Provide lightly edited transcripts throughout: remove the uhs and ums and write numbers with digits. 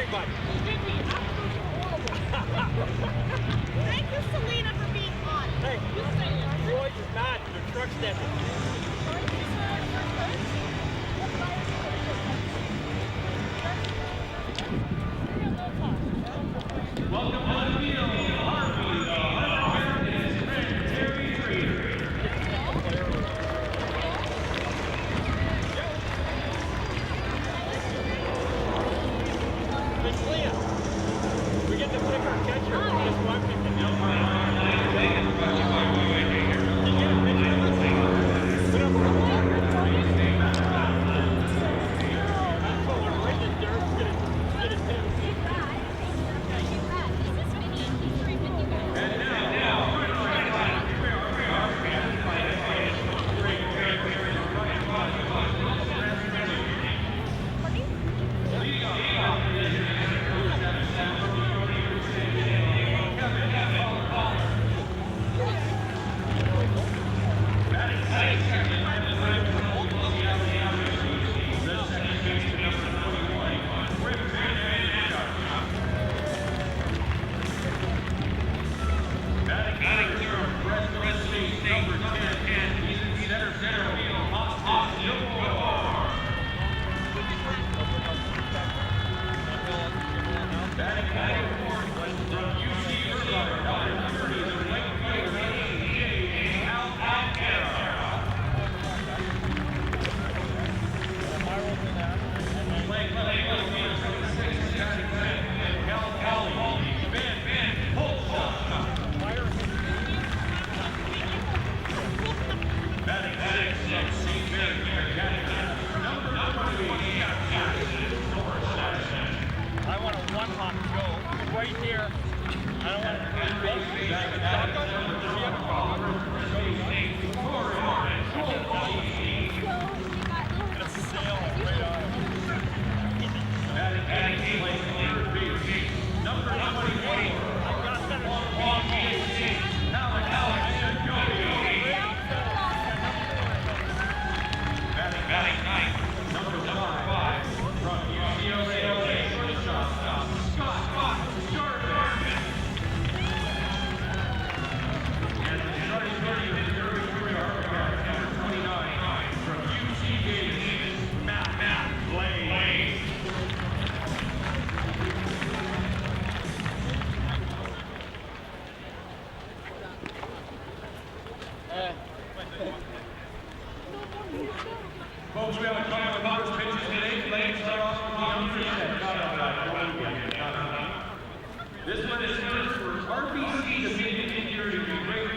everybody. Thank you, Selena, for being on. Hey, Roy is mad. Their truck's dead. Welcome on the field, Harvey, the HarbourCats, and his friend Terry Trader. Miss Leah, we get to pick our catcher. Just one pick the I want a one-hop go right there. I don't want to put it right there. Gonna sail right on. Number 21. I got that. Batting ninth, number 5, from UCLA, shortstop, Scott Jarvis. And the starting pitcher is HarbourCats, number 29, from UC Davis, Matt Blade. Folks, we have a couple of first pitches today. Let's start off with the underset. This one is first for RBC, the mid-injury to great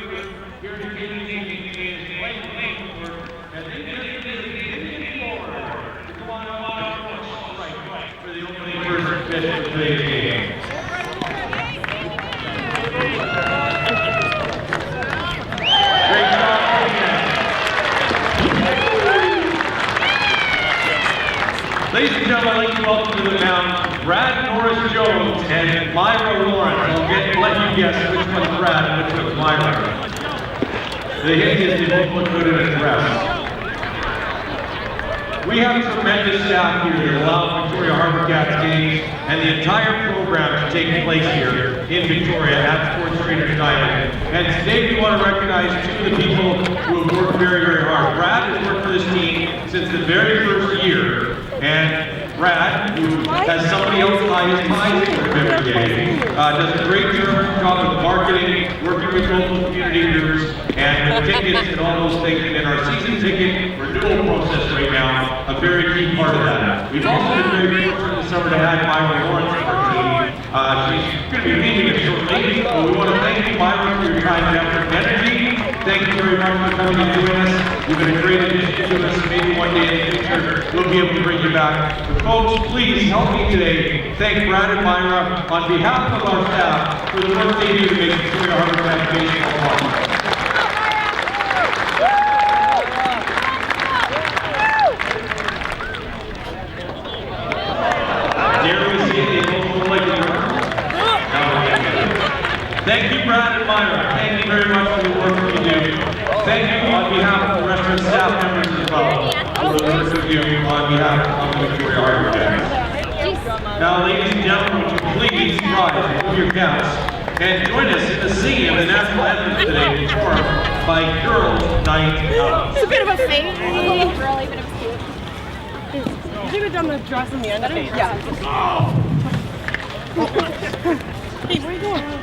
here to Canadian is Blake Langford, as they just did forward to go on strike for the opening first pitch of today's game. Great job. Ladies and gentlemen, I'd like to welcome to the mound Brad Norris-Jones and Myra Lawrence. I'll let you guess which one's Brad and which one's Myra. The hint is they both look good in a dress. We have a tremendous staff here that allows Victoria HarbourCats games and the entire program to take place here in Victoria at Sports Trader Diamond. And today we want to recognize two of the people who have worked very, very hard. Brad has worked for this team since the very first year. And Brad, who has somebody else tie his ties to every day, does a great job of marketing, working with local community groups, and with tickets and all those things. And our season ticket renewal process right now, a very key part of that. We've also been very fortunate this summer to have Myra Lawrence on our team. She's going to be leaving us shortly, but we want to thank you, Myra, for your time, effort, and energy. Thank you very much for coming and doing this. You've been a great addition to us. Maybe one day in the future, we'll be able to bring you back. But folks, please help me today. Thank Brad and Myra on behalf of our staff for the work they do to make Victoria HarbourCats baseball fun. Dare we see it? They both look like a Thank you, Brad and Myra. Thank you very much for the work that you do. Thank you on behalf of the rest of the staff members as well for the work that you do on behalf of the Victoria HarbourCats. Now, ladies and gentlemen, would you please rise, move your caps, and join us in the singing of the national anthem today, performed by Girls Night Out. It's a bit of a fake. Girl, even if it's cute. I think we've done the dress in the end. Yeah. Hey, where are you going?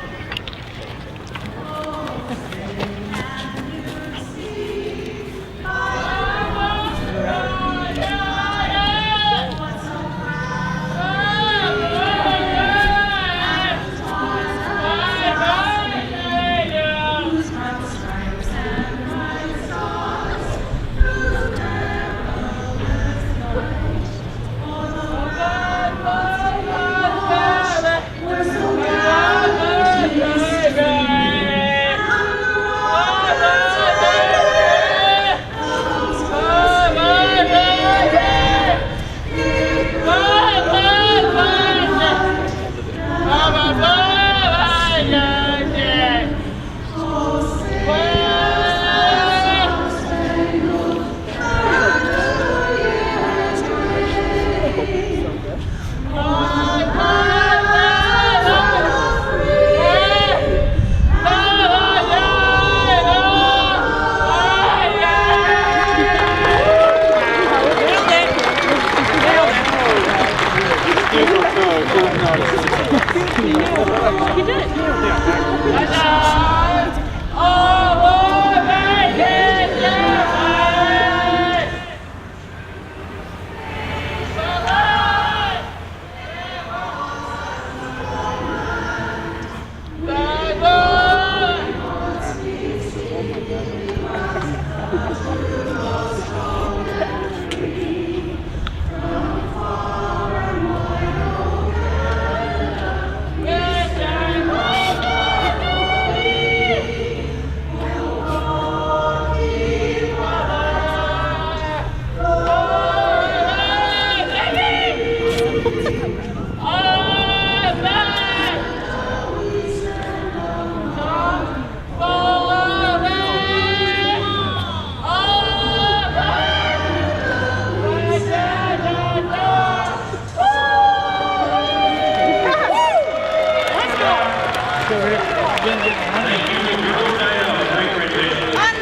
You did it.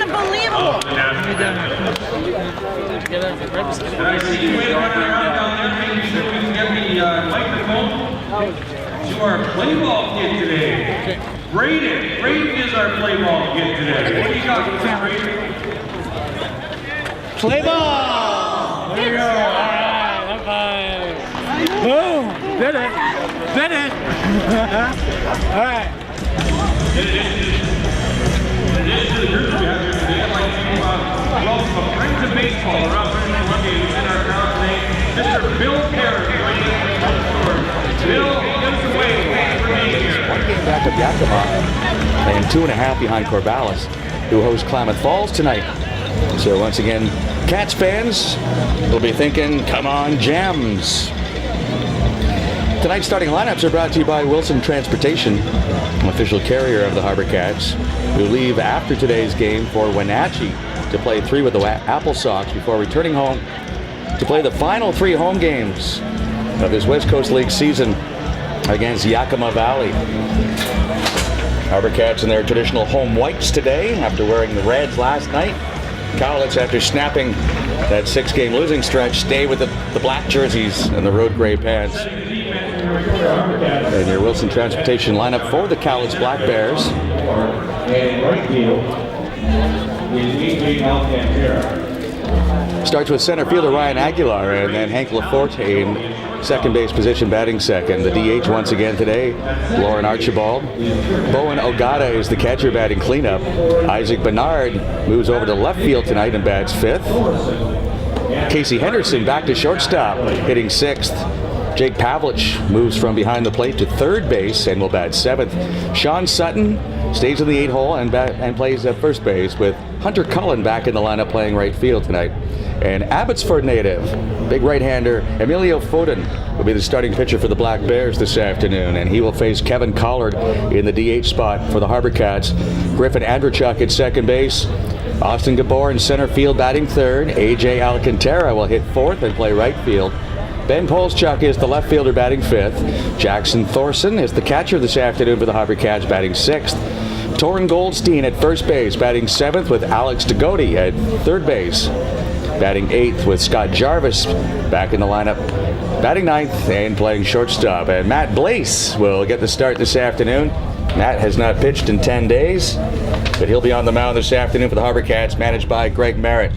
Unbelievable. And I see you running around down there making sure we can get the microphone to our play ball kid today. Braden is our play ball kid today. What do you got for us, Braden? Play ball! There you go. All right, high five. Boom! Did it! Did it! All right. In addition to the group we have here today, I'd like to welcome a friend to baseball around British Columbia who's in our crowd today, Mr. Bill Perry. Bill, give us a wave. Thanks for being here. One game back of Yakima and 2.5 behind Corvallis, who host Klamath Falls tonight. So once again, Cats fans will be thinking, come on, Gems. Tonight's starting lineups are brought to you by Wilson Transportation, official carrier of the HarbourCats, who leave after today's game for Wenatchee to play 3 with the Apple Sox before returning home to play the final 3 home games of this West Coast League season against Yakima Valley. HarbourCats in their traditional home whites today after wearing the reds last night. Cowlitz, after snapping that 6-game losing stretch, stay with the black jerseys and the road gray pants. And your Wilson Transportation lineup for the Cowlitz Black Bears. Starts with center fielder Ryan Aguilar and then Hank Laforte in second base position batting second. The DH once again today, Lauren Archibald. Bowen Ogata is the catcher batting cleanup. Isaac Bernard moves over to left field tonight and bats fifth. Casey Henderson back to shortstop, hitting sixth. Jake Pavlich moves from behind the plate to third base and will bat seventh. Sean Sutton stays in the 8-hole and plays at first base, with Hunter Cullen back in the lineup playing right field tonight. And Abbotsford native, big right-hander Emilio Foden will be the starting pitcher for the Black Bears this afternoon, and he will face Kevin Collard in the DH spot for the HarbourCats. Griffin Andrechuk at second base. Austin Gabor in center field batting third. AJ Alcantara will hit fourth and play right field. Ben Polschuk is the left fielder batting 5th. Jackson Thorson is the catcher this afternoon for the HarbourCats batting 6th. Torrin Goldstein at first base batting 7th with Alex Degody at third base. Batting 8th with Scott Jarvis back in the lineup. Batting 9th and playing shortstop. And Matt Blaise will get the start this afternoon. Matt has not pitched in 10 days, but he'll be on the mound this afternoon for the HarbourCats, managed by Greg Merritt.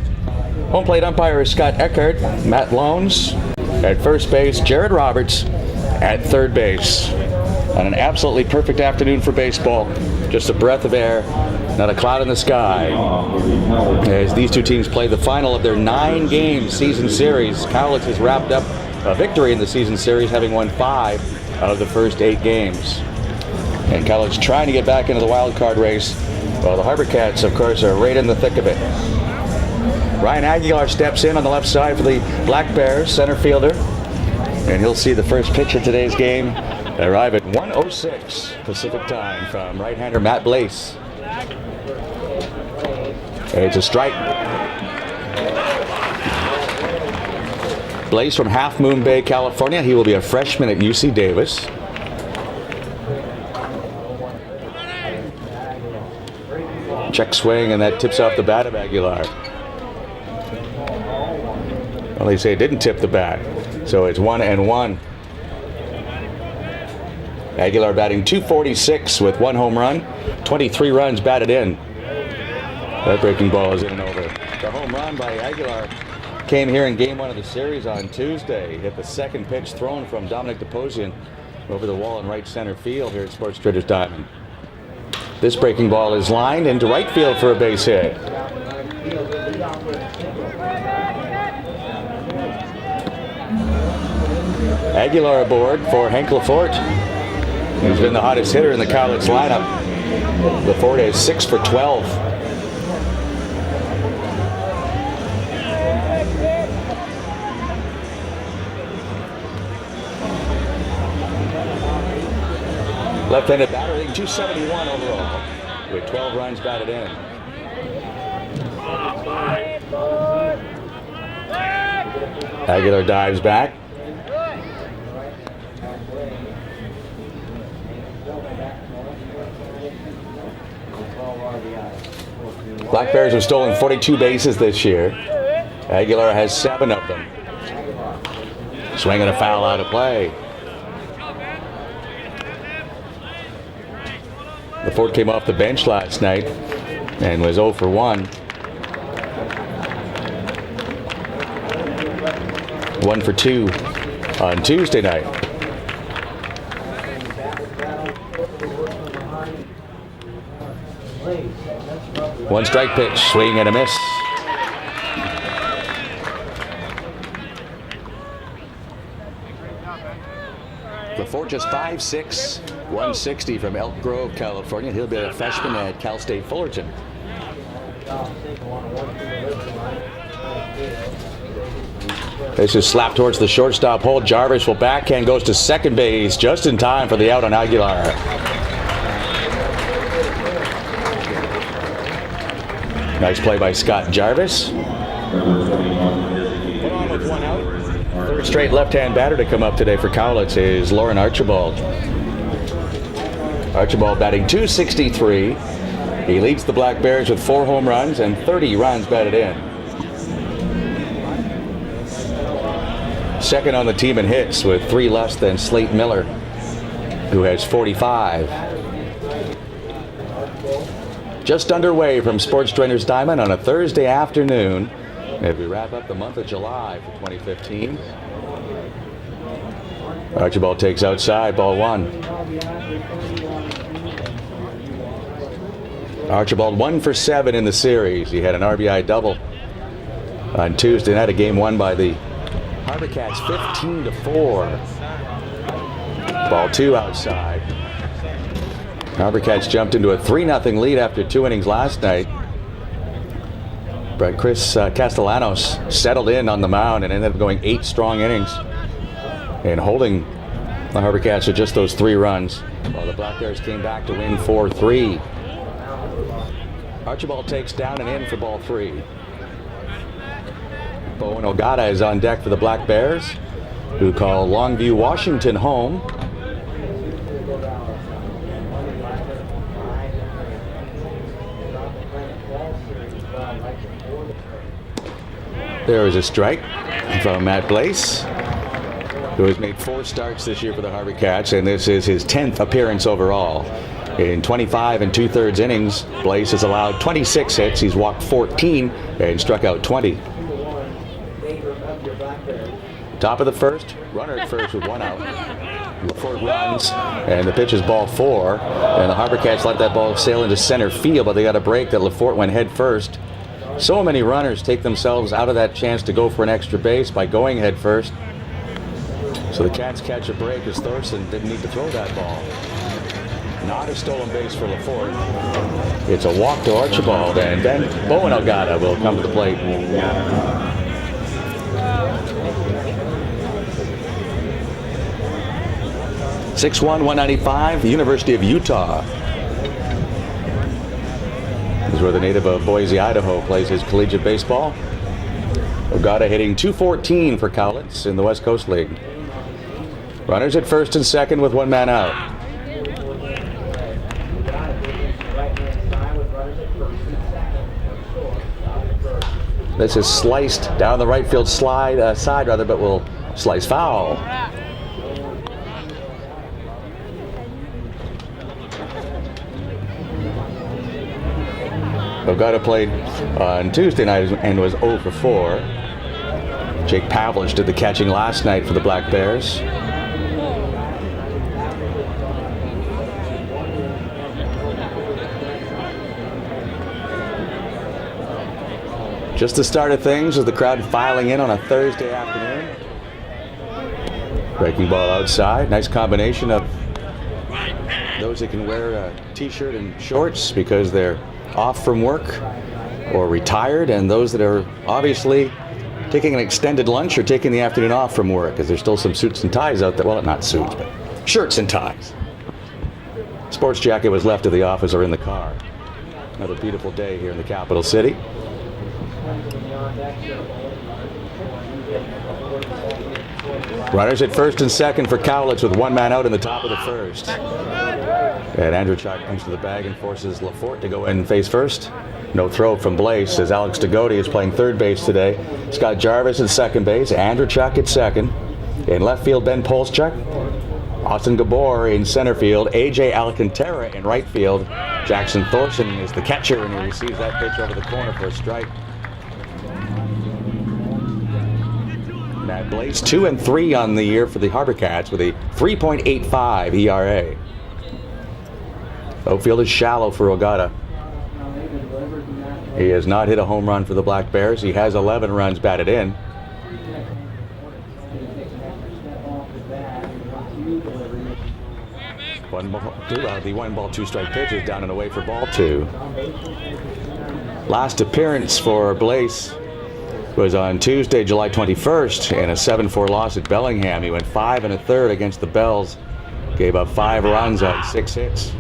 Home plate umpire is Scott Eckert. Matt Lones at first base. Jared Roberts at third base. On an absolutely perfect afternoon for baseball. Just a breath of air, not a cloud in the sky. As these two teams play the final of their 9-game season series, Cowlitz has wrapped up a victory in the season series, having won 5 of the first 8 games. And Cowlitz trying to get back into the wild card race. Well, the HarbourCats, of course, are right in the thick of it. Ryan Aguilar steps in on the left side for the Black Bears, center fielder. And he'll see the first pitch of today's game arrive at 1:06 Pacific time from right-hander Matt Blaise. It's a strike. Blaise from Half Moon Bay, California. He will be a freshman at UC Davis. Check swing, and that tips off the bat of Aguilar. Well, they say it didn't tip the bat, so it's 1-1. Aguilar batting .246 with 1 home run, 23 runs batted in. That breaking ball is in and over. The home run by Aguilar came here in game 1 of the series on Tuesday. Hit the second pitch thrown from Dominic DePosian over the wall in right center field here at Sports Traders Diamond. This breaking ball is lined into right field for a base hit. Aguilar aboard for Hank Lafort. He's been the hottest hitter in the Cowlitz lineup. Lafort is 6 for 12. Left-handed batter, hitting .271 overall, with 12 runs batted in. Aguilar dives back. Black Bears have stolen 42 bases this year. Aguilar has 7 of them. Swinging a foul out of play. Lafort came off the bench last night and was 0 for 1. 1 for 2 on Tuesday night. One strike pitch, swing and a miss. Lafort just 5'6", 160 from Elk Grove, California. He'll be a freshman at Cal State Fullerton. This is slapped towards the shortstop hole. Jarvis will backhand, goes to second base just in time for the out on Aguilar. Nice play by Scott Jarvis. Put on with 1 out. Third straight left-hand batter to come up today for Cowlitz is Lauren Archibald. Archibald batting .263. He leads the Black Bears with 4 home runs and 30 runs batted in. Second on the team in hits with 3 less than Slate Miller, who has 45. Just underway from Sports Trainers Diamond on a Thursday afternoon as we wrap up the month of July for 2015. Archibald takes outside, ball 1. Archibald 1 for 7 in the series. He had an RBI double on Tuesday night, a game won by the HarbourCats 15-4. Ball 2 outside. HarbourCats jumped into a 3-0 lead after 2 innings last night. But Chris Castellanos settled in on the mound and ended up going 8 strong innings and holding the HarbourCats to just those 3 runs, while the Black Bears came back to win 4-3. Archibald takes down and in for ball 3. Bowen Ogata is on deck for the Black Bears. who call Longview, Washington home. There is a strike from Matt Blaise, who has made 4 starts this year for the HarbourCats, and this is his 10th appearance overall. In 25 and 2/3 innings, Blaise has allowed 26 hits. He's walked 14 and struck out 20. Top of the first, runner at first with 1 out. LaForte runs, and the pitch is ball 4. And the HarbourCats let that ball sail into center field, but they got a break that LaForte went head first. So many runners take themselves out of that chance to go for an extra base by going head first. So the Cats catch a break as Thorson didn't need to throw that ball. Not a stolen base for LaForte. It's a walk to Archibald, and then Bowen Ogata will come to the plate. .6'1", 195, University of Utah. This is where the native of Boise, Idaho plays his collegiate baseball. Ogata hitting .214 for Cowlitz in the West Coast League. Runners at first and second with 1 man out. This is sliced down the right field side, but will slice foul. Ogata played on Tuesday night and was 0 for 4. Jake Pavlich did the catching last night for the Black Bears. Just the start of things with the crowd filing in on a Thursday afternoon. Breaking ball outside. Nice combination of those that can wear a t-shirt and shorts because they're off from work or retired, and those that are obviously taking an extended lunch or taking the afternoon off from work, because there's still some suits and ties out there. Well, not suits, but shirts and ties. Sports jacket was left at the office or in the car. Another beautiful day here in the capital city. Runners at first and second for Cowlitz with 1 man out in the top of the first. And Andrew Chuck comes to the bag and forces LaForte to go in face first. No throw from Blaise as Alex Degodi is playing third base today. Scott Jarvis at second base. Andrew Chuck at second. In left field, Ben Polschuk. Austin Gabor in center field. A.J. Alcantara in right field. Jackson Thorson is the catcher, and he receives that pitch over the corner for a strike. Matt Blaise 2 and 3 on the year for the HarbourCats with a 3.85 ERA. Outfield is shallow for Ogata. He has not hit a home run for the Black Bears. He has 11 runs batted in. The 1 ball, 2 strike pitch is down and away for ball 2. Last appearance for Blaise was on Tuesday, July 21st, in a 7-4 loss at Bellingham. He went 5 1/3 against the Bells, gave up 5 runs on 6 hits.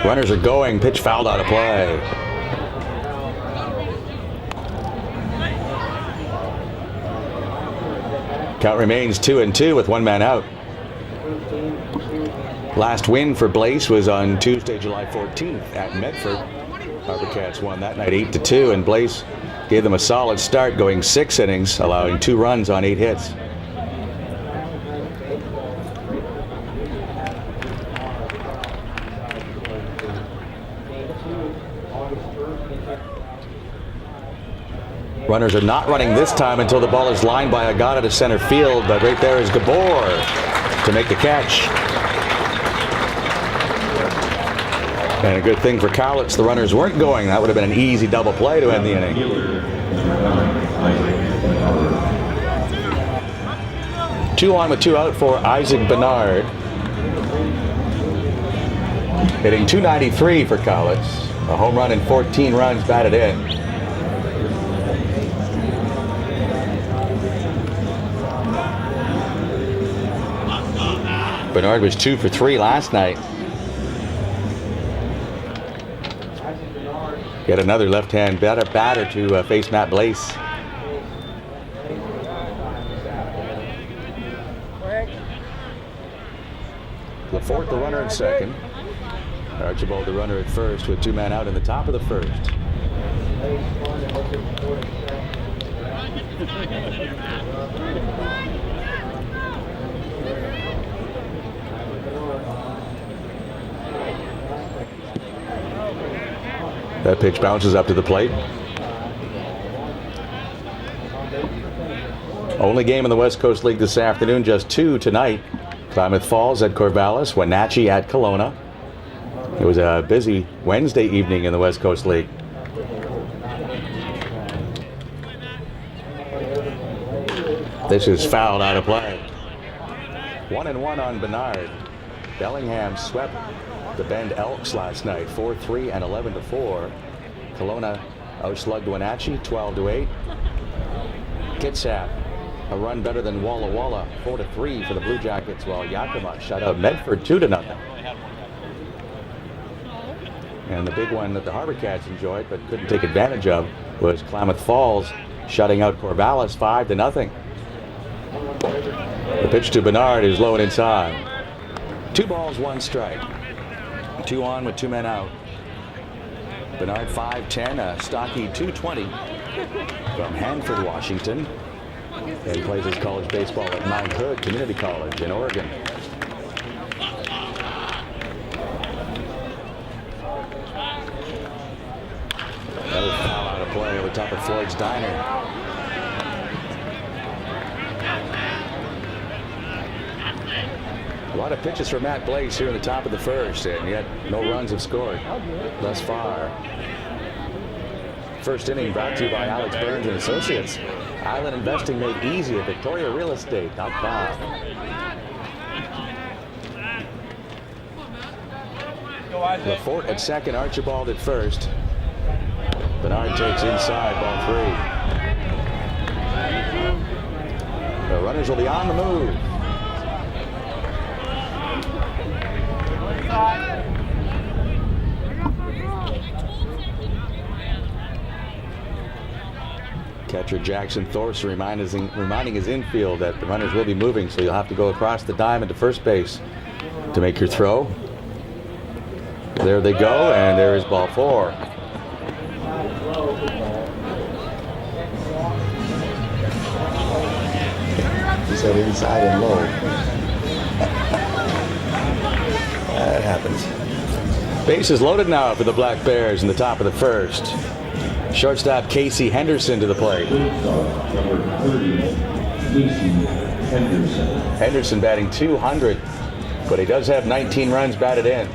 Runners are going, pitch fouled out of play. Count remains 2-2 with 1 man out. Last win for Blaise was on Tuesday, July 14th at Medford. HarbourCats won that night 8-2, and Blaise gave them a solid start, going 6 innings, allowing 2 runs on 8 hits. Runners are not running this time until the ball is lined by Ogata to center field, but right there is Gabor to make the catch. And a good thing for Cowlitz, the runners weren't going. That would have been an easy double play to end the inning. 2 on with 2 out for Isaac Bernard. Hitting .293 for Cowlitz. A home run and 14 runs batted in. Bernard was 2 for 3 last night. Yet another left-hand batter to face Matt Blaise. Lafort, the runner at second. Archibald, the runner at first, with 2 men out in the top of the first. That pitch bounces up to the plate. Only game in the West Coast League this afternoon, just 2 tonight. Klamath Falls at Corvallis, Wenatchee at Kelowna. It was a busy Wednesday evening in the West Coast League. This is fouled out of play. 1-1 on Bernard. Bellingham swept the Bend Elks last night, 4-3 and 11-4. Kelowna outslugged Wenatchee, 12-8. Kitsap, a run better than Walla Walla, 4-3 for the Blue Jackets, while Yakima shut out Medford 2-0. And the big one that the HarbourCats enjoyed but couldn't take advantage of was Klamath Falls shutting out Corvallis 5-0. The pitch to Bernard is low and inside. 2 balls, 1 strike. 2 on with 2 men out. Bernard 5'10", a stocky 220 from Hanford, Washington. And he plays his college baseball at Mount Hood Community College in Oregon. Another foul out of play over top of Floyd's Diner. A lot of pitches for Matt Blaise here in the top of the first, and yet no runs have scored thus far. First inning brought to you by Alex Burns and Associates. Island investing made easy at VictoriaRealEstate.com. Lafort at second, Archibald at first. Bernard takes inside, ball 3. The runners will be on the move. Catcher Jackson Thorson reminding his infield that the runners will be moving, so you'll have to go across the diamond to first base to make your throw. There they go, and there is ball 4. He said inside and low. That happens. Base is loaded now for the Black Bears in the top of the first. Shortstop Casey Henderson to the plate. Henderson batting .200, but he does have 19 runs batted in.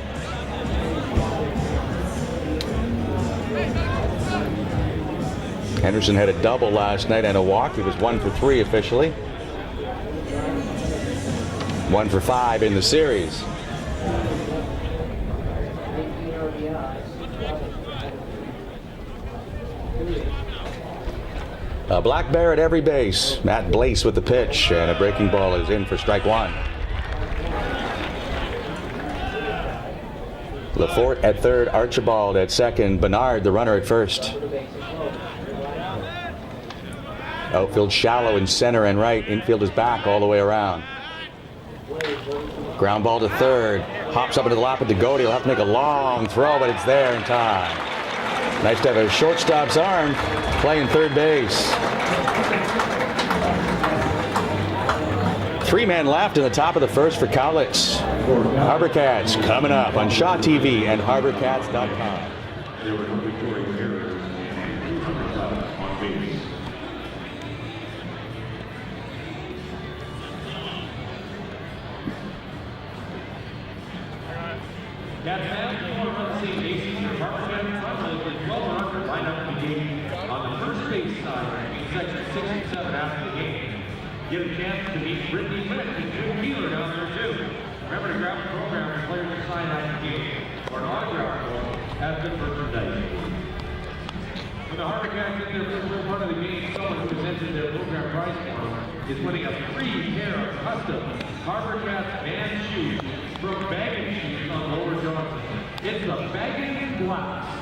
Henderson had a double last night and a walk. He was 1 for 3 officially. 1 for 5 in the series. A Black Bear at every base. Matt Blaise with the pitch, and a breaking ball is in for strike 1. Lafort at third, Archibald at second, Bernard the runner at first. Outfield shallow in center and right. Infield is back all the way around. Ground ball to third. Hops up into the lap of Degody. He'll have to make a long throw, but it's there in time. Nice to have a shortstop's arm playing third base. 3 men left in the top of the first for Cowlitz. HarbourCats coming up on Shaw TV and HarbourCats.com. Cats fans, you want to run the same bases for HarbourCats Front with 12 runners lined up in the game on the first base side between sections 6 and 7 after the game. Get a chance to meet Brittany Witt and Jim Keeler down there too. Remember to grab the program and players to sign out the game or an autograph form at the merchandise. When the HarbourCats in their first part of the game, someone who has entered their program prize form is winning a free pair of custom HarbourCats band shoes from Bagging Shoes on Lower Johnson. It's the Bagging Blast.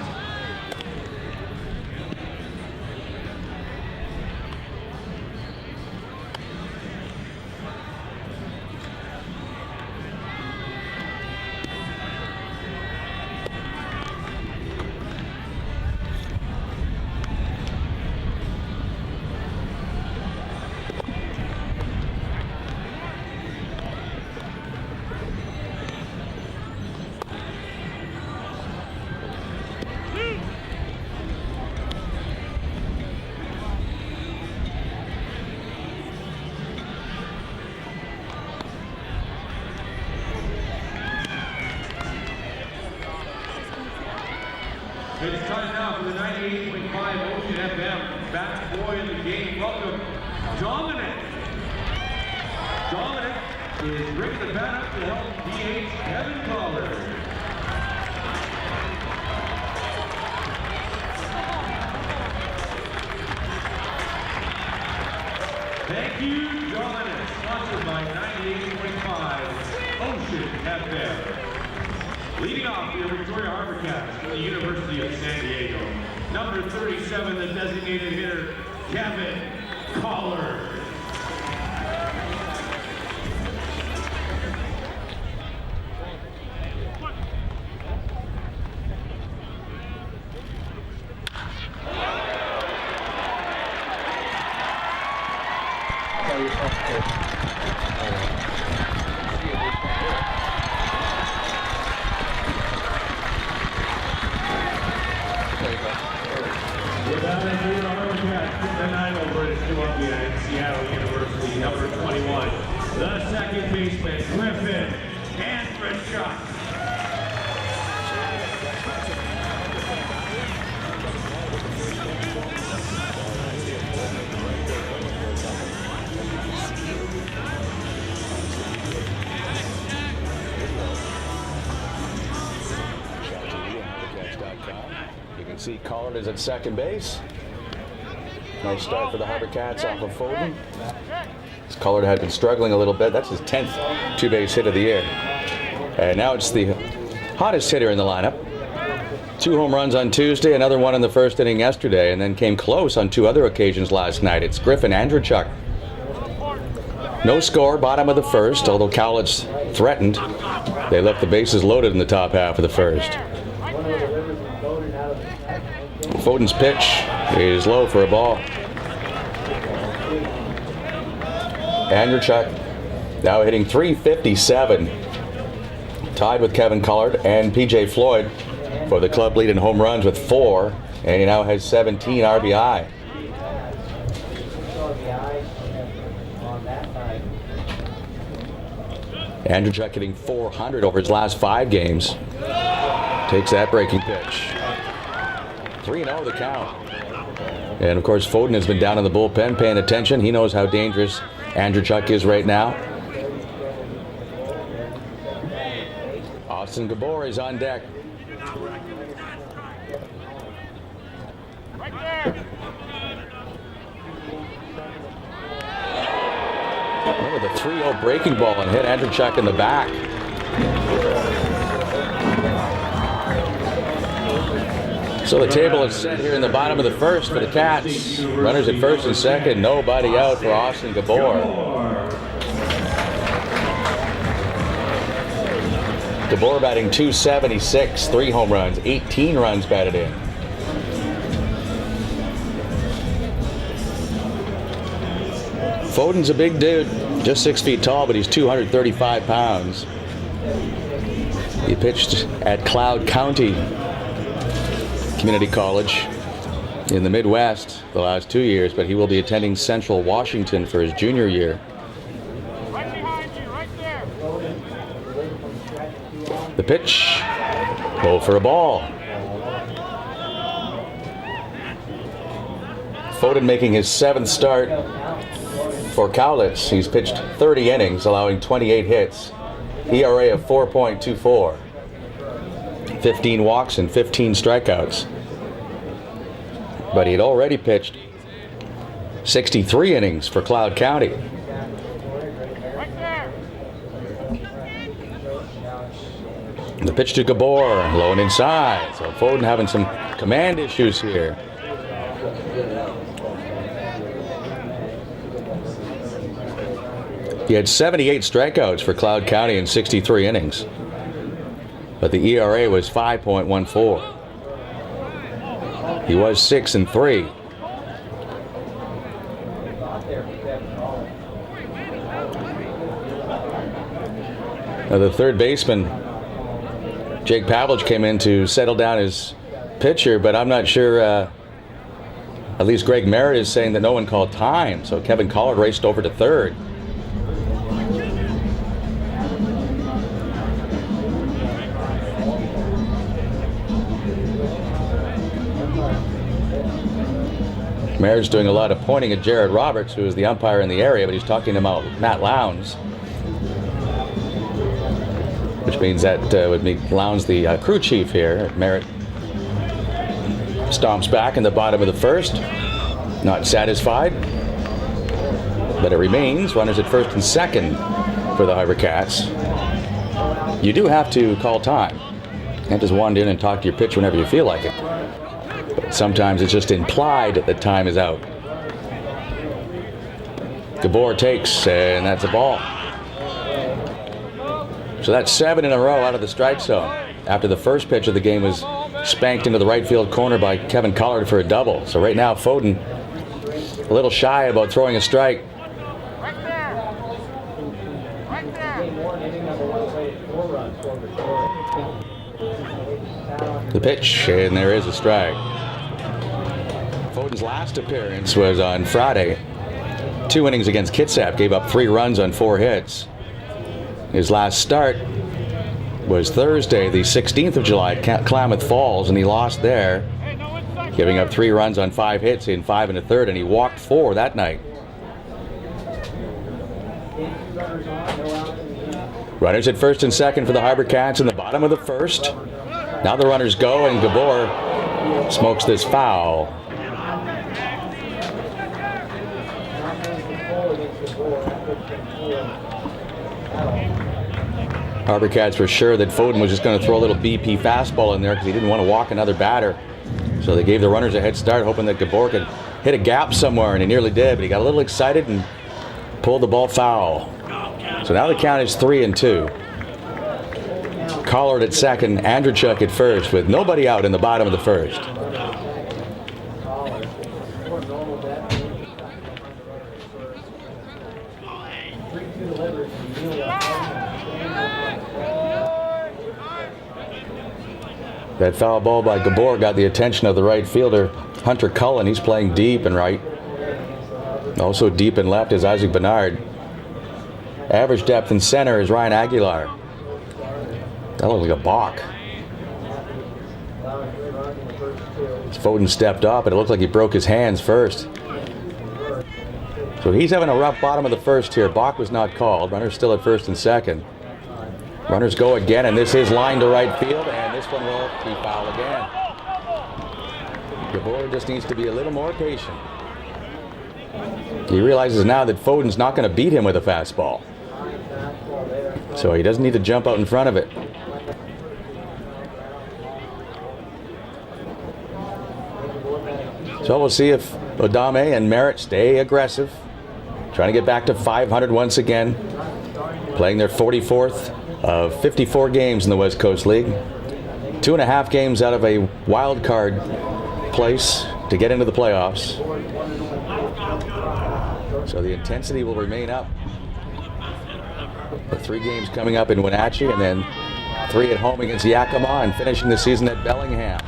It's time now for the 98.5 Ocean FM Bat Boy in the game. Welcome, Dominic. Dominic is bringing the bat up to help DH Kevin Collard. Thank you, Dominic. Sponsored by 98.5 Ocean FM. Leading off your Victoria HarbourCats from the University of San Diego. Number 37, the designated hitter, Kevin Collard. Without a new HarbourCats, the 9 over to Columbia and Seattle University, number 21. The second baseman, Griffin Andrechuk. You can see Collard is at second base. Nice start for the HarbourCats off of Foden. Collard had been struggling a little bit. That's his 10th two-base hit of the year. And now it's the hottest hitter in the lineup. 2 home runs on Tuesday, another one in the first inning yesterday, and then came close on 2 other occasions last night. It's Griffin Andrechuk. No score, bottom of the first, although Cowlitz threatened. They left the bases loaded in the top half of the first. Foden's pitch is low for a ball. Andrechuk now hitting .357, tied with Kevin Collard and PJ Floyd for the club lead in home runs with 4, and he now has 17 RBI. Andrechuk hitting .400 over his last 5 games. Takes that breaking pitch. 3-0 the count. And of course Foden has been down in the bullpen paying attention. He knows how dangerous Andrechuk is right now. Austin Gabor is on deck. Remember the 3-0 breaking ball and hit Andrechuk in the back. So the table is set here in the bottom of the first for the Cats. Runners at first and second, nobody out for Austin Gabor. Gabor batting .276, 3 home runs, 18 runs batted in. Foden's a big dude, just 6 feet tall, but he's 235 pounds. He pitched at Cloud County Community College in the Midwest the last 2 years, but he will be attending Central Washington for his junior year. Right behind you, right there. The pitch, low for a ball. Foden making his 7th start for Cowlitz. He's pitched 30 innings, allowing 28 hits. ERA of 4.24. 15 walks and 15 strikeouts. But he had already pitched 63 innings for Cloud County. Right there. The pitch to Gabor, low and inside. So Foden having some command issues here. He had 78 strikeouts for Cloud County in 63 innings. But the ERA was 5.14. He was 6-3. Now the third baseman, Jake Pavlich, came in to settle down his pitcher, but I'm not sure, at least Greg Merritt is saying that no one called time, so Kevin Collard raced over to third. Merritt's doing a lot of pointing at Jared Roberts, who is the umpire in the area, but he's talking about Matt Lowndes, which means that would make Lowndes the crew chief here. Merritt stomps back in the bottom of the first, not satisfied, but it remains runners at first and second for the HarbourCats. You do have to call time. You can't just wander in and talk to your pitch whenever you feel like it. But sometimes it's just implied that time is out. Gabor takes, and that's a ball. So that's 7 in a row out of the strike zone. After the first pitch of the game was spanked into the right field corner by Kevin Collard for a double. So right now, Foden a little shy about throwing a strike. The pitch, and there is a strike. Foden's last appearance was on Friday. 2 innings against Kitsap, gave up 3 runs on 4 hits. His last start was Thursday, the 16th of July at Klamath Falls, and he lost there, giving up 3 runs on 5 hits in 5 1/3, and he walked 4 that night. Runners at first and second for the HarbourCats in the bottom of the first. Now the runners go, and Gabor smokes this foul. HarbourCats were sure that Foden was just going to throw a little BP fastball in there because he didn't want to walk another batter. So they gave the runners a head start, hoping that Gabor could hit a gap somewhere, and he nearly did, but he got a little excited and pulled the ball foul. So now the count is 3-2. Collard at second, Andrzejczyk at first, with nobody out in the bottom of the first. That foul ball by Gabor got the attention of the right fielder, Hunter Cullen. He's playing deep and right. Also deep and left is Isaac Bernard. Average depth in center is Ryan Aguilar. That looked like a balk. Foden stepped up, and it looked like he broke his hands first. So he's having a rough bottom of the first here. Balk was not called. Runners still at first and second. Runners go again, and this is line to right field, and this one will be foul again. Gabor just needs to be a little more patient. He realizes now that Foden's not going to beat him with a fastball. So he doesn't need to jump out in front of it. So we'll see if Odame and Merritt stay aggressive, trying to get back to 500 once again, playing their 44th of 54 games in the West Coast League. 2.5 games out of a wild card place to get into the playoffs. So the intensity will remain up. The 3 games coming up in Wenatchee, and then 3 at home against Yakima, and finishing the season at Bellingham.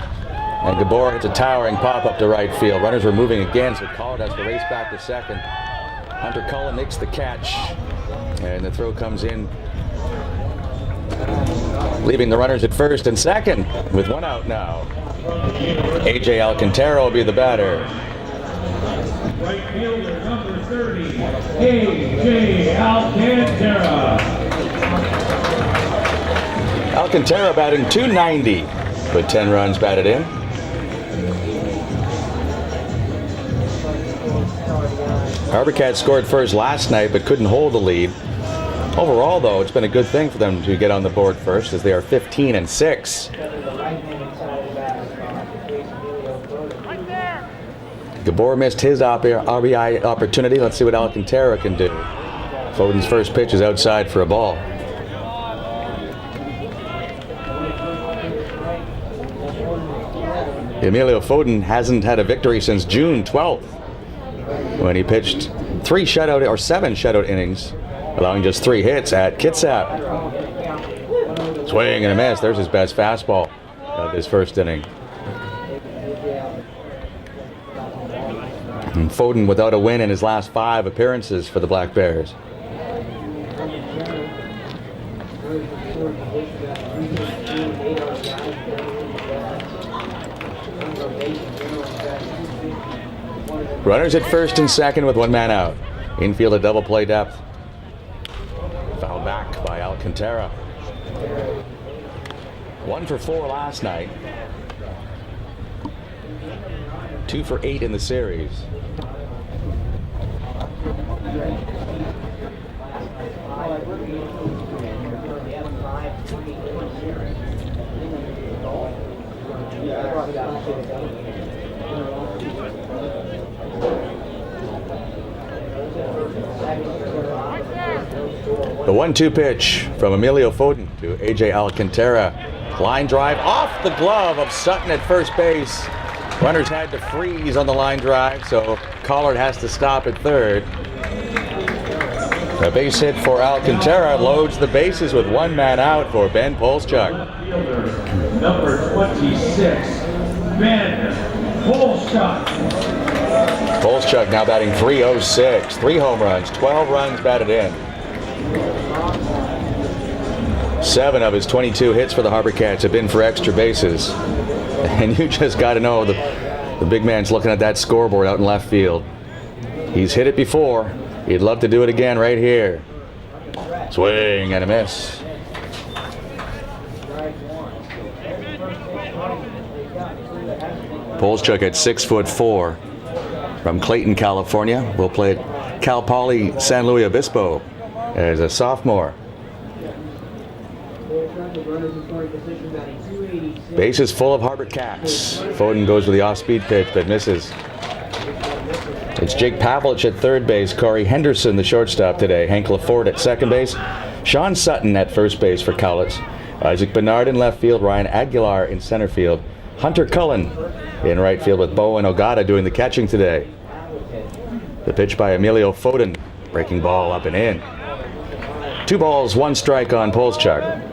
And Gabor hits a towering pop-up to right field. Runners were moving again, so Collard has to race back to second. Hunter Cullen makes the catch, and the throw comes in, leaving the runners at first and second with 1 out now. AJ Alcantara will be the batter. Right fielder number 30, AJ Alcantara. Alcantara batting .290 with 10 runs batted in. HarbourCats scored first last night but couldn't hold the lead. Overall, though, it's been a good thing for them to get on the board first, as they are 15-6. Gabor missed his RBI opportunity. Let's see what Alcantara can do. Foden's first pitch is outside for a ball. Emilio Foden hasn't had a victory since June 12th, when he pitched 7 shutout innings, allowing just 3 hits at Kitsap. Swing and a miss. There's his best fastball of his first inning. And Foden without a win in his last 5 appearances for the Black Bears. Runners at first and second with one man out. Infield a double play depth. Fouled back by Alcantara. 1 for 4 last night. 2 for 8 in the series. The 1-2 pitch from Emilio Foden to AJ Alcantara. Line drive off the glove of Sutton at first base. Runners had to freeze on the line drive, so Collard has to stop at third. A base hit for Alcantara loads the bases with one man out for Ben Polschuk. Number 26, Ben Polschuk. Polschuk now batting .306, 3 home runs, 12 runs batted in. 7 of his 22 hits for the HarbourCats have been for extra bases. And you just got to know the big man's looking at that scoreboard out in left field. He's hit it before. He'd love to do it again right here. Swing and a miss. Polschuk at 6'4" from Clayton, California. Will play at Cal Poly San Luis Obispo as a sophomore. Bases full of HarbourCats. Foden goes with the off-speed pitch but misses. It's Jake Pavlich at third base, Corey Henderson the shortstop today, Hank Lafort at second base, Sean Sutton at first base for Cowlitz, Isaac Bernard in left field, Ryan Aguilar in center field, Hunter Cullen in right field with Bowen Ogata doing the catching today. The pitch by Emilio Foden, breaking ball up and in. 2 balls, 1 strike on Polschuk.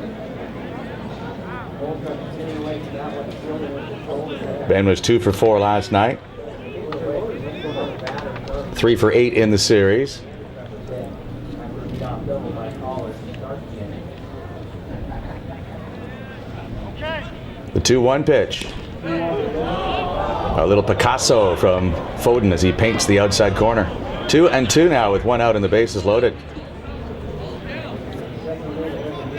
Ben was 2 for 4 last night. 3 for 8 in the series. The 2-1 pitch. A little Picasso from Foden as he paints the outside corner. 2-2 now with 1 out and the bases loaded.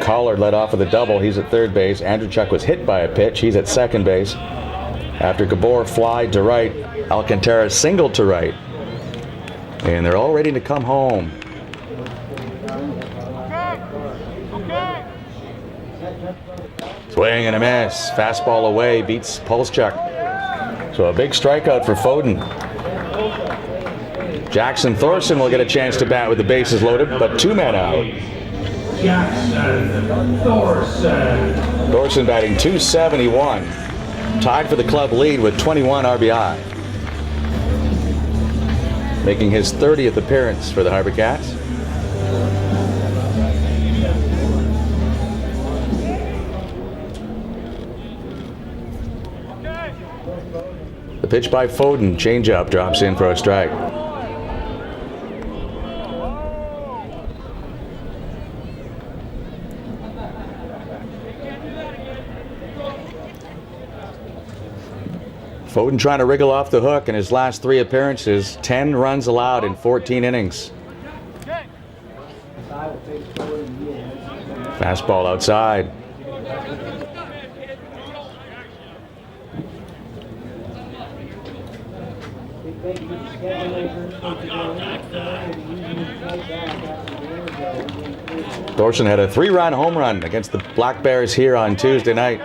Collard led off with a double. He's at third base. Andrewchuk was hit by a pitch. He's at second base. After Gabor flied to right, Alcantara singled to right. And they're all ready to come home. Swing and a miss. Fastball away, beats Polschuk. So a big strikeout for Foden. Jackson Thorson will get a chance to bat with the bases loaded, but 2 men out. Jackson Thorson. Thorson batting .271. Tied for the club lead with 21 RBI. Making his 30th appearance for the HarbourCats. The pitch by Foden, changeup, drops in for a strike. Foden trying to wriggle off the hook in his last 3 appearances. 10 runs allowed in 14 innings. Fastball outside. Thorson had a 3-run home run against the Black Bears here on Tuesday night.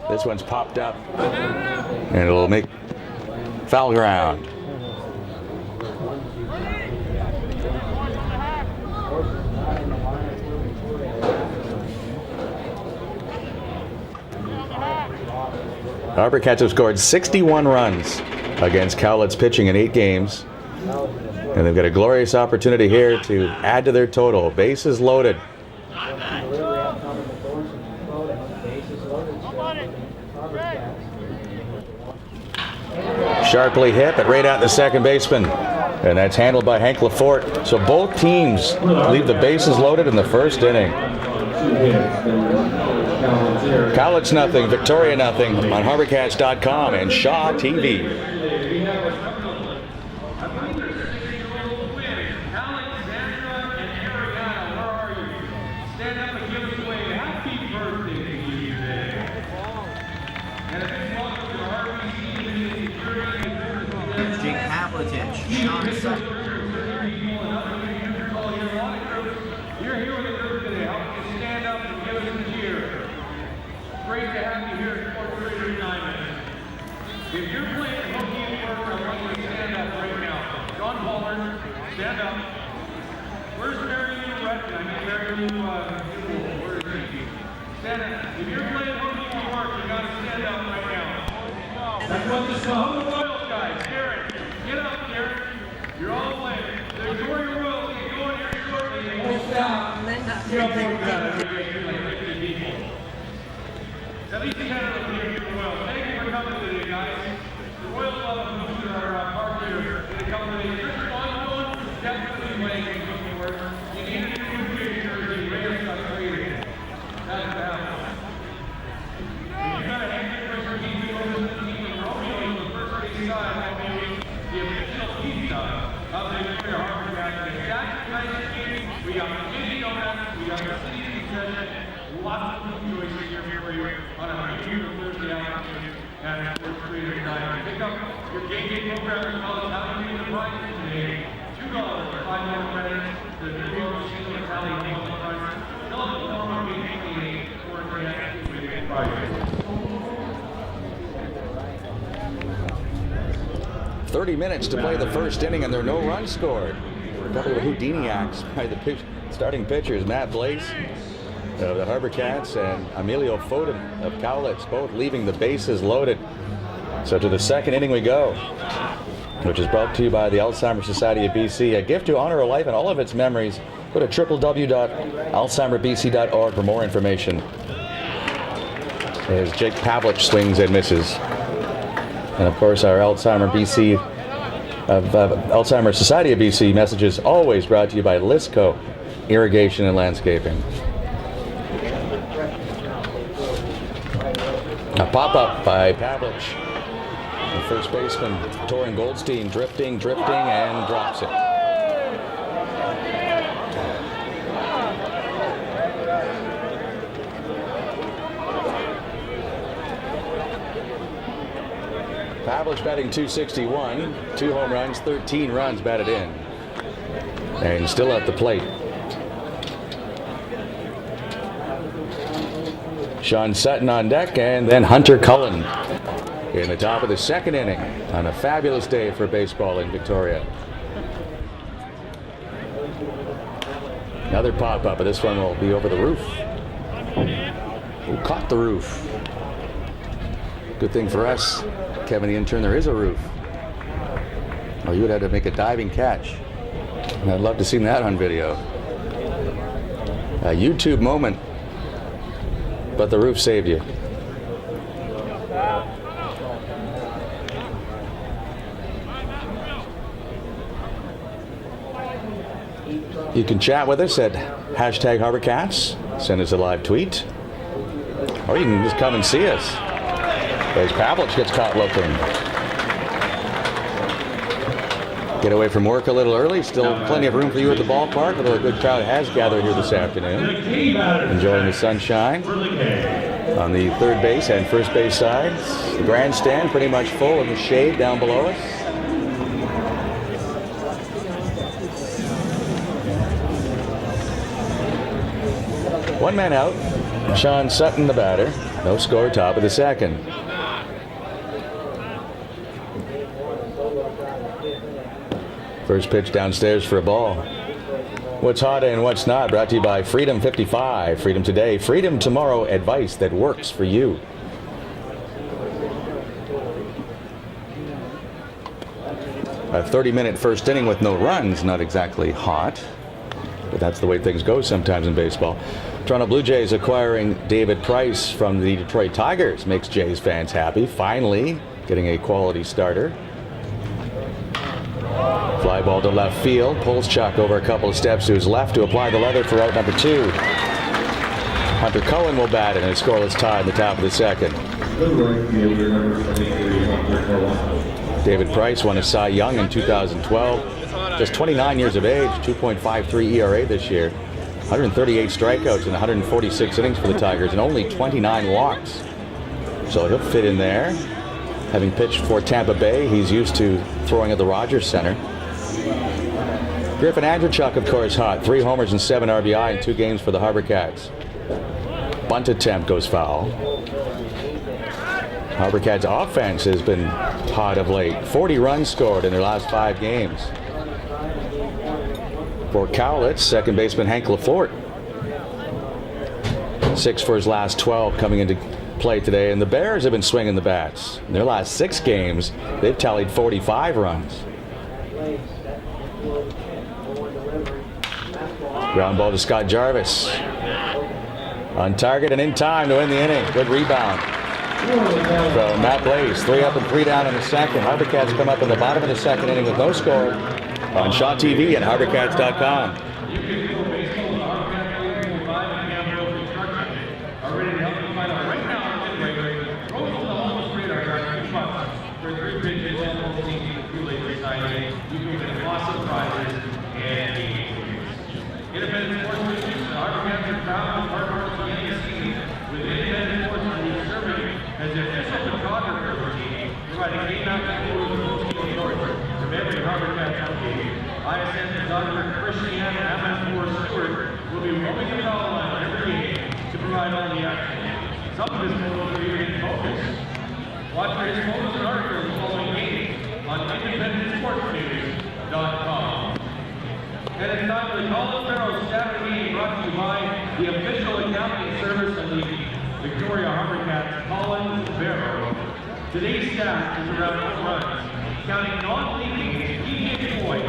This one's popped up, and it'll make foul ground. HarbourCats have scored 61 runs against Cowlitz pitching in 8 games, and they've got a glorious opportunity here to add to their total. Bases loaded. Sharply hit, but right out the second baseman. And that's handled by Hank Lafort. So both teams leave the bases loaded in the first inning. Cowlitz nothing, Victoria nothing on HarbourCats.com and Shaw TV. You're here with the group today. Help you stand up and give us a cheer. Great to have you here at Sports Radio United. If you're playing hooky at work, I want you to stand up right now. John Pollard, stand up. Where's Mary Lou Redden? I mean Mary Lou where is she? Stand up. If you're playing hooky at work, you gotta stand up right now. That's what this is. How the Royals guys? Karen, get up, Karen. You're all playing. The Victoria Royals get going here shortly. Linda. Get up here, like 50 people. At least 10 of them here for the Royals. Thank you for coming today, guys. The Royals love us who are parked here in a couple of days. Just one definitely playing in cooking work. You need a new picture of the Raiders got created. That's the happen. You got a hand for your team to go to the team and Romeo on the first base side. That may be the official pizza of the Victoria HarbourCats. That's tonight's game. We got City Donuts, we got the City Concession, lots of food choices here for you on a beautiful Thursday afternoon at Sports Radio United. Pick up your game day program as well as how you the prizes today. $2 for 5 more credits. The new machine and tally home on the front. Fill out the form on page 28 for the activity prizes. 30 minutes to play the first inning, and there are no runs scored. A couple of Houdiniacs by the starting pitchers, Matt Blaze of the HarbourCats and Emilio Foden of Cowlitz, both leaving the bases loaded. So to the second inning we go, which is brought to you by the Alzheimer's Society of BC. A gift to honor a life and all of its memories. Go to www.alzheimerbc.org for more information. As Jake Pavlich swings and misses. And of course, our Alzheimer's Society of BC messages always brought to you by Lisco Irrigation and Landscaping. A pop-up by Pavlich. The first baseman, Torin Goldstein, drifting, and drops it. Pavlich batting .261, 2 home runs, 13 runs batted in. And still at the plate. Sean Sutton on deck, and then Hunter Cullen in the top of the second inning on a fabulous day for baseball in Victoria. Another pop-up, but this one will be over the roof. Who caught the roof? Good thing for us, Kevin the intern, there is a roof. Oh, you would have to make a diving catch. And I'd love to see that on video. A YouTube moment, but the roof saved you. You can chat with us at #HarbourCats. Send us a live tweet. Or you can just come and see us. As Pavlich gets caught looking. Get away from work a little early. Still plenty of room for you at the ballpark, although a good crowd has gathered here this afternoon. Enjoying the sunshine on the third base and first base sides. The grandstand pretty much full of the shade down below us. One man out. Sean Sutton, the batter. No score, top of the second. First pitch downstairs for a ball. What's hot and what's not, brought to you by Freedom 55. Freedom today, freedom tomorrow, advice that works for you. A 30-minute first inning with no runs, not exactly hot. But that's the way things go sometimes in baseball. Toronto Blue Jays acquiring David Price from the Detroit Tigers makes Jays fans happy. Finally, getting a quality starter. Fly ball to left field. Pulls Chuck over a couple of steps to his left to apply the leather for out number 2. Hunter Cohen will bat in a scoreless tie in the top of the second. David Price won a Cy Young in 2012. Just 29 years of age, 2.53 ERA this year. 138 strikeouts and 146 innings for the Tigers and only 29 walks. So he'll fit in there. Having pitched for Tampa Bay, he's used to throwing at the Rogers Center. Griffin Andrechuk, of course, hot. 3 homers and 7 RBI in 2 games for the HarbourCats. Bunt attempt goes foul. HarbourCats offense has been hot of late. 40 runs scored in their last 5 games. For Cowlitz, second baseman Hank Lafort. 6 for his last 12 coming into play today. And the Bears have been swinging the bats. In their last 6 games, they've tallied 45 runs. Ground ball to Scott Jarvis. On target and in time to win the inning. Good rebound from Matt Blaze. 3 up and 3 down in the second. HarbourCats come up in the bottom of the second inning with no score on Shaw TV and HarbourCats.com. Independent sports news, the HarbourCats are proud of HarbourCats with independent sports news serving as the official photographer of the team, providing game after photos from every HarbourCats home game. ISN photographer Christiane Amanpour Stewart will be roaming the foul line every game to provide all the action. Some of his photos are even in focus. Watch for his photos and articles following games on independentsportsnews.com. And it's time for the Colin Farrell Saturday meeting brought to you by the official accounting service of the Victoria HarbourCats, Colin Farrell. Today's stat is around home runs. Counting non-league, DJ Boyd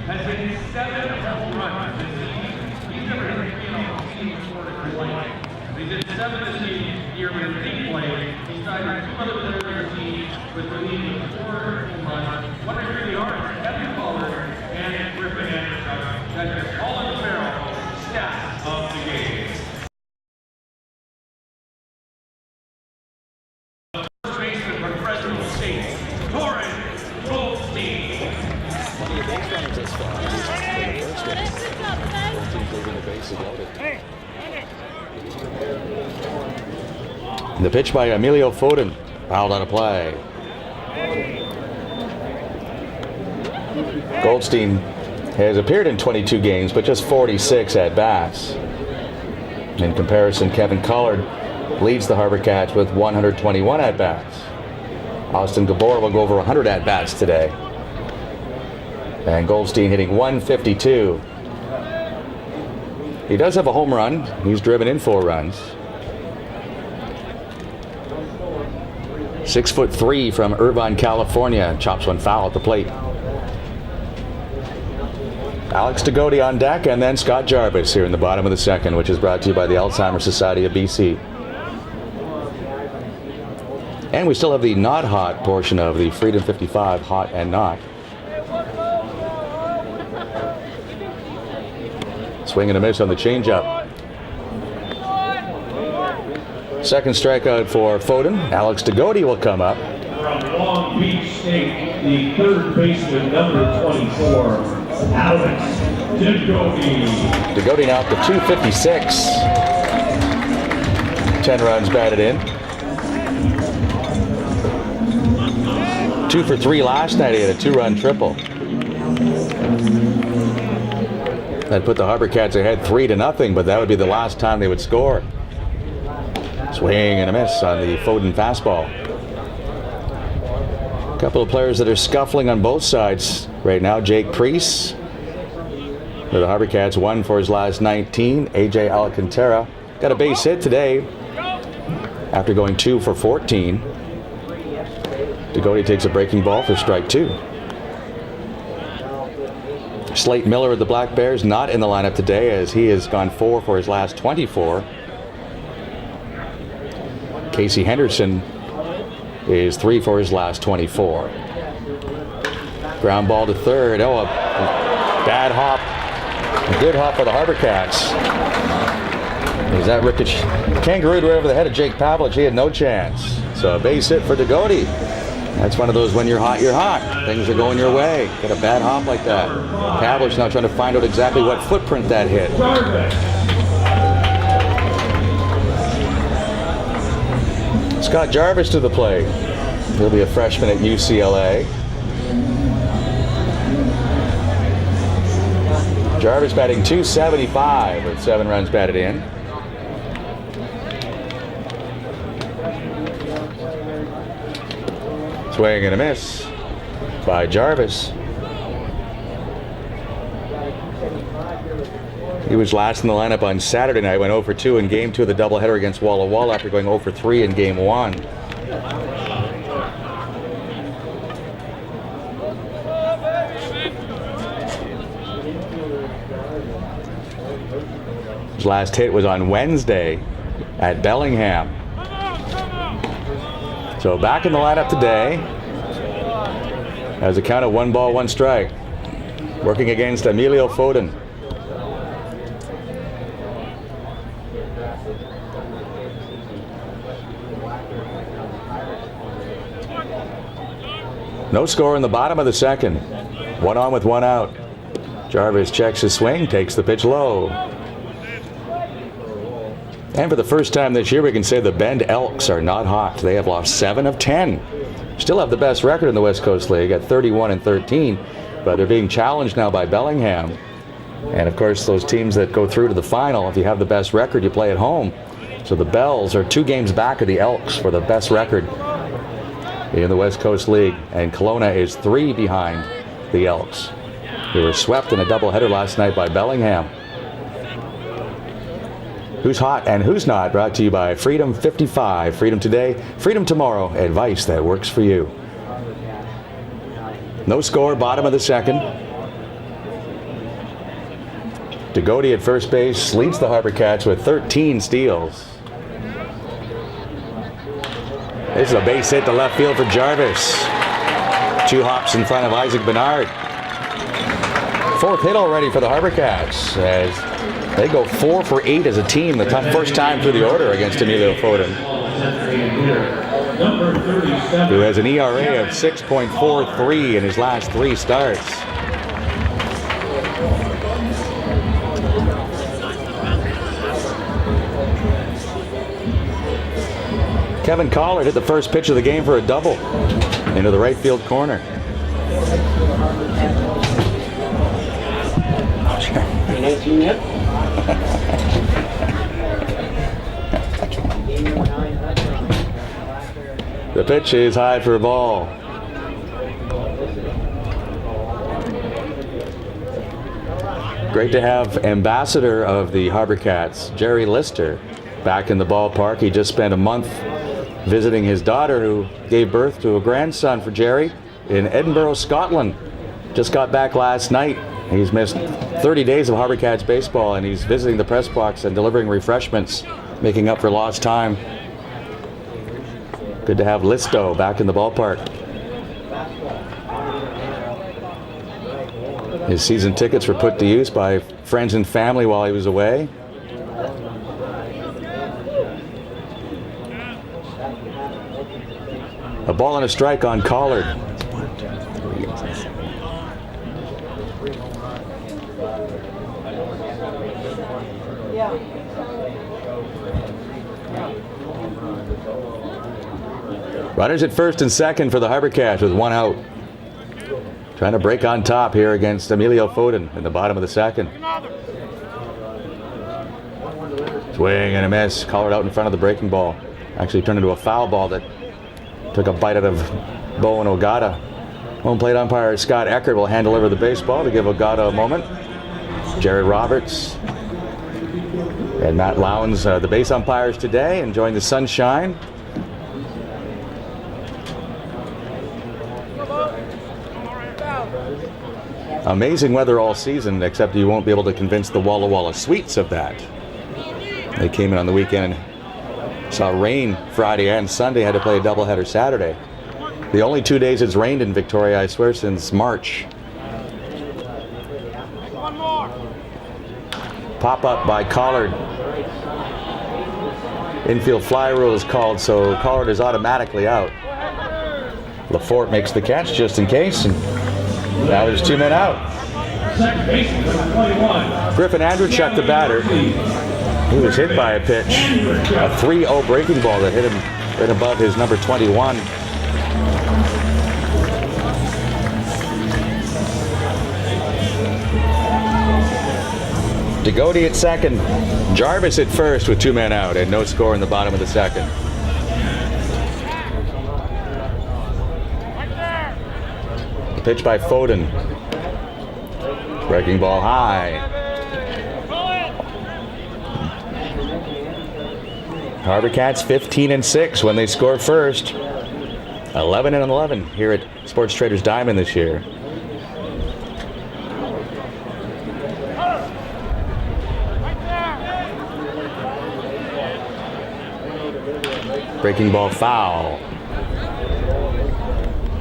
has hit 7 home runs this season. He's never hit a season before in his life. He did 7 this year with his league play. He's tied 2 other players on the team with the lead of 4 home runs. One of the artists, Kevin Pollard and Griffin Andrechuk. That's your Colin Farrell stats of the game. First baseman for Fresno State, Torrin Goldstein. Plenty of base runners this far. In the first inning. 4 teams leaving the base loaded. The pitch by Emilio Foden. Fouled out of play. Goldstein has appeared in 22 games, but just 46 at-bats. In comparison, Kevin Collard leads the HarbourCats with 121 at-bats. Austin Gabor will go over 100 at-bats today. And Goldstein hitting 152. He does have a home run. He's driven in 4 runs. 6'3" from Irvine, California. Chops one foul at the plate. Alex Degody on deck, and then Scott Jarvis here in the bottom of the second, which is brought to you by the Alzheimer's Society of BC. And we still have the not hot portion of the Freedom 55, hot and not. Swing and a miss on the changeup. Second strikeout for Foden. Alex Degody will come up. From Long Beach State, the third baseman, number 24, Alex Degody. Degody now up to 256. 10 runs batted in. 2 for 3 last night. He had a 2-run triple. That put the HarbourCats ahead 3-0, but that would be the last time they would score. Swing and a miss on the Foden fastball. A couple of players that are scuffling on both sides right now. Jake Priest for the HarbourCats, 1 for his last 19. AJ Alcantara got a base hit today after going 2 for 14. Degody takes a breaking ball for strike 2. Slate Miller of the Black Bears not in the lineup today, as he has gone 4 for his last 24. Casey Henderson is 3 for his last 24. Ground ball to third. Oh, a bad hop. A good hop for the HarbourCats. Is that ricochet? Kangarooed right over the head of Jake Pavlich. He had no chance. So a base hit for Degody. That's one of those when you're hot, you're hot. Things are going your way. Get a bad hop like that. Pavlich now trying to find out exactly what footprint that hit. Scott Jarvis to the plate. He'll be a freshman at UCLA. Jarvis batting .275 with 7 runs batted in. Swing and a miss by Jarvis. He was last in the lineup on Saturday night, went 0 for 2 in Game 2 of the doubleheader against Walla Walla after going 0 for 3 in Game 1. His last hit was on Wednesday at Bellingham. So back in the lineup today as a count of 1 ball, 1 strike. Working against Emilio Foden. No score in the bottom of the second. 1 on with 1 out. Jarvis checks his swing, takes the pitch low. And for the first time this year, we can say the Bend Elks are not hot. They have lost 7 of 10. Still have the best record in the West Coast League at 31-13, but they're being challenged now by Bellingham. And of course, those teams that go through to the final, if you have the best record, you play at home. So the Bells are 2 games back of the Elks for the best record in the West Coast League. And Kelowna is 3 behind the Elks. They were swept in a doubleheader last night by Bellingham. Who's hot and who's not, brought to you by Freedom 55. Freedom today, freedom tomorrow. Advice that works for you. No score, bottom of the second. Degody at first base leads the HarbourCats with 13 steals. This is a base hit to left field for Jarvis. 2 hops in front of Isaac Bernard. 4th hit already for the HarbourCats as they go 4 for 8 as a team, the first time through the order against Emilio Foden, who has an ERA of 6.43 in his last 3 starts. Kevin Collard hit the first pitch of the game for a double into the right field corner. The pitch is high for a ball. Great to have ambassador of the HarbourCats, Jerry Lister, back in the ballpark. He just spent a month visiting his daughter, who gave birth to a grandson for Jerry in Edinburgh, Scotland. Just got back last night. He's missed 30 days of HarbourCats baseball, and he's visiting the press box and delivering refreshments, making up for lost time. Good to have Listo back in the ballpark. His season tickets were put to use by friends and family while he was away. A ball and a strike on Collard. Runners at first and second for the HarbourCats with 1 out. Trying to break on top here against Emilio Foden in the bottom of the second. Swing and a miss. Collard out in front of the breaking ball. Actually turned into a foul ball that took a bite out of Bowen Ogata. Home plate umpire Scott Eckert will hand deliver the baseball to give Ogata a moment. Jared Roberts and Matt Lowndes, the base umpires today, enjoying the sunshine. Amazing weather all season, except you won't be able to convince the Walla Walla Sweets of that. They came in on the weekend and saw rain Friday and Sunday, had to play a doubleheader Saturday. The only 2 days it's rained in Victoria, I swear, since March. Pop up by Collard. Infield fly rule is called, so Collard is automatically out. Lafort makes the catch just in case, and now there's 2 men out. Second baseman, number 21. Griffin Andrewchuk, the batter, he was hit by a pitch, a 3-0 breaking ball that hit him right above his number 21. DeGoey at second, Jarvis at first with 2 men out and no score in the bottom of the second. Pitch by Foden. Breaking ball high. HarbourCats 15-6 when they score first. 11-11 here at Sports Traders Diamond this year. Breaking ball foul.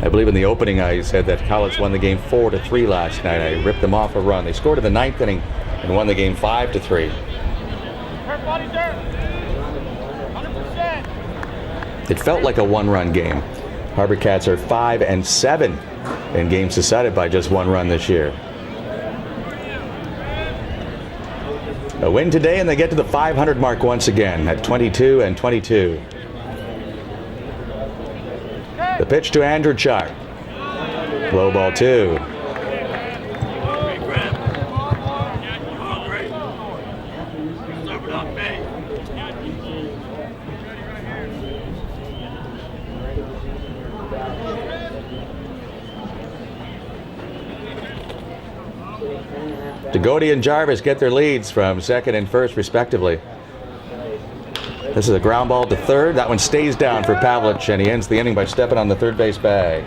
I believe in the opening I said that Cowlitz won the game 4-3 last night. I ripped them off a run. They scored in the 9th inning and won the game 5-3. It felt like a 1-run game. HarbourCats are 5-7 in games decided by just 1 run this year. A win today and they get to the 500 mark once again at 22-22. The pitch to Andrewchuk. Low ball 2. DeGoey and Jarvis get their leads from second and first respectively. This is a ground ball to third. That one stays down for Pavlich, and he ends the inning by stepping on the third base bag.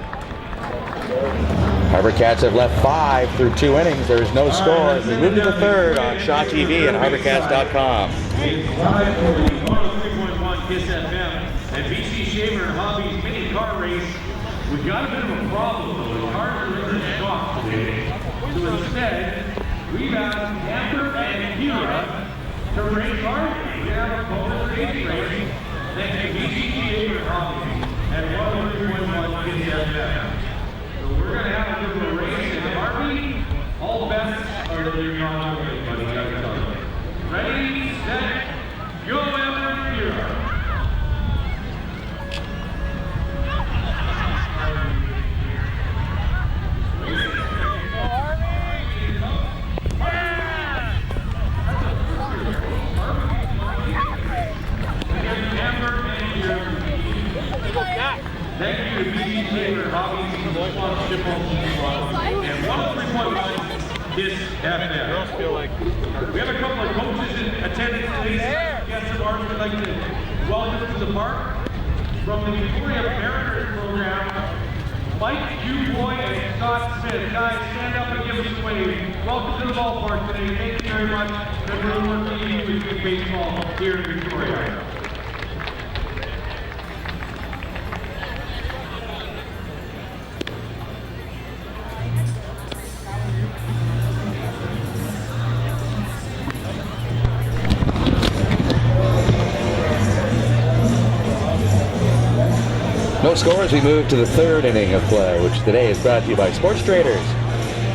HarbourCats have left 5 through 2 innings. There is no score. We move to the third on Shaw TV and HarbourCats.com. 103.1 KISS FM and BC Shaver and Hobby's mini car race. We got a bit of a problem though. It's hard to listen to talk today. So instead, we've asked Amber and Kira to race our we have a bonus race race thanks to BC Shaver and Hobbies at 103.1 KISS FM. So we're going to have a little race in Harvey. All bets are that you're not away, buddy. Ready, set, go, Amber and Kira. Thank you to BC Shaver Hobbies for the sponsorship of and 103.1 KISS FM. We have a couple of coaches in attendance today. Guests of ours would like to welcome to the park. From the Victoria Mariners program, Mike Dubois and Scott Smith. Guys, stand up and give us a wave. Welcome to the ballpark today. Thank you very much. Good work for you with good baseball here in Victoria. No score as we move to the third inning of play, which today is brought to you by Sports Traders,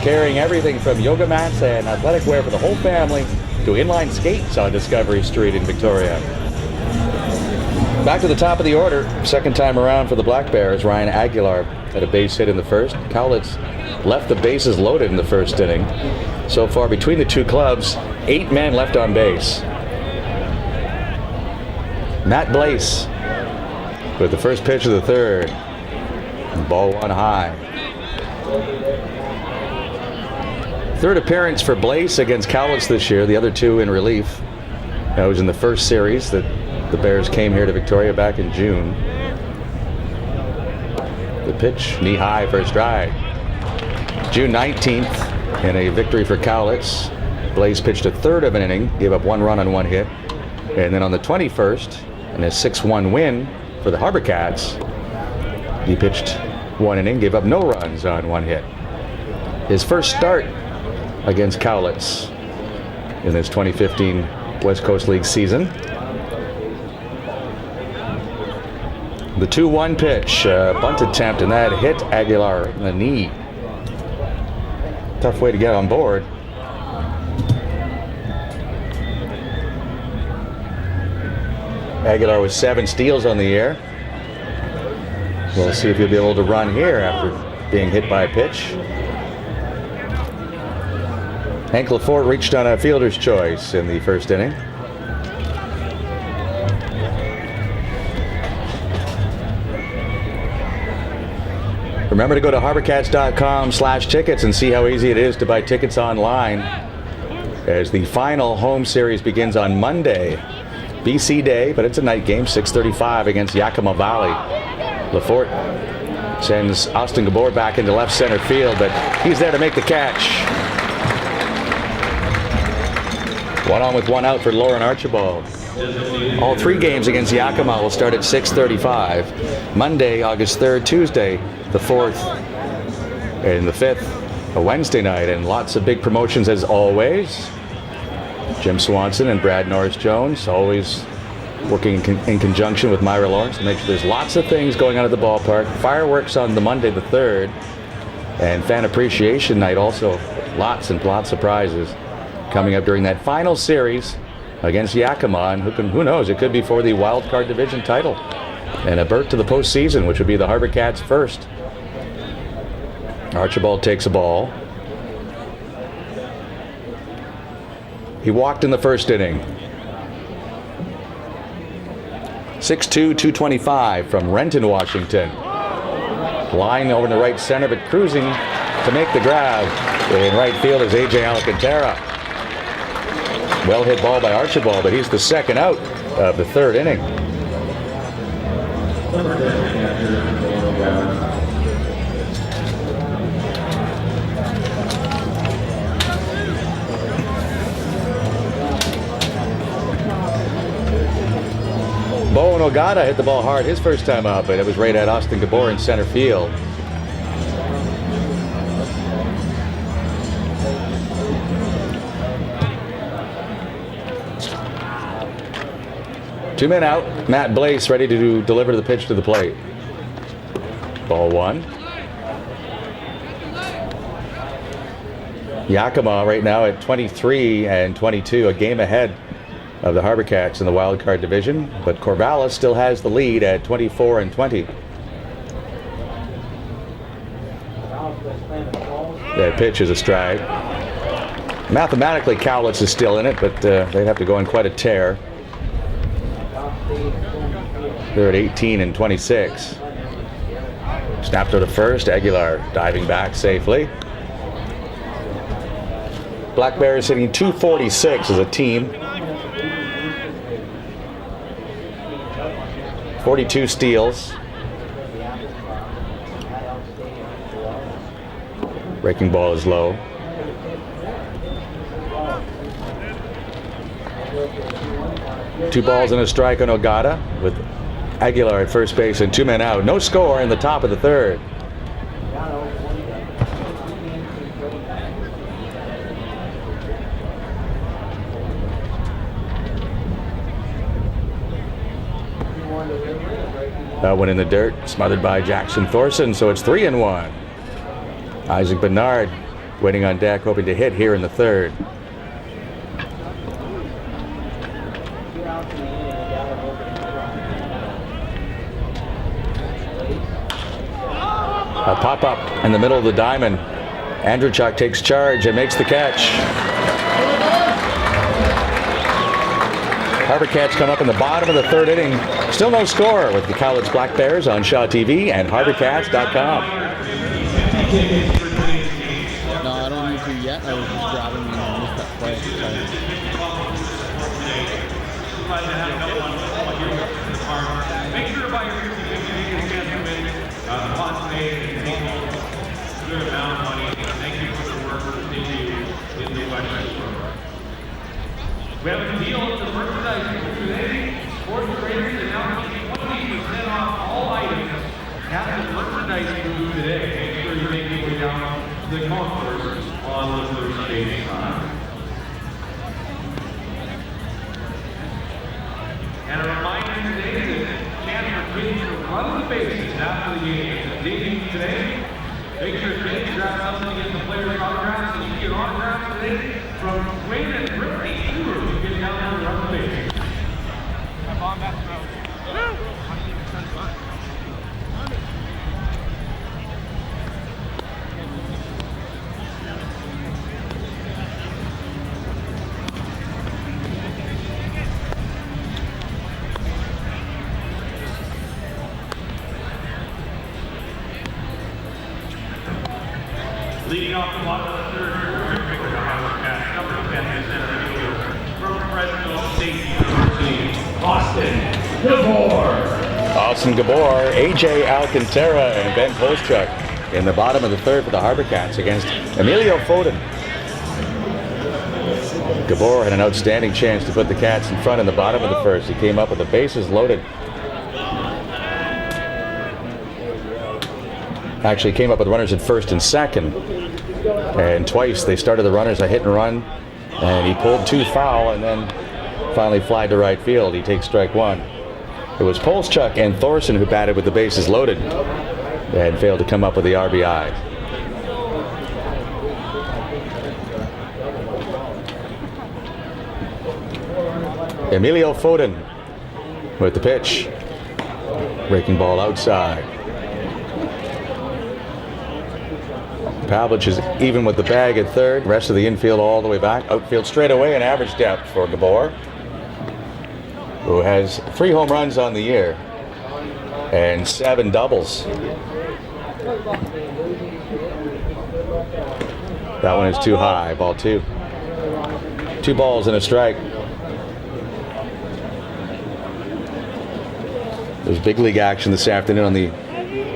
carrying everything from yoga mats and athletic wear for the whole family to inline skates on Discovery Street in Victoria. Back to the top of the order, second time around for the Black Bears. Ryan Aguilar had a base hit in the first. Cowlitz left the bases loaded in the first inning. So far between the two clubs, 8 men left on base. Matt Blaise with the first pitch of the third. Ball 1 high. Third appearance for Blaise against Cowlitz this year, the other 2 in relief. That was in the first series that the Bears came here to Victoria back in June. The pitch, knee high for a strike. June 19th, in a victory for Cowlitz, Blaise pitched a third of an inning, gave up 1 run on 1 hit. And then on the 21st, in a 6-1 win for the HarbourCats, he pitched 1 inning, gave up no runs on 1 hit. His first start against Cowlitz in this 2015 West Coast League season. The 2-1 pitch, bunt attempt, and that hit Aguilar in the knee. Tough way to get on board. Aguilar with 7 steals on the year. We'll see if he'll be able to run here after being hit by a pitch. Hank Lafort reached on a fielder's choice in the first inning. Remember to go to HarbourCats.com/tickets and see how easy it is to buy tickets online as the final home series begins on Monday. BC Day, but it's a night game, 6:35 against Yakima Valley. Lafort sends Austin Gabor back into left center field, but he's there to make the catch. 1 on with 1 out for Lauren Archibald. All 3 games against Yakima will start at 6:35. Monday, August 3rd, Tuesday, the 4th, and the 5th, a Wednesday night, and lots of big promotions as always. Jim Swanson and Brad Norris-Jones always working in conjunction with Myra Lawrence to make sure there's lots of things going on at the ballpark. Fireworks on the Monday the 3rd, and Fan Appreciation Night also. Lots and lots of prizes coming up during that final series against Yakima, and who knows, it could be for the wild card division title and a berth to the postseason, which would be the HarbourCats' first. Archibald takes a ball. He walked in the first inning. 6'2", 225 from Renton, Washington. Line over in the right center, but cruising to make the grab in right field is A.J. Alcantara. Well hit ball by Archibald, but he's the second out of the 3rd inning. Bowen Ogata hit the ball hard his first time up, but it was right at Austin Gabor in center field. Two men out. Matt Blaze ready to deliver the pitch to the plate. Ball 1. Yakima right now at 23 and 22, a game ahead of the HarbourCats in the wild card division, but Corvallis still has the lead at 24 and 20. That pitch is a strike. Mathematically, Cowlitz is still in it, but they'd have to go on quite a tear. They're at 18 and 26. Snap to the first. Aguilar diving back safely. Black Bears hitting 246 as a team. 42 steals. Breaking ball is low. Two balls and a strike on Ogata with Aguilar at first base and 2 men out. No score in the top of the 3rd. That one in the dirt, smothered by Jackson Thorson, so it's 3-1. Isaac Bernard waiting on deck, hoping to hit here in the 3rd. A pop-up in the middle of the diamond. Andrewchuk takes charge and makes the catch. HarbourCats come up in the bottom of the 3rd inning. Still no score with the Cowlitz Black Bears on Shaw TV and HarbourCats.com. No, I don't need to yet. I was just grabbing and I missed that play. Make sure to buy your good amount of money. Thank you for the work that you do in the election program. We have a deal with the merchandise today. Fourth graders are now getting 20% off all items at the merchandise booth today. Make sure you make your way down after the game today. Make sure to grab something to get the players' autographs, and you can get autographs today from Wayne and Brittany. You get down there and run the base. I'm on that road. Leading off the bottom of the third quarter, the HarbourCats, number 10, center fielder from Fresno State University, Austin Gabor. Austin Gabor, AJ Alcantara, and Ben Polchuk in the bottom of the third for the HarbourCats against Emilio Foden. Gabor had an outstanding chance to put the Cats in front in the bottom of the first. He came up with the bases loaded. Actually came up with runners at first and second. And twice they started the runners a hit and run. And he pulled two foul and then finally flied to right field. He takes strike one. It was Polchuk and Thorson who batted with the bases loaded and failed to come up with the RBI. Emilio Foden with the pitch. Breaking ball outside. Pavlich is even with the bag at third. Rest of the infield all the way back. Outfield straight away and average depth for Gabor, who has 3 home runs on the year and 7 doubles. That one is too high. Ball 2. 2 balls and a strike. There's big league action this afternoon on the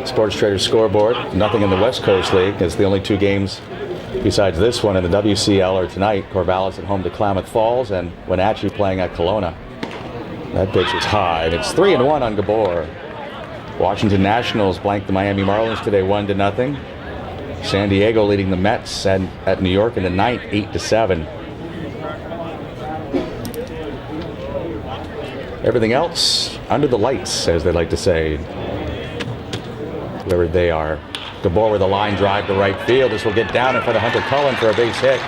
Sports Trader scoreboard. Nothing in the West Coast League. It's the only 2 games besides this one in the WCL are tonight. Corvallis at home to Klamath Falls and Wenatchee playing at Kelowna. That pitch is high, and it's 3-1 on Gabor. Washington Nationals blanked the Miami Marlins today 1-0. San Diego leading the Mets at New York in the ninth 8-7. Everything else under the lights, as they like to say. Wherever they are. Gabor with a line drive to right field. This will get down in front of Hunter Cullen for a base hit.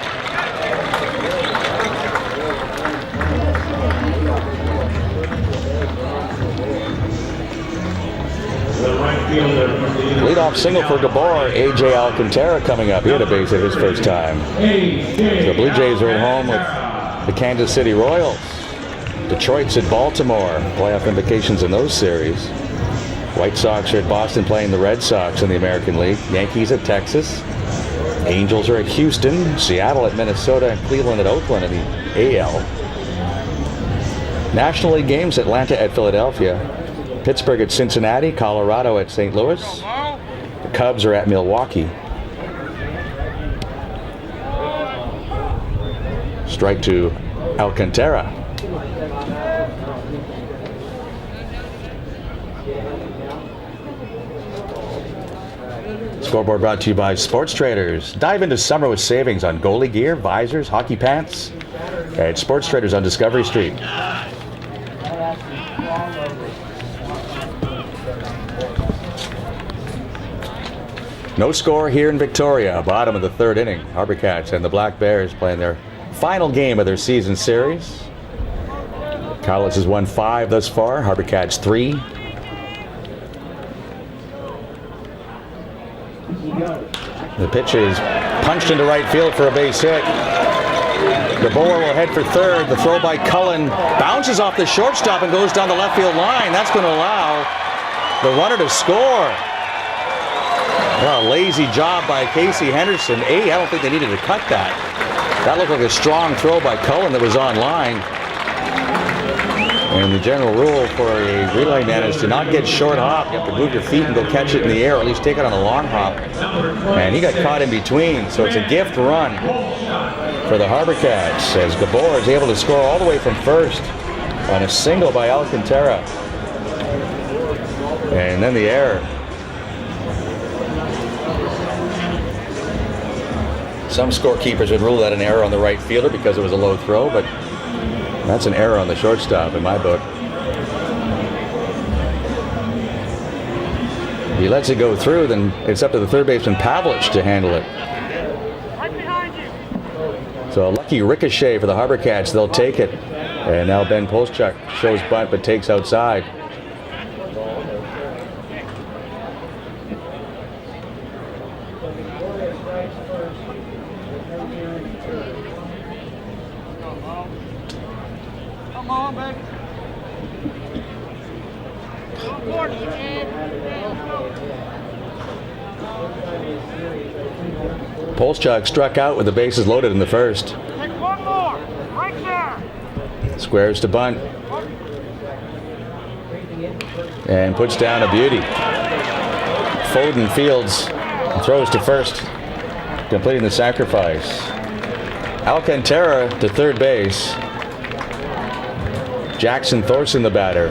Leadoff single for Gabor. AJ Alcantara coming up. He had a base hit his first time. The Blue Jays are at home with the Kansas City Royals. Detroit's at Baltimore. Playoff implications in those series. White Sox are at Boston playing the Red Sox in the American League. Yankees at Texas. Angels are at Houston. Seattle at Minnesota, and Cleveland at Oakland in the AL. National League games, Atlanta at Philadelphia. Pittsburgh at Cincinnati. Colorado at St. Louis. The Cubs are at Milwaukee. Strike to Alcantara. Scoreboard brought to you by Sports Traders. Dive into summer with savings on goalie gear, visors, hockey pants at Sports Traders on Discovery Street. No score here in Victoria. Bottom of the third inning. HarbourCats and the Black Bears playing their final game of their season series. Cowlitz has won 5 thus far. HarbourCats 3. The pitch is punched into right field for a base hit. Gabor will head for third. The throw by Cullen bounces off the shortstop and goes down the left field line. That's going to allow the runner to score. Well, a lazy job by Casey Henderson. I don't think they needed to cut that. That looked like a strong throw by Cullen that was on line. And the general rule for a relay man is to not get short hop. You have to move your feet and go catch it in the air, or at least take it on a long hop. And he got caught in between, so it's a gift run for the HarbourCats as Gabor is able to score all the way from first on a single by Alcantara. And then the error. Some scorekeepers would rule that an error on the right fielder because it was a low throw, but that's an error on the shortstop in my book. he lets it go through, then it's up to the third baseman Pavlich to handle it. So a lucky ricochet for the HarbourCats. They'll take it. And now Ben Polchuk shows bunt but takes outside. Come on, baby. Polchuk struck out with the bases loaded in the first. Take one more. Right there. Squares to bunt. And puts down a beauty. Foden fields and throws to first, completing the sacrifice. Alcantara to third base. Jackson Thorson, the batter,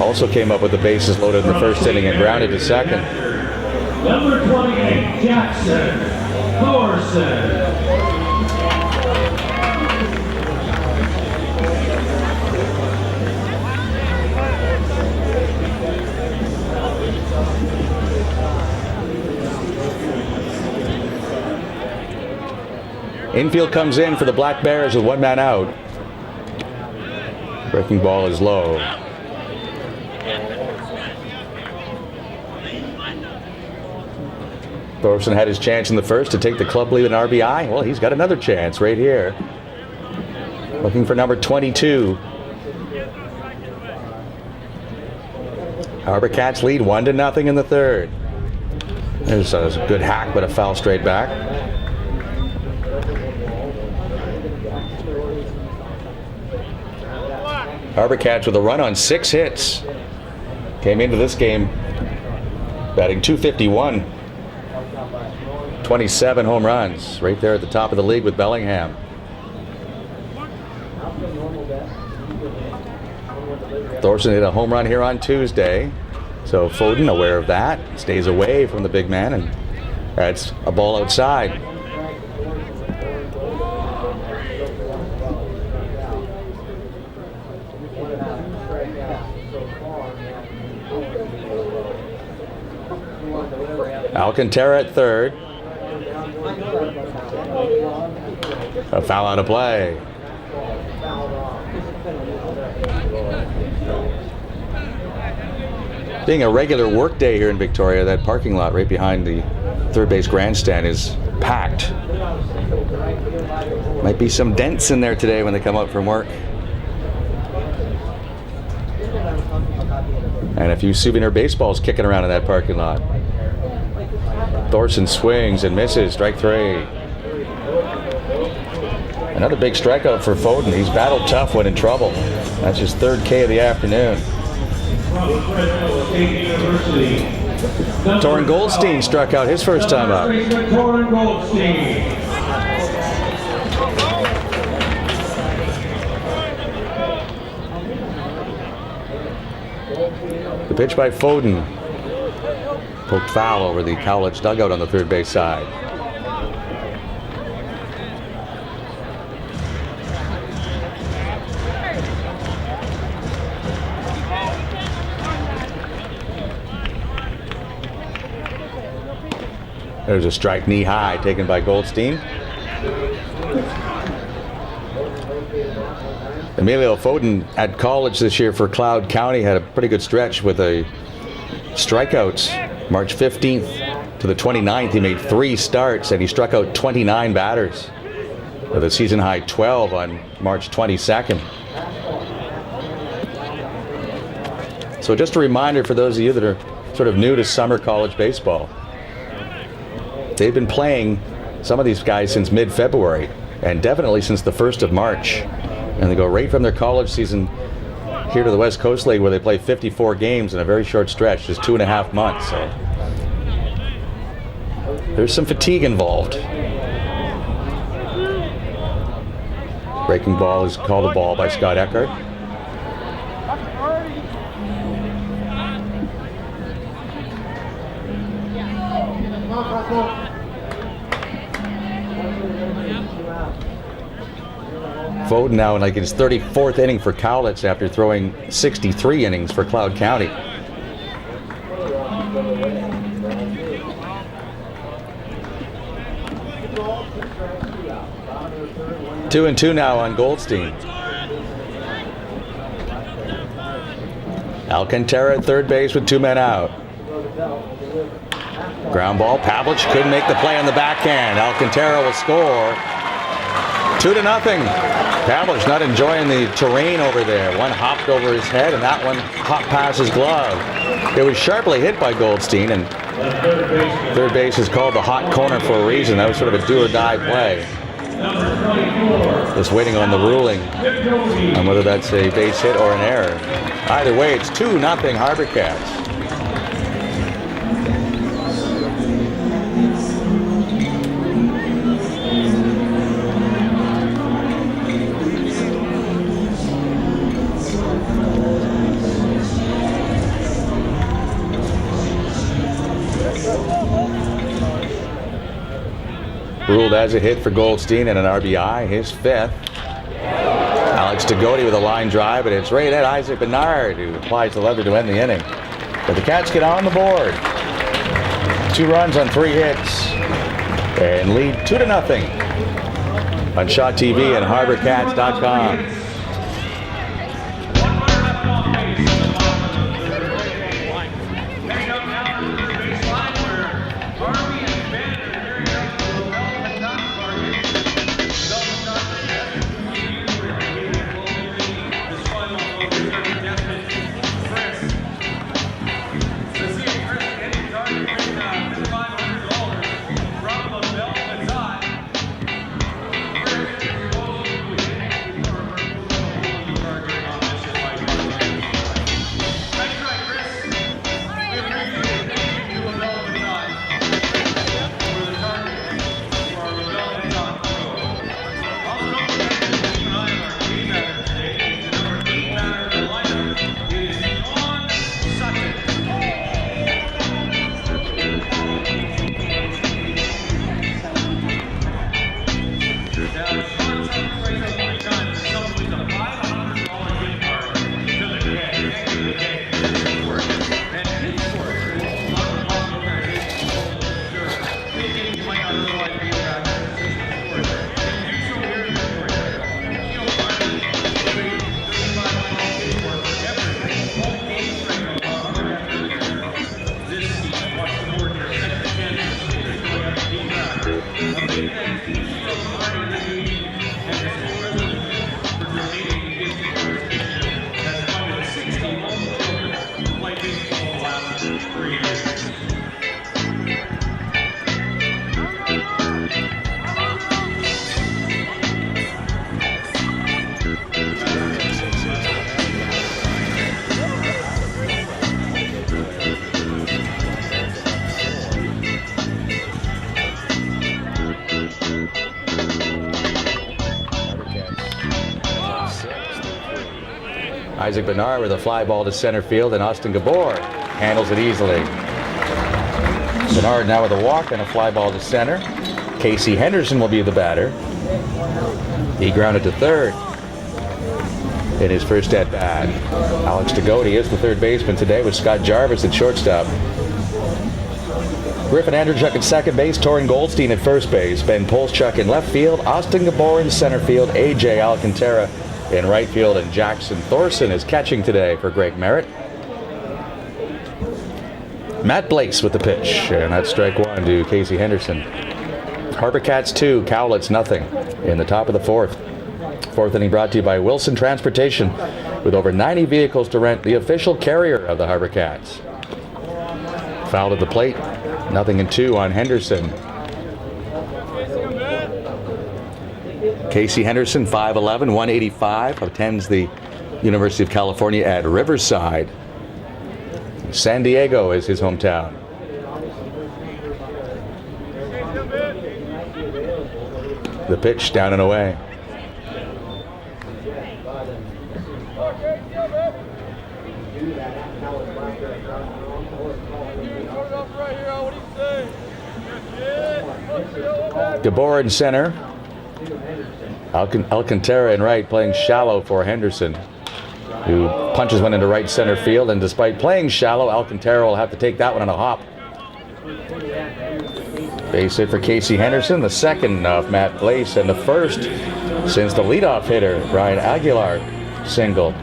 also came up with the bases loaded in the first inning and grounded to second. Number 28, Jackson Thorson. Infield comes in for the Black Bears with one man out. Breaking ball is low. Thorson had his chance in the first to take the club lead in RBI. Well, he's got another chance right here. Looking for number 22. HarbourCats lead 1-0 in the third. There's a good hack, but a foul straight back. HarbourCats with a run on 6 hits. Came into this game batting .251. 27 home runs, right there at the top of the league with Bellingham. Thorson hit a home run here on Tuesday, so Foden, aware of that, stays away from the big man, and that's a ball outside. Alcantara at third. A foul out of play. Being a regular work day here in Victoria, that parking lot right behind the third base grandstand is packed. Might be some dents in there today when they come up from work. And a few souvenir baseballs kicking around in that parking lot. Thorson swings and misses, strike 3. Another big strikeout for Foden. He's battled tough when in trouble. That's his third K of the afternoon. Torrin Goldstein struck out his first time up. Torrin Goldstein. The pitch by Foden. Poked foul over the Cowlitz dugout on the third base side. There's a strike knee high taken by Goldstein. Emilio Foden at college this year for Cloud County had a pretty good stretch with a strikeouts. March 15th to the 29th, he made 3 starts and he struck out 29 batters with a season high 12 on March 22nd. So just a reminder for those of you that are sort of new to summer college baseball. They've been playing some of these guys since mid-February and definitely since the 1st of March. And they go right from their college season here to the West Coast League where they play 54 games in a very short stretch, just 2.5 months. So there's some fatigue involved. Breaking ball is called a ball by Scott Eckert. Foden now in like his 34th inning for Cowlitz after throwing 63 innings for Cloud County. Two and two now on Goldstein. Alcantara at third base with 2 men out. Ground ball. Pavlich couldn't make the play on the backhand. Alcantara will score. 2-0. Pavlich not enjoying the terrain over there. One hopped over his head and that one hopped past his glove. It was sharply hit by Goldstein, and third base is called the hot corner for a reason. That was sort of a do-or-die play. Just waiting on the ruling on whether that's a base hit or an error. Either way, it's 2-0 HarbourCats. Ruled as a hit for Goldstein and an RBI, his 5th. Alex Tagoti with a line drive, but it's right at Isaac Bernard, who applies the lever to end the inning. But the Cats get on the board. 2 runs on 3 hits and lead 2-0 on Shaw TV and HarbourCats.com. Isaac Bernard with a fly ball to center field, and Austin Gabor handles it easily. Bernard now with a walk and a fly ball to center. Casey Henderson will be the batter. He grounded to third in his first at bat. Alex Tagoti is the third baseman today, with Scott Jarvis at shortstop. Griffin Andrzejczyk at second base, Torin Goldstein at first base, Ben Polschuk in left field, Austin Gabor in center field, AJ Alcantara in right field, and Jackson Thorson is catching today for Greg Merritt. Matt Blake's with the pitch, and that's strike one to Casey Henderson. HarbourCats 2, Cowlitz nothing in the top of the fourth. Fourth inning brought to you by Wilson Transportation, with over 90 vehicles to rent, the official carrier of the HarbourCats. Foul at the plate, 0-2 on Henderson. Casey Henderson, 5'11", 185, attends the University of California at Riverside. San Diego is his hometown. The pitch down and away. Gabor in center. Alcantara in right, playing shallow for Henderson. who punches one into right center field, and despite playing shallow, Alcantara will have to take that one on a hop. Base hit for Casey Henderson, the second of Matt Blaise, and the first since the leadoff hitter, Ryan Aguilar, singled.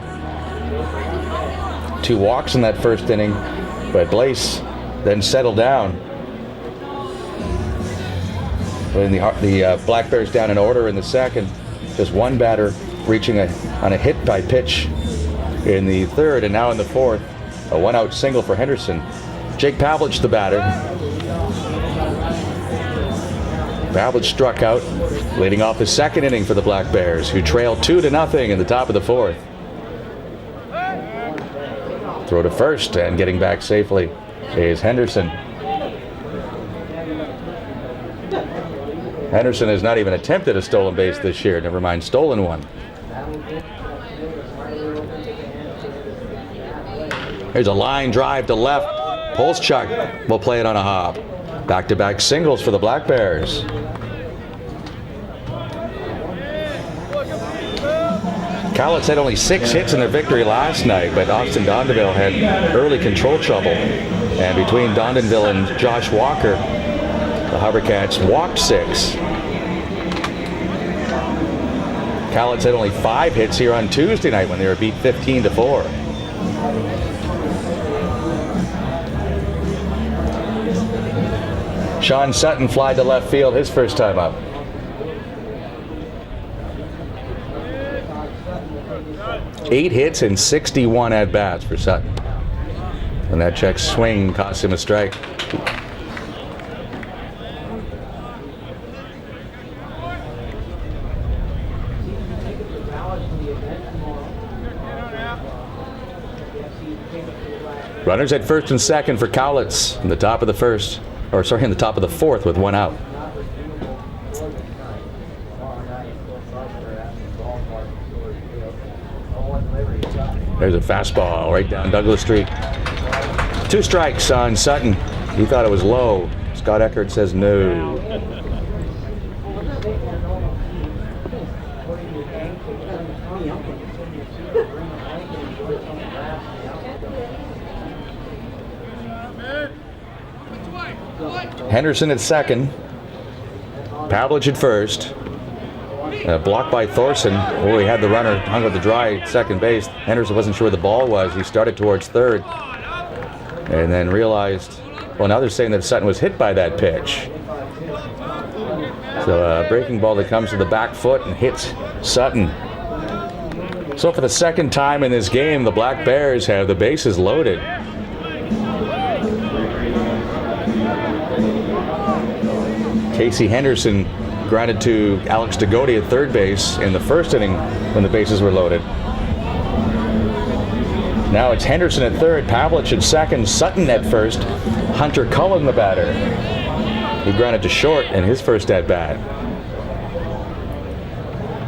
2 walks in that first inning, but Blaise then settled down. When the Black Bears down in order in the second, just one batter reaching on a hit by pitch in the third, and now in the fourth, a 1-out single for Henderson. Jake Pavlich, the batter. Pavlich struck out, leading off the second inning for the Black Bears, who trailed 2-0 in the top of the fourth. Throw to first, and getting back safely is Henderson. Henderson has not even attempted a stolen base this year, never mind stolen one. Here's a line drive to left. Polschuk will play it on a hop. Back-to-back singles for the Black Bears. Cowlitz had only 6 hits in their victory last night, but Austin Dondeville had early control trouble. And between Dondeville and Josh Walker, the HarbourCats walked 6. Cowlitz had only 5 hits here on Tuesday night when they were beat 15-4. Sean Sutton flied to left field his first time up. Eight hits and 61 at-bats for Sutton. And that check swing cost him a strike. Runners at first and second for Cowlitz in the top of the first. In the top of the fourth with 1 out. There's a fastball right down Douglas Street. 2 strikes on Sutton. He thought it was low. Scott Eckert says no. Henderson at second. Pavlich at first. Blocked by Thorson. Oh, he had the runner hung with the dry at second base. Henderson wasn't sure where the ball was. He started towards third. And then realized, well, now they're saying that Sutton was hit by that pitch. So a breaking ball that comes to the back foot and hits Sutton. So for the second time in this game, the Black Bears have the bases loaded. Casey Henderson grounded to Alex Degodi at third base in the first inning when the bases were loaded. Now it's Henderson at third, Pavlich at second, Sutton at first, Hunter Cullen the batter. He grounded to short in his first at-bat.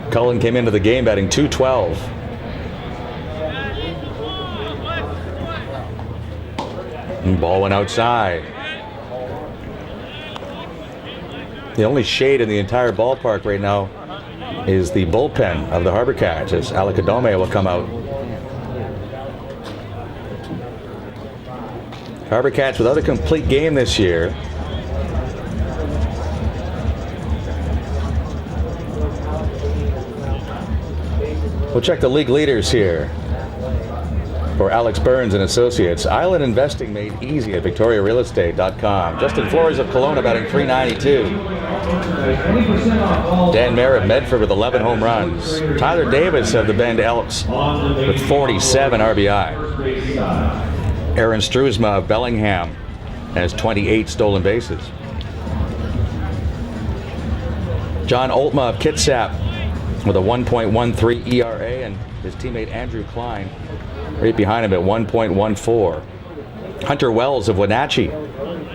Cullen came into the game batting .212. And ball went outside. The only shade in the entire ballpark right now is the bullpen of the HarbourCats as Alec Adome will come out. HarbourCats without a complete game this year. We'll check the league leaders here. For Alex Burns and Associates, Island Investing made easy at VictoriaRealEstate.com. Justin Flores of Kelowna batting .392. Dan Mayer of Medford with 11 home runs. Tyler Davis of the Bend Elks with 47 RBI. Aaron Struzma of Bellingham has 28 stolen bases. John Oltma of Kitsap with a 1.13 ERA, and his teammate Andrew Klein right behind him at 1.14. Hunter Wells of Wenatchee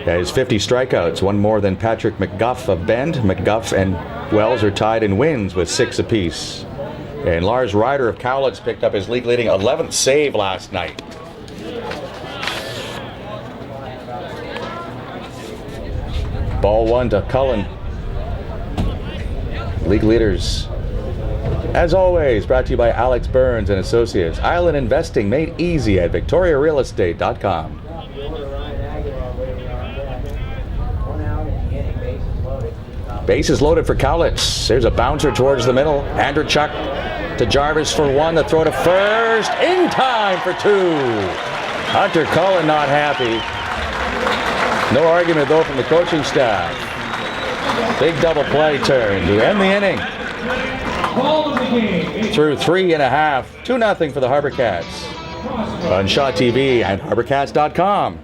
has 50 strikeouts, one more than Patrick McGuff of Bend. McGuff and Wells are tied in wins with 6 apiece. And Lars Ryder of Cowlitz picked up his league-leading 11th save last night. Ball 1 to Cullen. League leaders As always, brought to you by Alex Burns and Associates. Island Investing made easy at victoriarealestate.com. Bases loaded for Cowlitz. There's a bouncer towards the middle. Andrechuk to Jarvis for one. The throw to first. In time for two. Hunter Cullen not happy. No argument, though, from the coaching staff. Big double play turn to end the inning. Through 3.5. 2-0 for the HarbourCats. On Shaw TV and HarbourCats.com.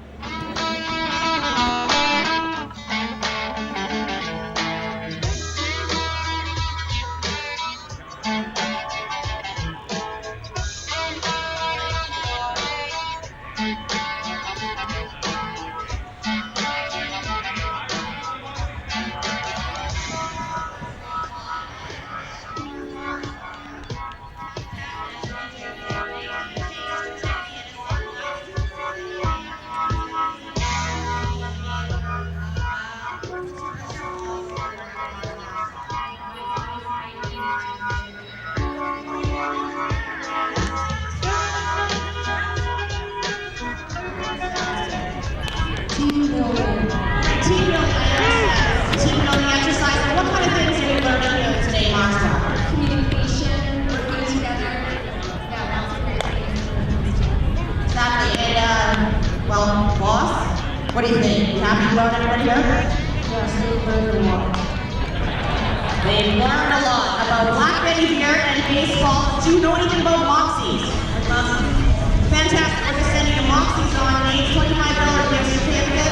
Team building exercise. And what kind of things are you learning here today, Martha? Communication, working together. Yeah, that's great. Exactly. And, well, boss, what do you think? Happy you learned everybody here? Yes, they've learned a lot. They've learned a lot about Black Betty here and baseball. Do you know anything about Moxies? Fantastic. We're just sending you Moxies on a $25 gift certificate.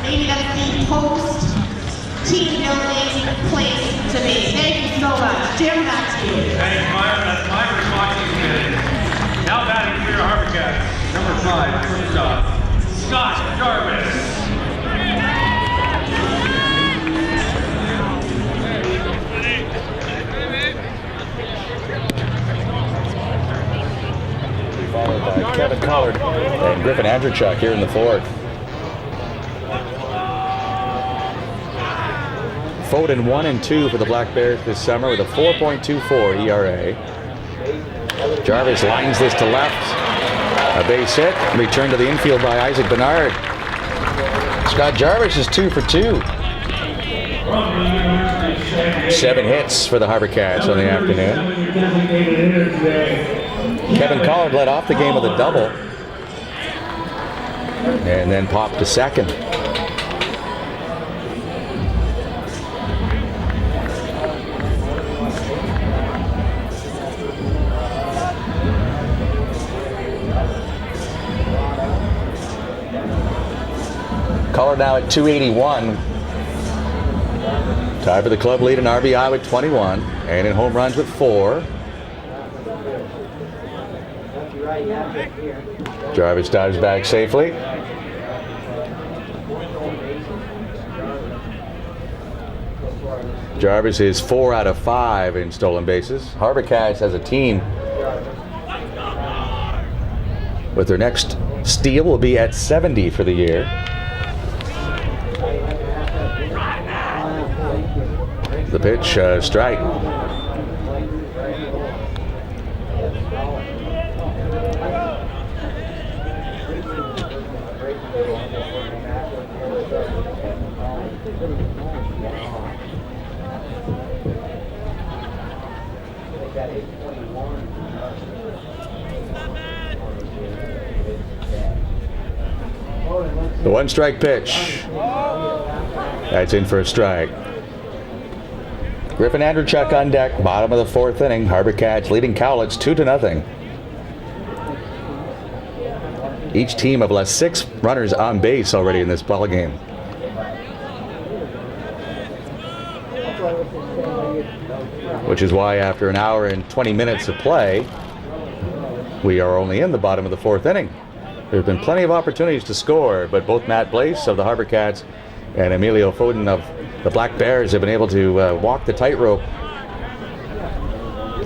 Maybe that's the post-team building place to be. Thank you so much. Jim, back to you. That's my responsibility. Now batting for your HarbourCats. Number 5, shortstop, Scott Jarvis. Followed by Kevin Collard and Griffin Andrechuk here in the fourth. Foden 1-2 for the Black Bears this summer with a 4.24 ERA. Jarvis lines this to left. A base hit. Returned to the infield by Isaac Bernard. Scott Jarvis is 2 for 2. 7 hits for the HarbourCats on the afternoon. Kevin Collard led off the game with a double and then popped to second. Collard now at 281. Tied for the club lead in RBI with 21 and in home runs with 4. Jarvis dives back safely. Jarvis is 4 out of 5 in stolen bases. HarbourCats as a team with their next steal will be at 70 for the year. The pitch, strike. The 1-strike pitch. That's in for a strike. Griffin Andrechuk on deck, bottom of the 4th inning. HarbourCats leading Cowlitz 2-0. Each team have left 6 runners on base already in this ball game. Which is why after an hour and 20 minutes of play, we are only in the bottom of the 4th inning. There have been plenty of opportunities to score, but both Matt Blaze of the HarbourCats and Emilio Foden of the Black Bears have been able to walk the tightrope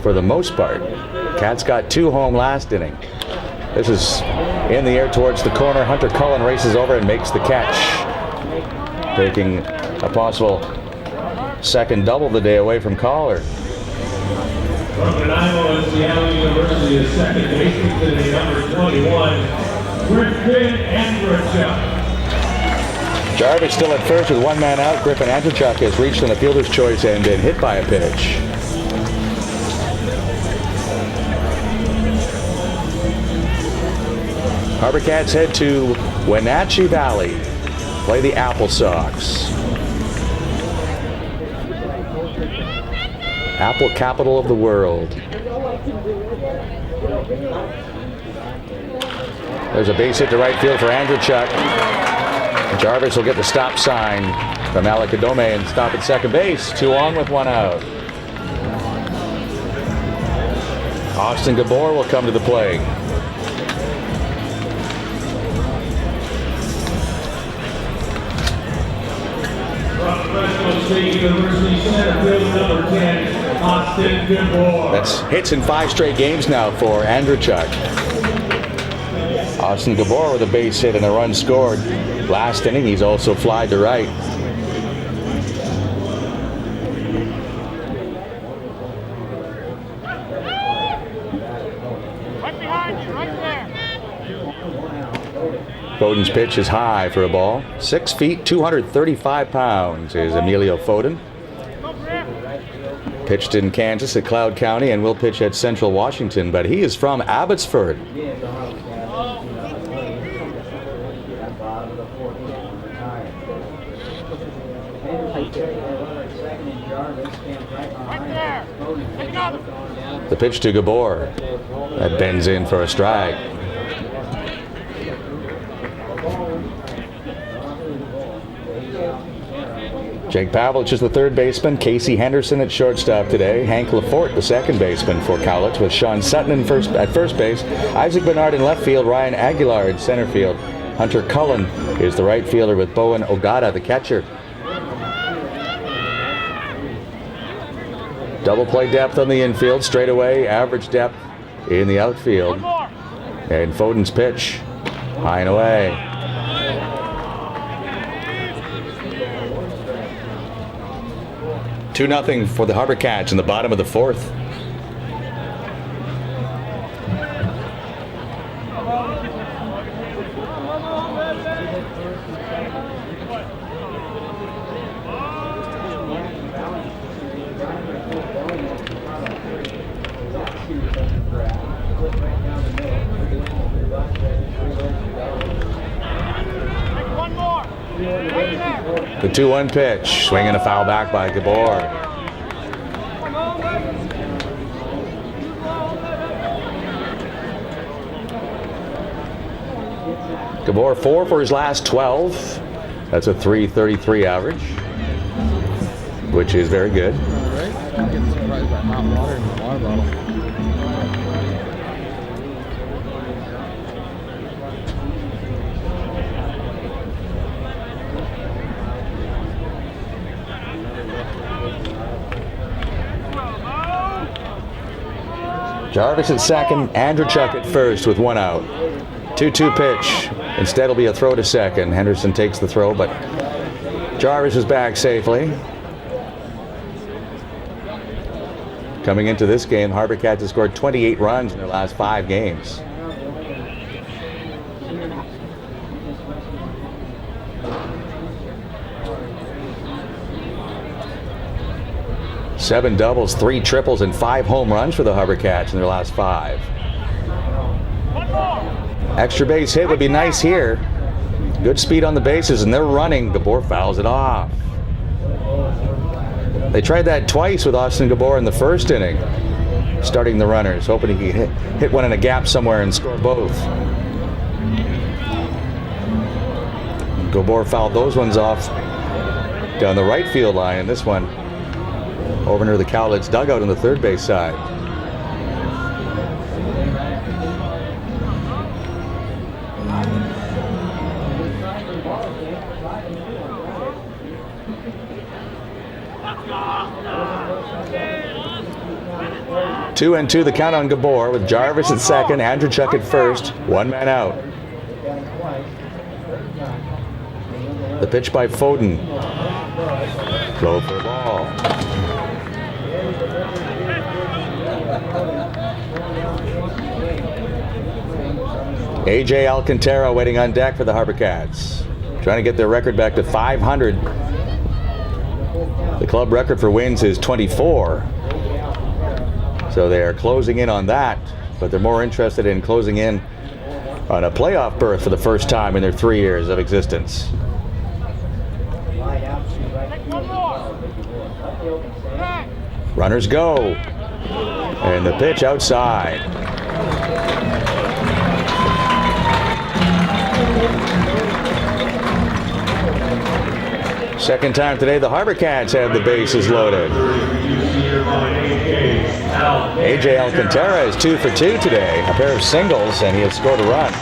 for the most part. Cats got 2 home last inning. This is in the air towards the corner. Hunter Cullen races over and makes the catch, taking a possible second double of the day away from Collar. From Nanaimo and Seattle University, the second baseman today, number 21, Griffin Andrechuk. Jarvis still at first with one man out. Griffin Andrechuk has reached on the fielder's choice and been hit by a pitch. HarbourCats head to Wenatchee Valley, play the Apple Sox. Apple capital of the world. There's a base hit to right field for Andrechuk. Jarvis will get the stop sign from Alec Adome and stop at second base. 2 on with 1 out. Austin Gabor will come to the plate. From Fresno State University, center field, number 10, Austin Gabor. That's hits in 5 straight games now for Andrechuk. Austin Gabor with a base hit and a run scored. Last inning, he's also flied to right. Right behind you, right there. Foden's pitch is high for a ball. 6 feet, 235 pounds is Emilio Foden. Pitched in Kansas at Cloud County and will pitch at Central Washington, but he is from Abbotsford. The pitch to Gabor. That bends in for a strike. Jake Pavlich is the third baseman. Casey Henderson at shortstop today. Hank Lafort, the second baseman for Cowlitz, with Sean Sutton at first base. Isaac Bernard in left field. Ryan Aguilar in center field. Hunter Cullen is the right fielder with Bowen Ogata, the catcher. Double play depth on the infield, straightaway, average depth in the outfield. And Foden's pitch, high and away. Two 2-0 for the HarbourCats in the bottom of the 4th. The 2-1 pitch, swinging a foul back by Gabor. Gabor 4 for his last 12. That's a .333 average, which is very good. I'm getting surprised by hot water in the water bottle. Jarvis at second, Andrechuk at first with 1 out. 2-2 pitch. Instead it'll be a throw to second. Henderson takes the throw, but Jarvis is back safely. Coming into this game, HarbourCats has scored 28 runs in their last 5 games. Seven doubles, 3 triples, and 5 home runs for the HarbourCats in their last 5. Extra base hit would be nice here. Good speed on the bases, and they're running. Gabor fouls it off. They tried that twice with Austin Gabor in the first inning, starting the runners, hoping he could hit one in a gap somewhere and score both. Gabor fouled those ones off down the right field line, and this one over near the Cowlitz dugout on the third base side. Two and two the count on Gabor with Jarvis at second, Andrechuk at first, 1 man out. The pitch by Foden. Low for a ball. AJ Alcantara waiting on deck for the HarbourCats. Trying to get their record back to 500. The club record for wins is 24. So they are closing in on that, but they're more interested in closing in on a playoff berth for the first time in their 3 years of existence. Runners go. And the pitch outside. Second time today, the HarbourCats have the bases loaded. AJ Alcantara is 2 for 2 today, a pair of singles, and he has scored a run.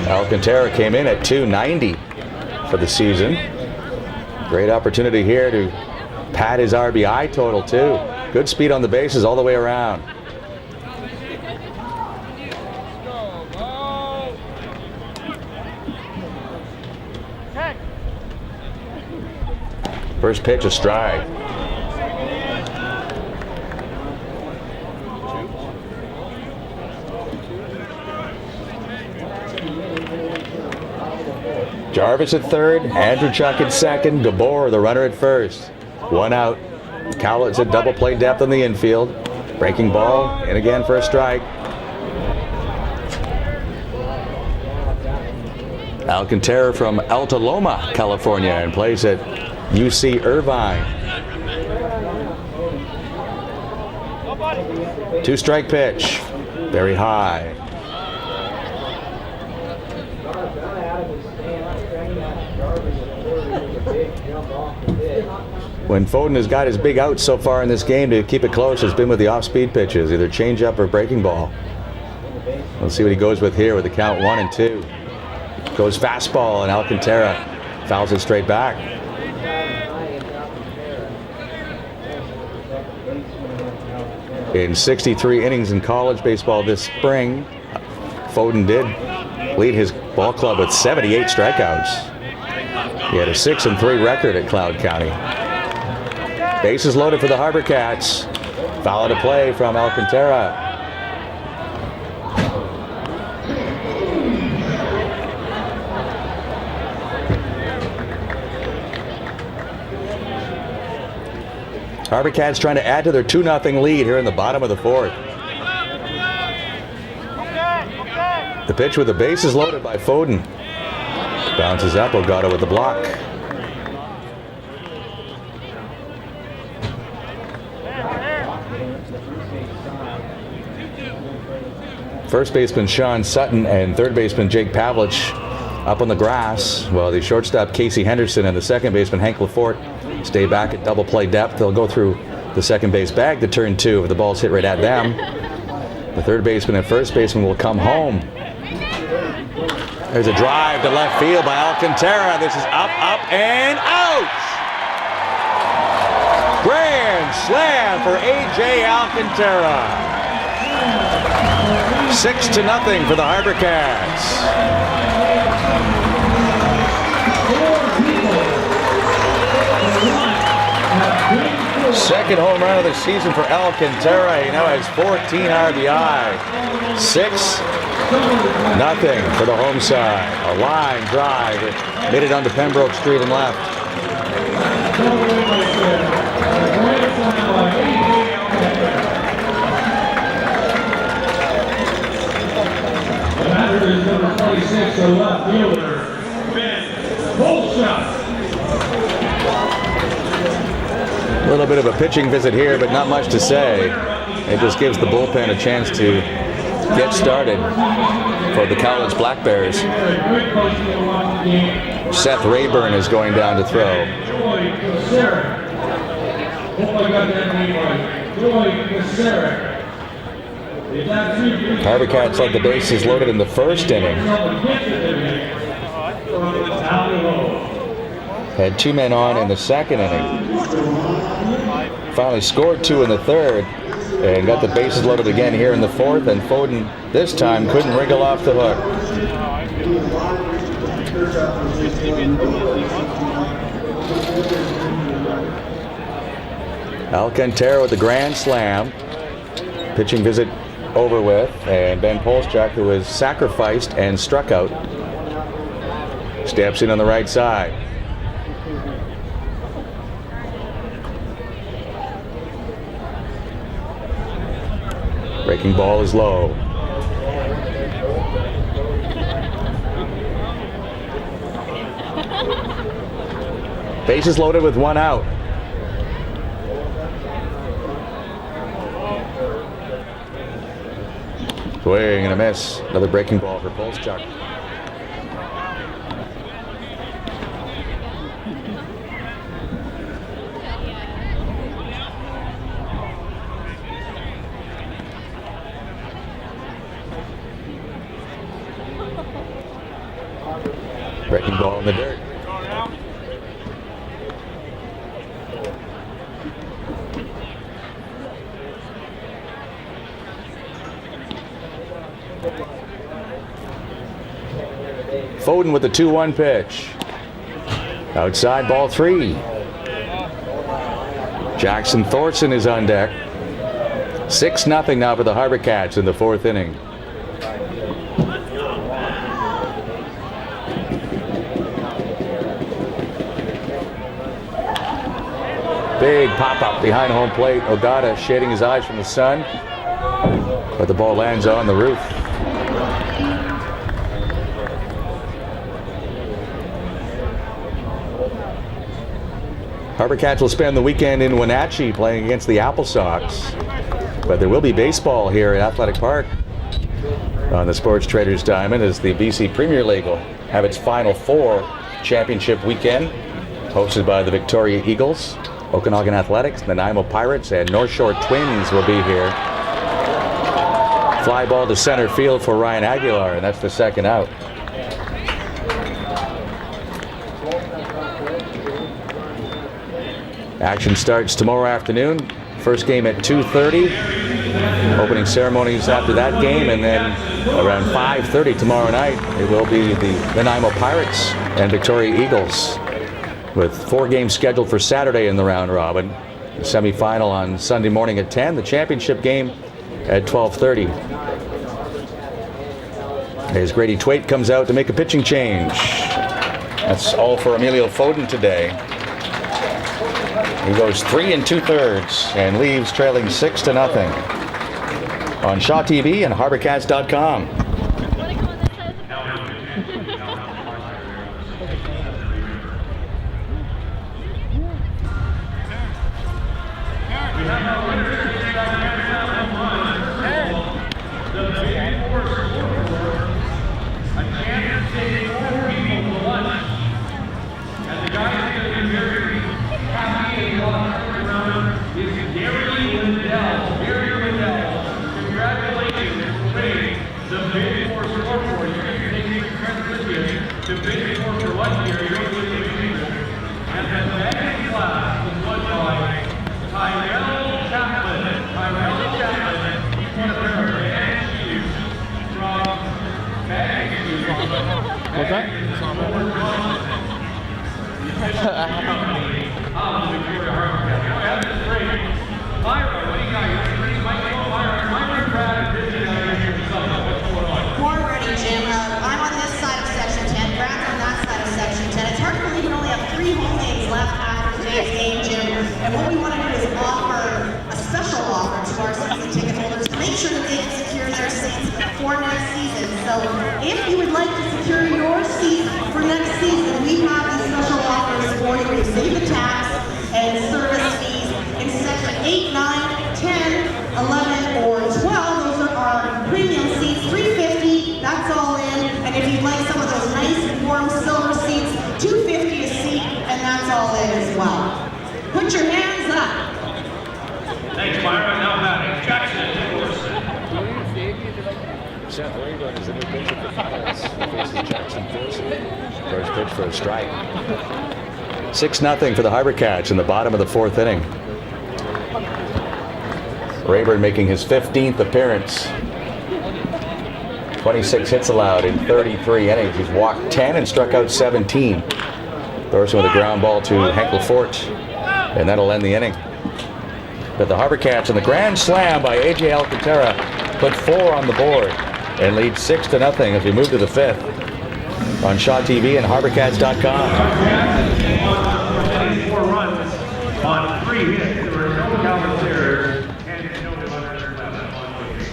Alcantara came in at 290 for the season. Great opportunity here to pad his RBI total too. Good speed on the bases all the way around. First pitch, a strike. Jarvis at third, Andrewchuk at second, Gabor the runner at first. 1 out. Cowlitz at double play depth on the infield. Breaking ball, in again for a strike. Alcantara from Alta Loma, California, and plays at UC Irvine. 2-strike pitch, very high. When Foden has got his big outs so far in this game to keep it close, has been with the off-speed pitches, either changeup or breaking ball. We'll see what he goes with here with the count 1-2. Goes fastball, and Alcantara fouls it straight back. In 63 innings in college baseball this spring, Foden did lead his ball club with 78 strikeouts. He had a 6-3 record at Cloud County. Bases loaded for the HarbourCats. Foul to play from Alcantara. HarbourCats trying to add to their 2-0 lead here in the bottom of the 4th. The pitch with the bases loaded by Foden. Bounces up, Ogata with the block. First baseman Sean Sutton and third baseman Jake Pavlich up on the grass, while the shortstop Casey Henderson and the second baseman Hank Lafort stay back at double play depth. They'll go through the second base bag to turn 2 if the ball's hit right at them. The third baseman and first baseman will come home. There's a drive to left field by Alcantara. This is up, and out! Grand slam for A.J. Alcantara. 6-0 for the HarbourCats. Second home run of the season for Alcantara. He now has 14 RBI. 6-0 for the home side. A line drive. It made it onto Pembroke Street and left. The batter is number 26, the left fielder, Ben Bolshak. A little bit of a pitching visit here, but not much to say. It just gives the bullpen a chance to get started for the Cowlitz Black Bears. Seth Rayburn is going down to throw. HarbourCats had the bases loaded in the first inning. Had 2 men on in the second inning. Finally scored 2 in the third and got the bases loaded again here in the 4th, and Foden this time couldn't wriggle off the hook. Alcantara with the grand slam. Pitching visit over with, and Ben Polchak, who was sacrificed and struck out, steps in on the right side. Breaking ball is low. Bases loaded with one out. Swing and a miss. Another breaking ball for Polchak. Breaking ball in the dirt. Foden with the 2-1 pitch. Outside, ball 3. Jackson Thorson is on deck. 6-0 now for the HarbourCats in the 4th inning. Big pop-up behind home plate. Ogata shading his eyes from the sun, but the ball lands on the roof. HarbourCats will spend the weekend in Wenatchee playing against the Apple Sox, but there will be baseball here at Athletic Park on the Sports Traders Diamond as the BC Premier League will have its Final Four championship weekend, hosted by the Victoria Eagles, Okanagan Athletics, Nanaimo Pirates, and North Shore Twins will be here. Fly ball to center field for Ryan Aguilar, and that's the second out. Action starts tomorrow afternoon. First game at 2:30. Opening ceremonies after that game, and then around 5:30 tomorrow night, it will be the Nanaimo Pirates and Victoria Eagles, with 4 games scheduled for Saturday in the round robin. The semifinal on Sunday morning at 10. The championship game at 12:30. As Grady Twait comes out to make a pitching change. That's all for Emilio Foden today. He goes 3 2/3 and leaves trailing 6-0 on Shaw TV and HarbourCats.com. What's that? More ready, Jim. I'm on this side of Section 10. Brad's on that side of Section 10. It's hard to believe we only have 3 home games left after today's game, Jim. And what we want to do is offer a special offer to our season ticket holders to make sure that they can secure their seats for next season. So if you would like to secure your seat for next season, we have these special offers for you to save the tax and service fees in Section 8, 9, 10, 11, or 12. Those are our premium seats, $350, that's all in. And if you'd like some of those nice warm silver seats, $250 a seat, and that's all in as well. Put your hands up. Thanks, Myra. Now batting, Jackson. Seth Rayburn is the new pitcher for Cowlitz. Faces Jackson Thorson. First pitch for a strike. 6-0 for the HarbourCats in the bottom of the 4th inning. Rayburn making his 15th appearance. 26 hits allowed in 33 innings. He's walked 10 and struck out 17. Thorson with a ground ball to Hank Lafort, and that'll end the inning. But the HarbourCats and the grand slam by A.J. Alcantara put 4 on the board and lead 6-0 as we move to the 5th on Shaw TV and HarbourCats.com. 4 runs on 3 hits. There were no Cowlitz errors and no runners left on base.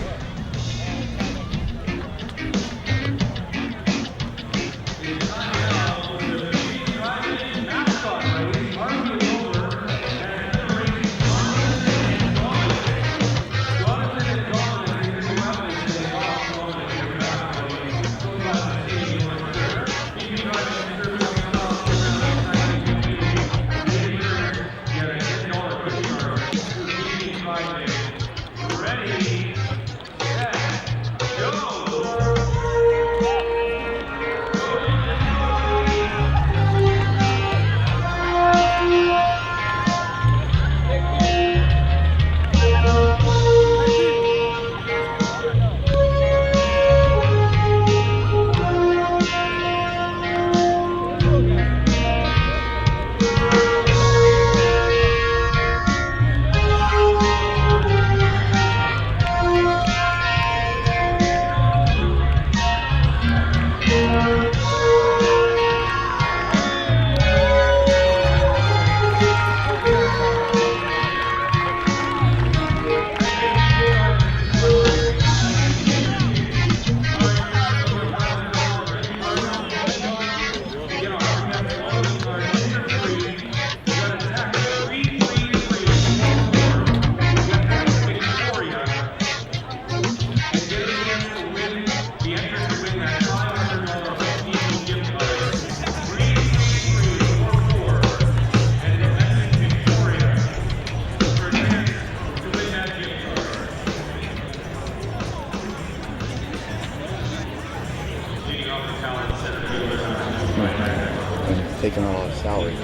Taking all his salary.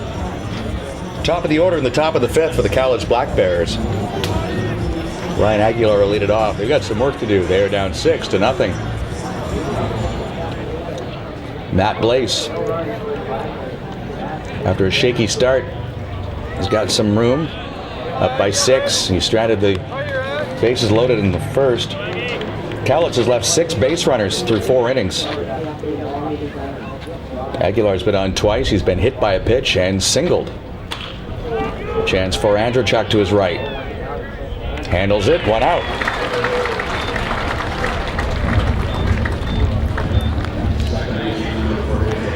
Top of the order in the top of the 5th for the Cowlitz Black Bears. Ryan Aguilar will lead it off. They've got some work to do. They are down 6-0. Matt Blaze, after a shaky start, has got some room. Up by 6. He stranded the bases loaded in the first. Cowlitz has left 6 base runners through 4 innings. Aguilar's been on twice. He's been hit by a pitch and singled. Chance for Andrzejczyk to his right. Handles it, 1 out.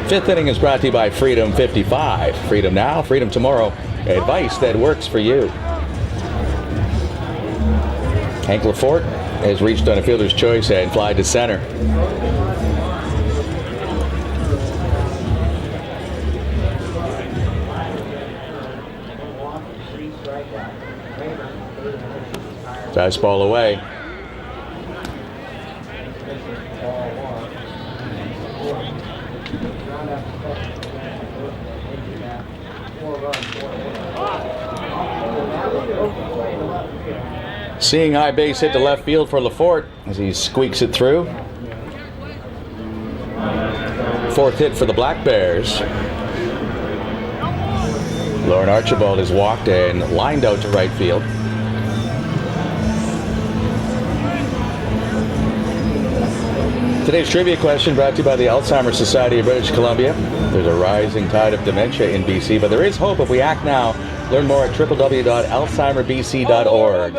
Fifth inning is brought to you by Freedom 55. Freedom now, freedom tomorrow. Advice that works for you. Hank Lafort has reached on a fielder's choice and fly to center. Dice ball away. Seeing high base hit to left field for Lafort as he squeaks it through. 4th hit for the Black Bears. Lauren Archibald has walked and lined out to right field. Today's trivia question brought to you by the Alzheimer's Society of British Columbia. There's a rising tide of dementia in BC, but there is hope if we act now. Learn more at www.alzheimerbc.org.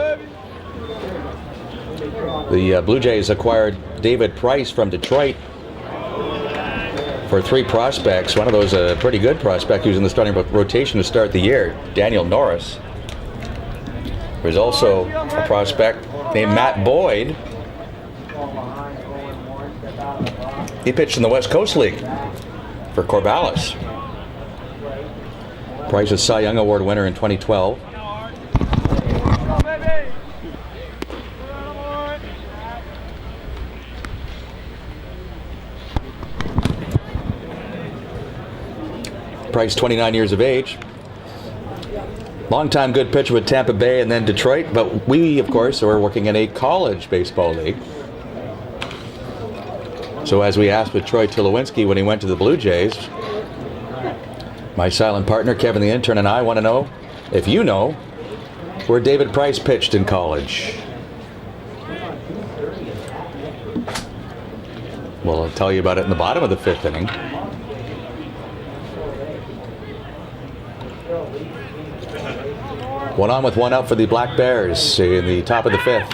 The Blue Jays acquired David Price from Detroit for 3 prospects. One of those a pretty good prospect who's in the starting rotation to start the year, Daniel Norris. There's also a prospect named Matt Boyd. He pitched in the West Coast League for Corvallis. Price is Cy Young Award winner in 2012. Price, 29 years of age. Longtime good pitcher with Tampa Bay and then Detroit, but we, of course, are working in a college baseball league. So as we asked with Troy Tulowitzki when he went to the Blue Jays, my silent partner, Kevin the intern, and I want to know if you know where David Price pitched in college. We'll tell you about it in the bottom of the 5th inning. One on with one out for the Black Bears in the top of the 5th.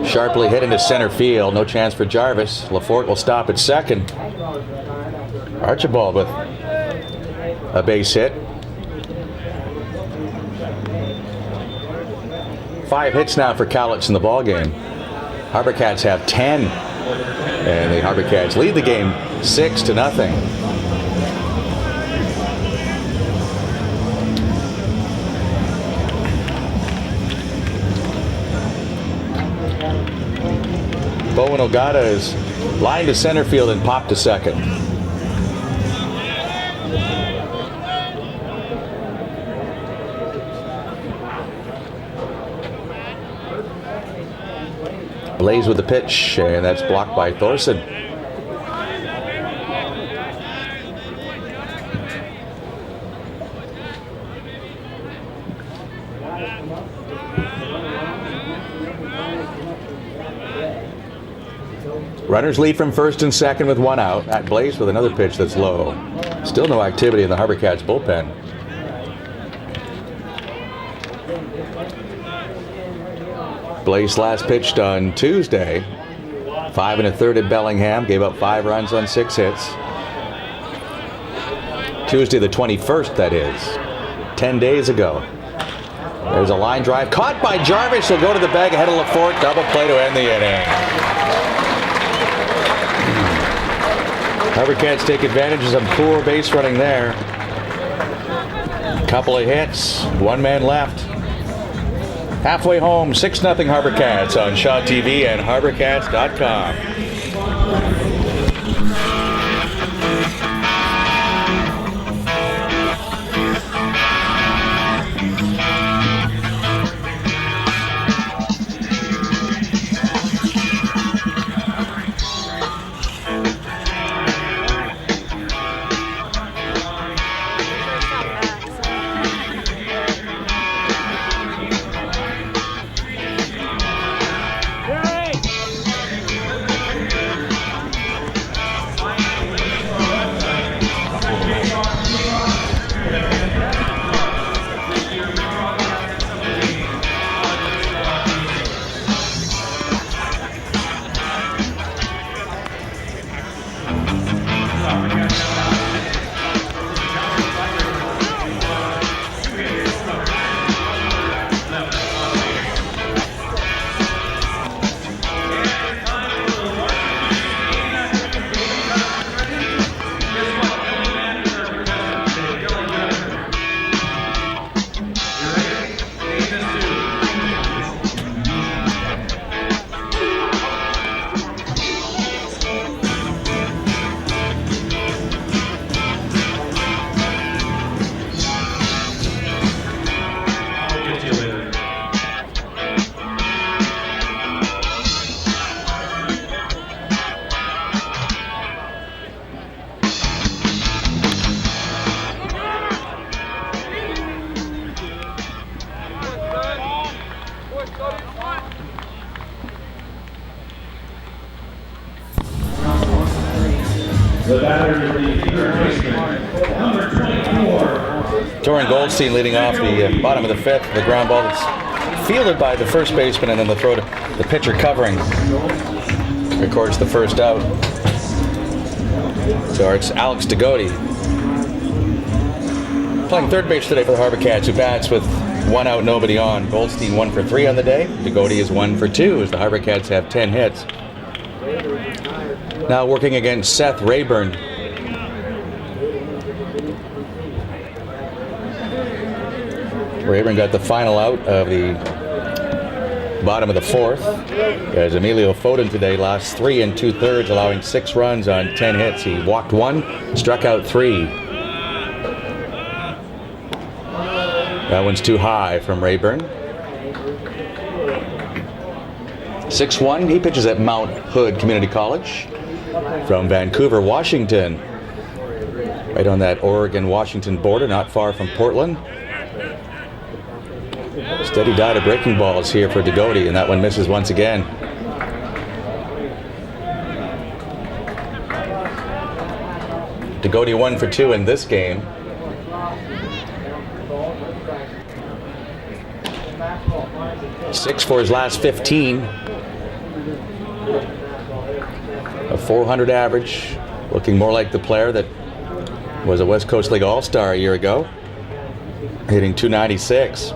Sharply hit into center field. No chance for Jarvis. Lafort will stop at second. Archibald with a base hit. 5 hits now for Cowlitz in the ballgame. HarbourCats have 10. And the HarbourCats lead the game 6-0. Bowen Ogata is lined to center field and popped to second. Blaze with the pitch, and that's blocked by Thorson. Runners lead from first and second with one out. At Blaze with another pitch that's low. Still no activity in the HarbourCats bullpen. Blaze last pitched on Tuesday. 5 1/3 at Bellingham. Gave up 5 runs on 6 hits. Tuesday the 21st, that is. 10 days ago. There's a line drive. Caught by Jarvis. He'll go to the bag ahead of Lafort. Double play to end the inning. HarbourCats take advantage of some poor base running there. Couple of hits. One man left. Halfway home, 6-0 HarbourCats on Shaw TV and HarbourCats.com. The batter is the third baseman, number 24. Torrin Goldstein leading off the bottom of the 5th. The ground ball that's fielded by the first baseman, and then the throw to the pitcher covering records the first out. So it's Alex Degody playing third base today for the HarbourCats, who bats with 1 out, nobody on. Goldstein 1 for 3 on the day. Degody is 1 for 2 as the HarbourCats have 10 hits. Now working against Seth Rayburn. Rayburn got the final out of the bottom of the 4th, as Emilio Foden today lost 3 2/3, allowing 6 runs on 10 hits. He walked 1, struck out 3. That one's too high from Rayburn. 6'1", he pitches at Mount Hood Community College from Vancouver, Washington. Right on that Oregon-Washington border, not far from Portland. Steady diet of breaking balls here for Degody, and that one misses once again. Degody 1 for 2 in this game. Six for his last 15. A 400 average, looking more like the player that was a West Coast League All-Star a year ago, hitting 296.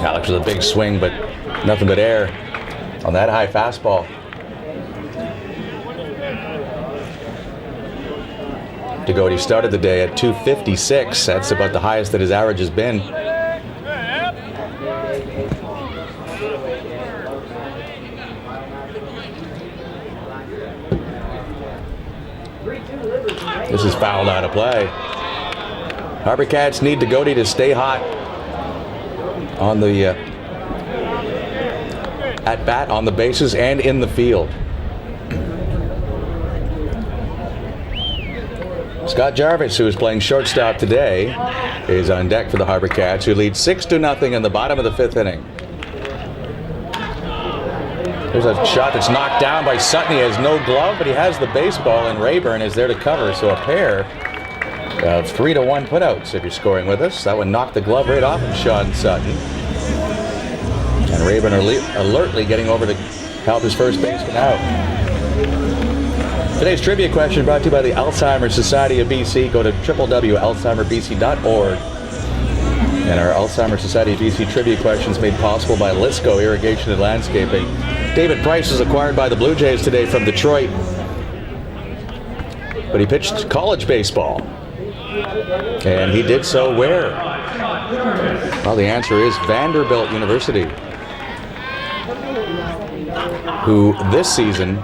Alex with a big swing, but nothing but air on that high fastball. Degody started the day at 256. That's about the highest that his average has been. This is fouled out of play. HarbourCats need Degody to stay hot on the at bat, on the bases, and in the field. Scott Jarvis, who is playing shortstop today, is on deck for the HarbourCats, who lead 6-0 in the bottom of the 5th inning. There's a shot that's knocked down by Sutton. He has no glove, but he has the baseball, and Rayburn is there to cover. So a pair of 3-1 putouts if you're scoring with us. That one knocked the glove right off of Sean Sutton. And Rayburn alertly getting over to help his first baseman out. Today's trivia question brought to you by the Alzheimer's Society of BC. Go to www.alzheimerbc.org. And our Alzheimer's Society of BC trivia questions made possible by Lisco Irrigation and Landscaping. David Price was acquired by the Blue Jays today from Detroit. But he pitched college baseball. And he did so where? Well, the answer is Vanderbilt University, who this season,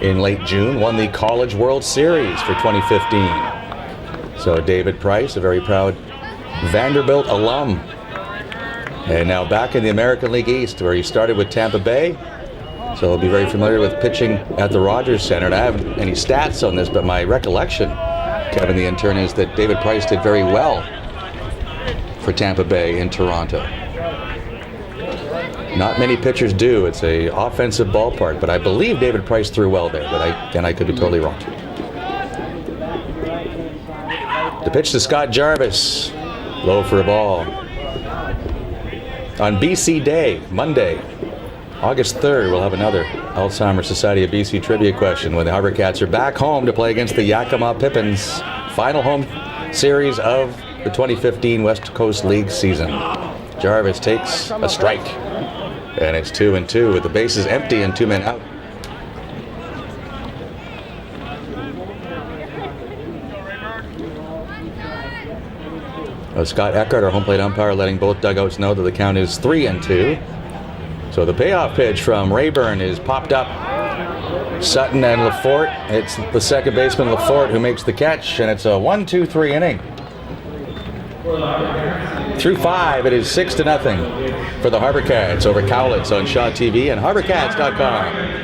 in late June, won the College World Series for 2015. So David Price, a very proud Vanderbilt alum, and now back in the American League East, where he started with Tampa Bay. So he'll be very familiar with pitching at the Rogers Center. And I haven't any stats on this, but my recollection, Kevin the intern, is that David Price did very well for Tampa Bay in Toronto. Not many pitchers do. It's an offensive ballpark, but I believe David Price threw well there, but I could be totally wrong. The pitch to Scott Jarvis, low for a ball. On BC Day, Monday, August 3rd, we'll have another Alzheimer's Society of BC trivia question when the HarbourCats are back home to play against the Yakima Pippins. Final home series of the 2015 West Coast League season. Jarvis takes a strike, and it's 2-2 with the bases empty and 2 men out. Scott Eckert, our home plate umpire, letting both dugouts know that the count is 3-2. So the payoff pitch from Rayburn is popped up. Sutton and Lafort. It's the second baseman, Lafort, who makes the catch, and it's a 1-2-3 inning. Through 5, it is 6-0 for the HarbourCats over Cowlitz on Shaw TV and HarbourCats.com.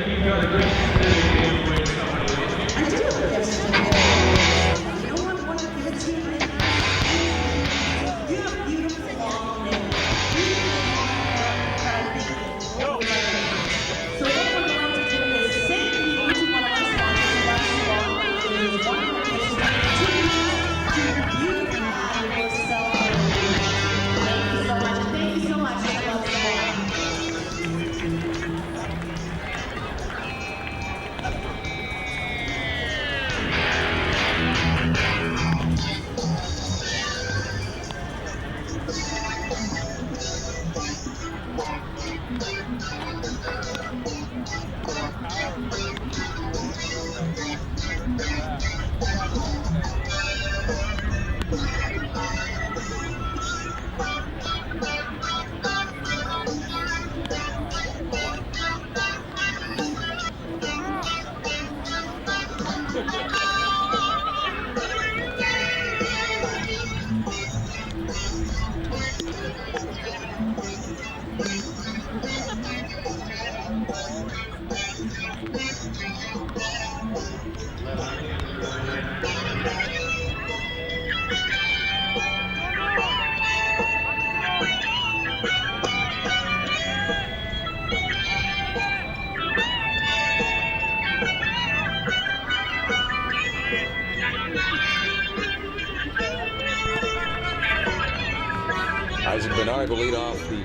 Isaac Bernard will lead off the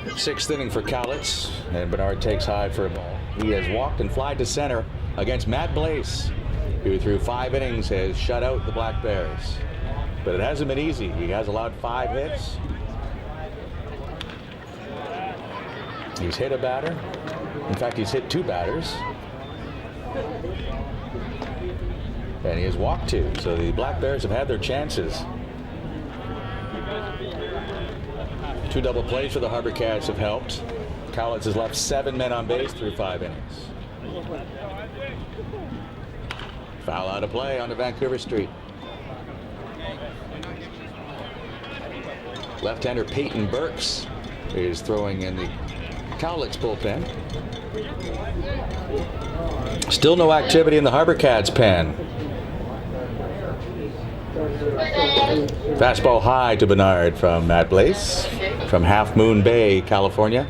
6th inning for Cowlitz, and Bernard takes high for a ball. He has walked and flied to center against Matt Blaze, who through 5 innings has shut out the Black Bears. But it hasn't been easy. He has allowed 5 hits. He's hit a batter. In fact, he's hit 2 batters. And he has walked 2. So the Black Bears have had their chances. 2 double plays for the HarbourCats have helped. Cowlitz has left 7 men on base through 5 innings. Foul out of play onto Vancouver Street. Left-hander Peyton Burks is throwing in the Cowlitz bullpen. Still no activity in the HarbourCats pen. Fastball high to Bernard from Matt Blaze from Half Moon Bay, California.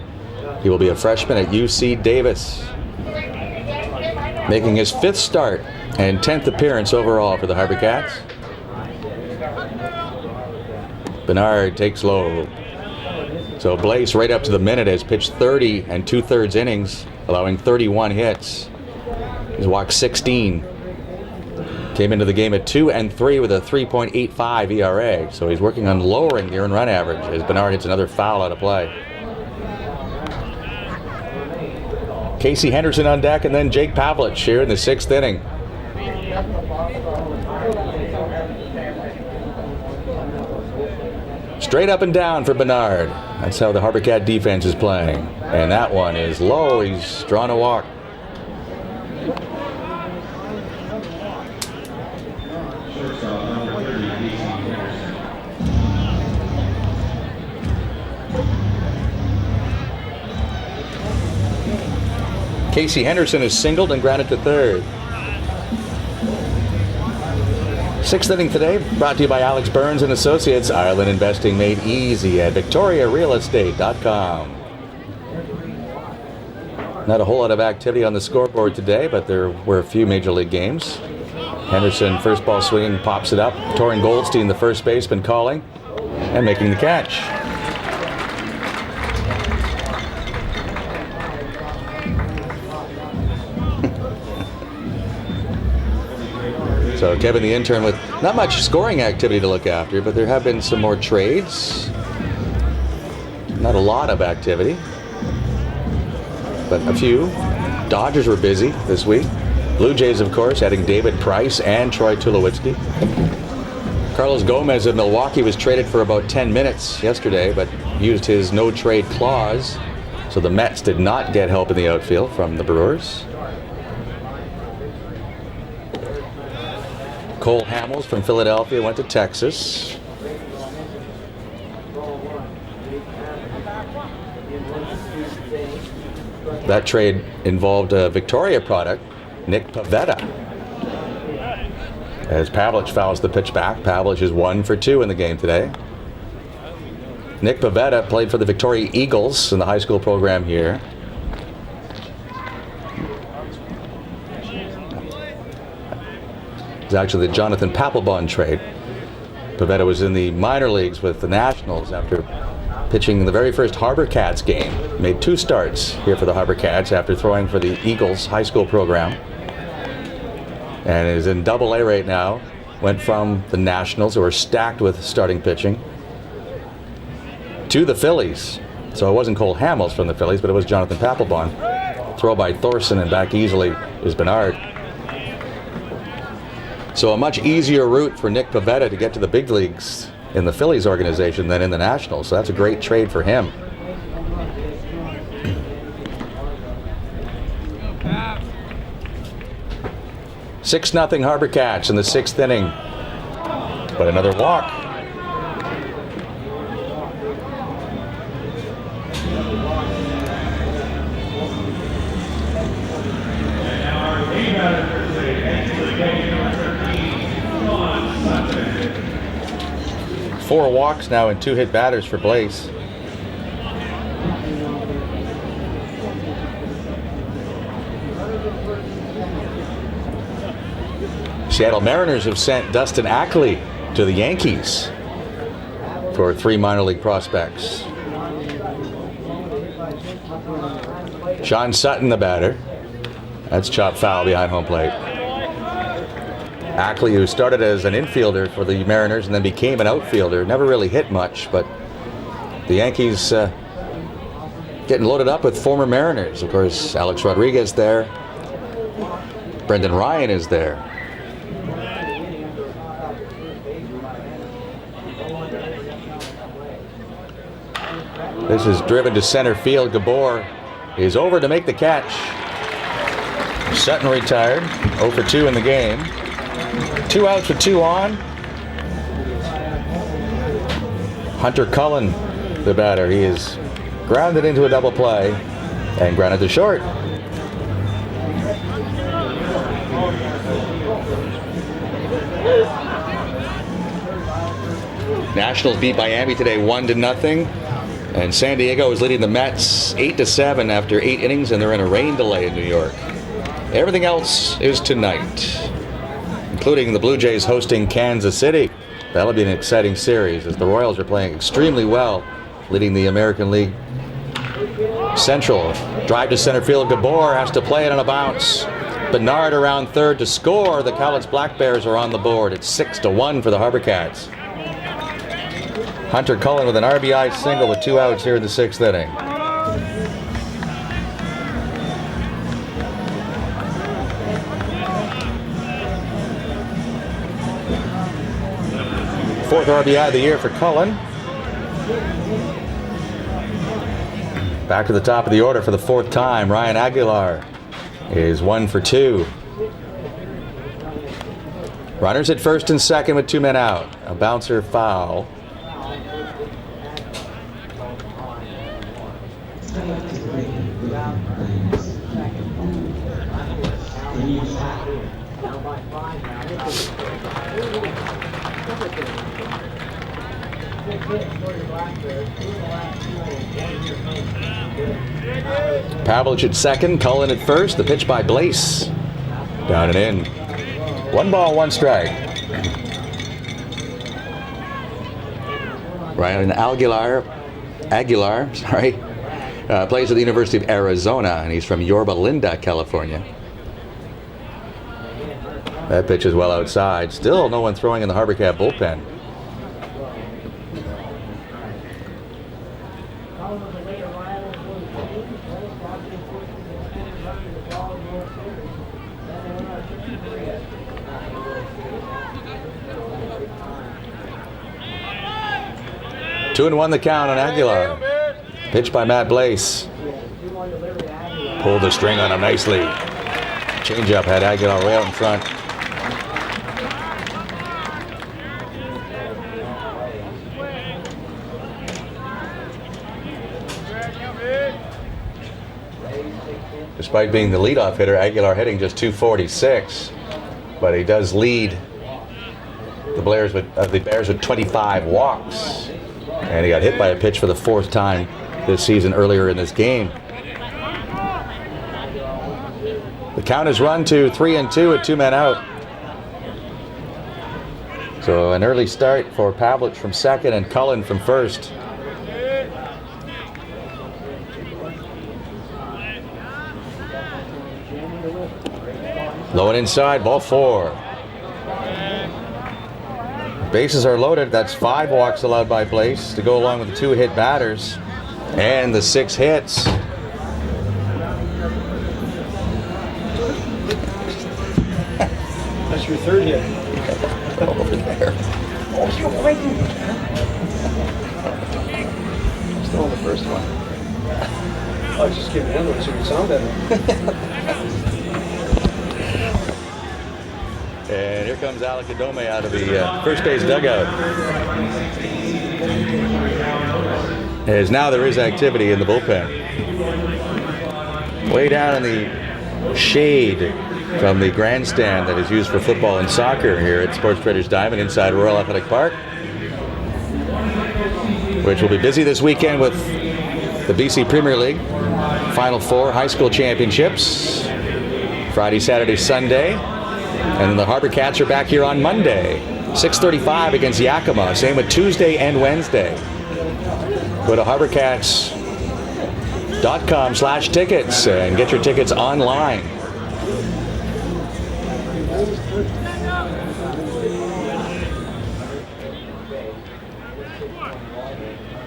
He will be a freshman at UC Davis, making his 5th start and 10th appearance overall for the HarbourCats. Bernard takes low. So Blaze right up to the minute has pitched 30 and 2/3 innings, allowing 31 hits. He's walked 16. Came into the game at 2-3 with a 3.85 ERA. So he's working on lowering the earned run average as Bernard hits another foul out of play. Casey Henderson on deck, and then Jake Pavlich here in the 6th inning. Straight up and down for Bernard. That's how the HarbourCat defense is playing. And that one is low. He's drawn a walk. Casey Henderson is singled and grounded to 3rd. 6th inning today, brought to you by Alex Burns and Associates. Ireland investing made easy at VictoriaRealEstate.com. Not a whole lot of activity on the scoreboard today, but there were a few Major League games. Henderson, first ball swinging, pops it up. Torrin Goldstein, the first baseman, calling and making the catch. So Kevin the intern with not much scoring activity to look after, but there have been some more trades. Not a lot of activity, but a few. Dodgers were busy this week. Blue Jays, of course, adding David Price and Troy Tulowitzki. Carlos Gomez of Milwaukee was traded for about 10 minutes yesterday, but used his no-trade clause, so the Mets did not get help in the outfield from the Brewers. Cole Hamels from Philadelphia went to Texas. That trade involved a Victoria product, Nick Pivetta. As Pavlich fouls the pitch back, Pavlich is 1 for 2 in the game today. Nick Pivetta played for the Victoria Eagles in the high school program here. It's actually the Jonathan Papelbon trade. Pivetta was in the minor leagues with the Nationals after pitching the very first HarbourCats game. Made 2 starts here for the HarbourCats after throwing for the Eagles high school program. And is in Double-A right now. Went from the Nationals, who are stacked with starting pitching, to the Phillies. So it wasn't Cole Hamels from the Phillies, but it was Jonathan Papelbon. Throw by Thorson, and back easily is Bernard. So a much easier route for Nick Pivetta to get to the big leagues in the Phillies organization than in the Nationals. So that's a great trade for him. Six 0 HarbourCats in the 6th inning. But another walk. Four walks now and 2 hit batters for Blaze. Seattle Mariners have sent Dustin Ackley to the Yankees for 3 minor league prospects. Sean Sutton, the batter. That's chopped foul behind home plate. Ackley, who started as an infielder for the Mariners and then became an outfielder, never really hit much, but the Yankees getting loaded up with former Mariners. Of course, Alex Rodriguez there. Brendan Ryan is there. This is driven to center field. Gabor is over to make the catch. Sutton retired, 0 for 2 in the game. 2 outs with 2 on. Hunter Cullen, the batter. He is grounded into a double play and grounded to short. Nationals beat Miami today 1-0. And San Diego is leading the Mets 8-7 after 8 innings, and they're in a rain delay in New York. Everything else is tonight, including the Blue Jays hosting Kansas City. That'll be an exciting series as the Royals are playing extremely well, leading the American League Central. Drive to center field. Gabor has to play it on a bounce. Bernard around third to score. The Cowlitz Black Bears are on the board. It's 6-1 for the HarbourCats. Hunter Cullen with an RBI single with 2 outs here in the 6th inning. Fourth RBI of the year for Cullen. Back to the top of the order for the 4th time. Ryan Aguilar is 1 for 2. Runners at first and second with 2 men out. A bouncer foul. Pavlich at second, Cullen at first. The pitch by Blaze. Down and in. 1 ball, 1 strike. Ryan Aguilar, plays at the University of Arizona, and he's from Yorba Linda, California. That pitch is well outside. Still no one throwing in the HarbourCat bullpen. Two and 1 the count on Aguilar. Pitch by Matt Blaze. Pulled the string on him nicely. Changeup had Aguilar way out in front. Despite being the leadoff hitter, Aguilar hitting just .246, but he does lead the Bears with 25 walks. And he got hit by a pitch for the 4th time this season earlier in this game. The count is run to 3-2 with 2 men out. So an early start for Pavlich from second and Cullen from first. Low and inside, ball 4. Bases are loaded. That's 5 walks allowed by Blaze to go along with the 2 hit batters and the 6 hits. That's your 3rd hit. Over there. Oh, you're waiting. Still on the first one. I was just giving the other one so it would sound better. And here comes Alec Adome out of the first base dugout. As now there is activity in the bullpen. Way down in the shade from the grandstand that is used for football and soccer here at Sports Traders Diamond inside Royal Athletic Park, which will be busy this weekend with the BC Premier League Final 4 high school championships. Friday, Saturday, Sunday. And then the HarbourCats are back here on Monday 6:35 against Yakima. Same with Tuesday and Wednesday. Go to HarbourCats.com/tickets and get your tickets online.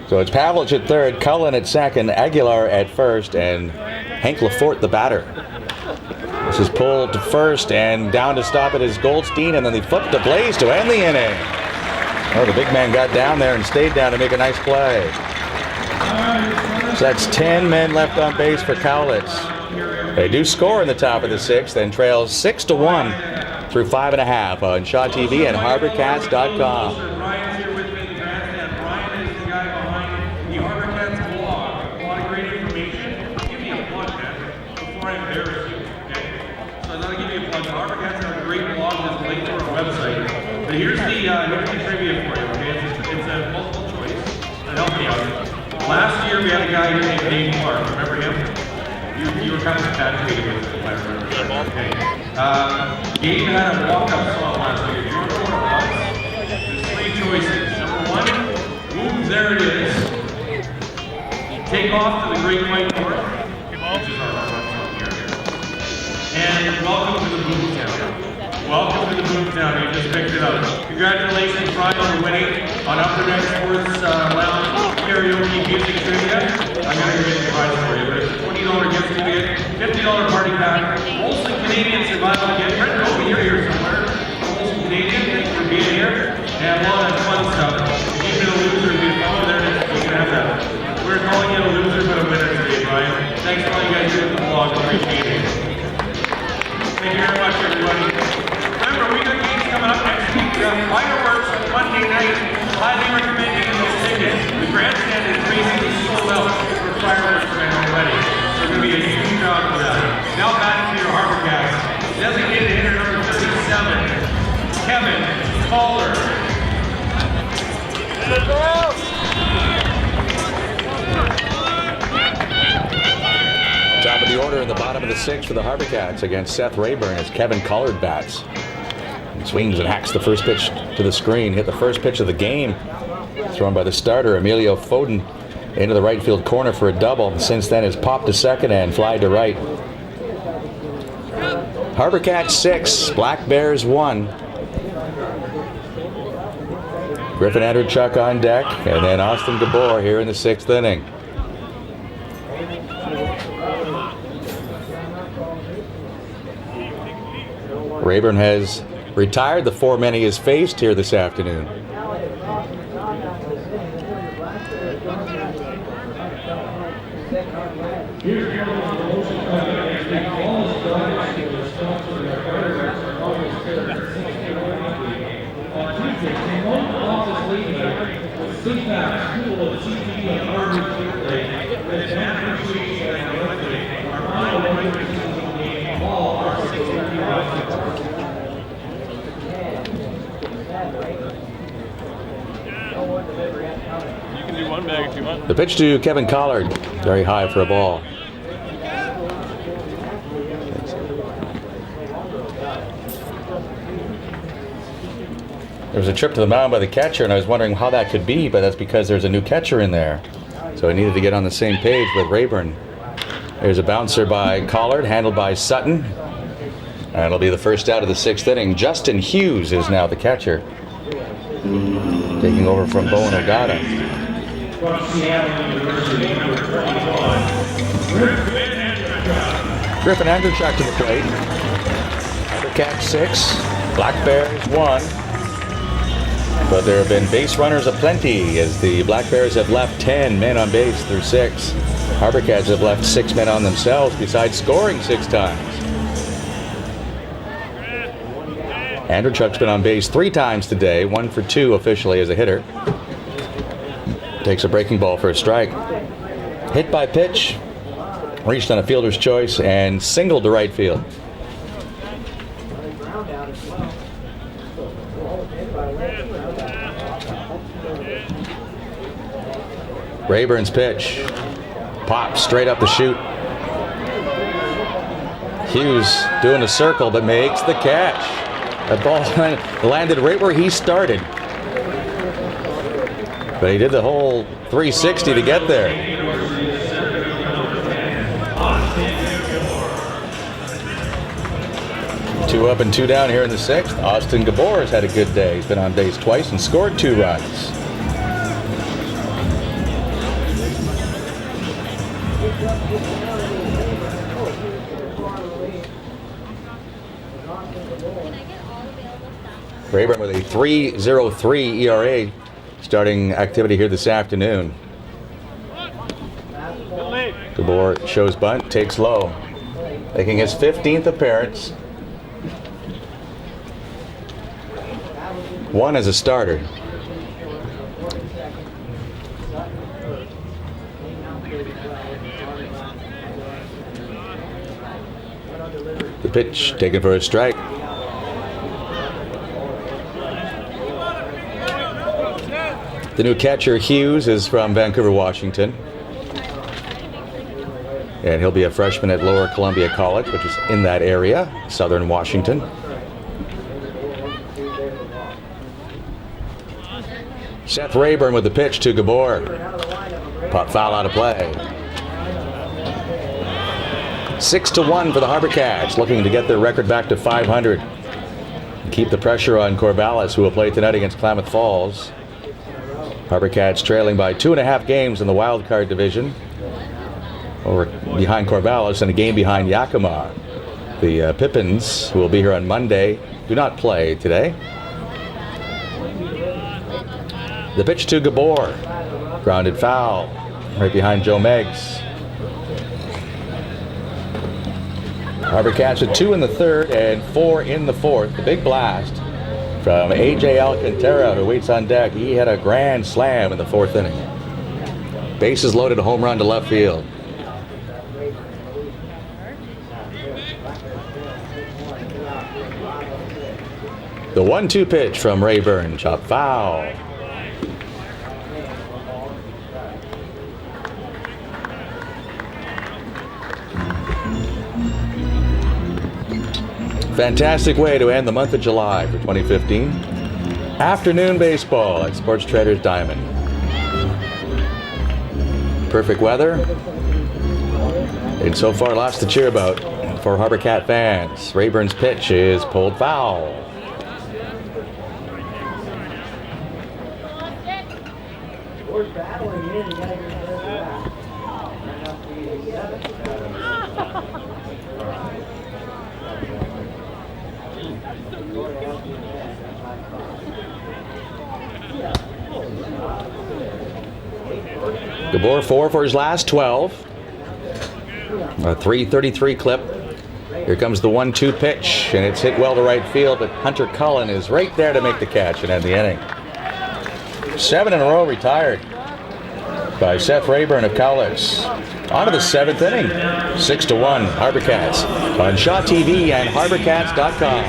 So it's Pavlich at third, Cullen at second, Aguilar at first, and Hank Lafort the batter. This is pulled to first, and down to stop it is Goldstein, and then they flip to Blaze to end the inning. Oh, the big man got down there and stayed down to make a nice play. So that's 10 men left on base for Cowlitz. They do score in the top of the sixth and trails 6-1 through 5.5 on Shaw TV and HarbourCats.com. Brian's here with me in the grandstand. Brian is the guy behind the HarbourCats blog. A lot of great information. Give me a plug, man, before I embarrass you, okay? So I'm going to give you a plug. The HarbourCats have a great blog that's linked to our website. But here's the trivia for you, okay? It's a multiple choice. To help me out. Last year we had a guy named Dave Clark. Remember him? You were kind of infatuated with him, if I remember. Okay. Gabe had a walk-up song last year. Do you remember what it was? There's three choices. Number one, boom, there it is. Take off to the Great White North, which is our front song here. And welcome to the Boomtown. Welcome to the Boomtown. You just picked it up. Congratulations, Brian, for winning on Upper Deck Sports Lounge Karaoke Music Trivia. I'm going to give you a prize for you, but it's a $20 gift ticket, $50 party pack, Olsen Canadian Survival Kit. Brent Kobe, you're here somewhere. Olsen Canadian, thanks for being here. And a lot of fun stuff. If you've been a loser, oh, there it is. You can have that. We're calling you a loser, but a winner today, Brian. Thanks for all you guys do with the vlog. Appreciate it. Thank you very much, everybody. Remember, we got games coming up next week. We have fireworks on Monday night. Highly recommend you get those tickets. The grandstand is basically sold out for fireworks right already. So there's going to be a huge crowd for that. Now back to your HarbourCats. Designated hitter number 37, Kevin Caller. Top of the order in the bottom of the sixth for the HarbourCats against Seth Rayburn as Kevin Collard bats. He swings and hacks the first pitch to the screen. Hit the first pitch of the game. Thrown by the starter, Emilio Foden, into the right field corner for a double. Since then has popped to second and fly to right. HarbourCats 6, Black Bears 1. Griffin Anderchuk on deck, and then Austin DeBoer here in the sixth inning. Rayburn has retired the four men he has faced here this afternoon. You can do one bag if you want. The pitch to Kevin Collard, very high for a ball. There was a trip to the mound by the catcher, and I was wondering how that could be, but that's because there's a new catcher in there. So I needed to get on the same page with Rayburn. There's a bouncer by Collard, handled by Sutton. And it'll be the first out of the sixth inning. Justin Hughes is now the catcher, taking over from Bowen Ogata. Griffin Anderchuk to the plate. HarbourCats 6, Black Bears 1. But there have been base runners aplenty as the Black Bears have left 10 men on base through 6. HarbourCats have left 6 men on themselves besides scoring 6 times. Anderchuk's been on base 3 times today, 1 for 2 officially as a hitter. Takes a breaking ball for a strike. Hit by pitch, reached on a fielder's choice, and singled to right field. Rayburn's pitch pops straight up the chute. Hughes doing a circle but makes the catch. That ball landed right where he started. But he did the whole 360 to get there. Two up and two down here in the sixth. Austin Gabor has had a good day. He's been on base twice and scored 2 runs. Rayburn with a 3.03 ERA starting activity here this afternoon. Gabor shows bunt, takes low, making his 15th appearance. 1 as a starter. The pitch taken for a strike. The new catcher, Hughes, is from Vancouver, Washington. And he'll be a freshman at Lower Columbia College, which is in that area, southern Washington. Seth Rayburn with the pitch to Gabor. Pop foul out of play. 6-1 for the HarbourCats, looking to get their record back to 500. Keep the pressure on Corvallis, who will play tonight against Klamath Falls. HarbourCats trailing by 2.5 games in the wild card division, over behind Corvallis and a game behind Yakima. The Pippins, who will be here on Monday, do not play today. The pitch to Gabor, grounded foul, right behind Joe Meggs. HarbourCats with 2 in the third and 4 in the fourth. The big blast from A.J. Alcantara, who waits on deck. He had a grand slam in the 4th inning. Bases loaded, a home run to left field. The 1-2 pitch from Rayburn, chop foul. Fantastic way to end the month of July for 2015. Afternoon baseball at Sports Traders Diamond. Perfect weather. And so far, lots to cheer about for HarbourCat fans. Rayburn's pitch is pulled foul. Gabor 4 for his last 12. A 333 clip. Here comes the 1-2 pitch, and it's hit well to right field, but Hunter Cullen is right there to make the catch and end the inning. 7 in a row retired by Seth Rayburn of Cowlitz. On to the 7th inning. 6-1 HarbourCats on Shaw TV and HarbourCats.com.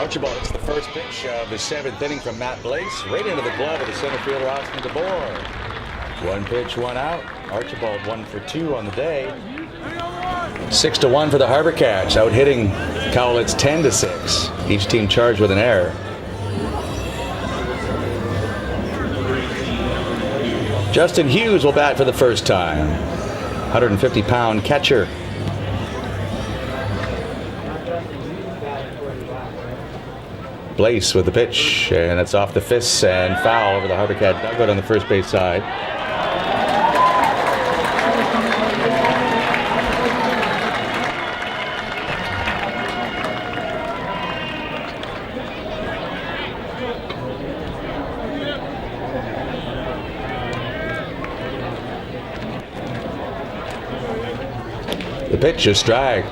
Archibald, it's the first pitch of the 7th inning from Matt Blaze, right into the glove of the center fielder, Austin DeBoer. 1 pitch, 1 out. Archibald 1 for 2 on the day. 6-1 for the HarbourCats, out hitting Cowlitz 10-6. Each team charged with an error. Justin Hughes will bat for the first time. 150-pound catcher. Blaze with the pitch, and it's off the fists and foul over the HarbourCat dugout on the first base side. The pitch is strike.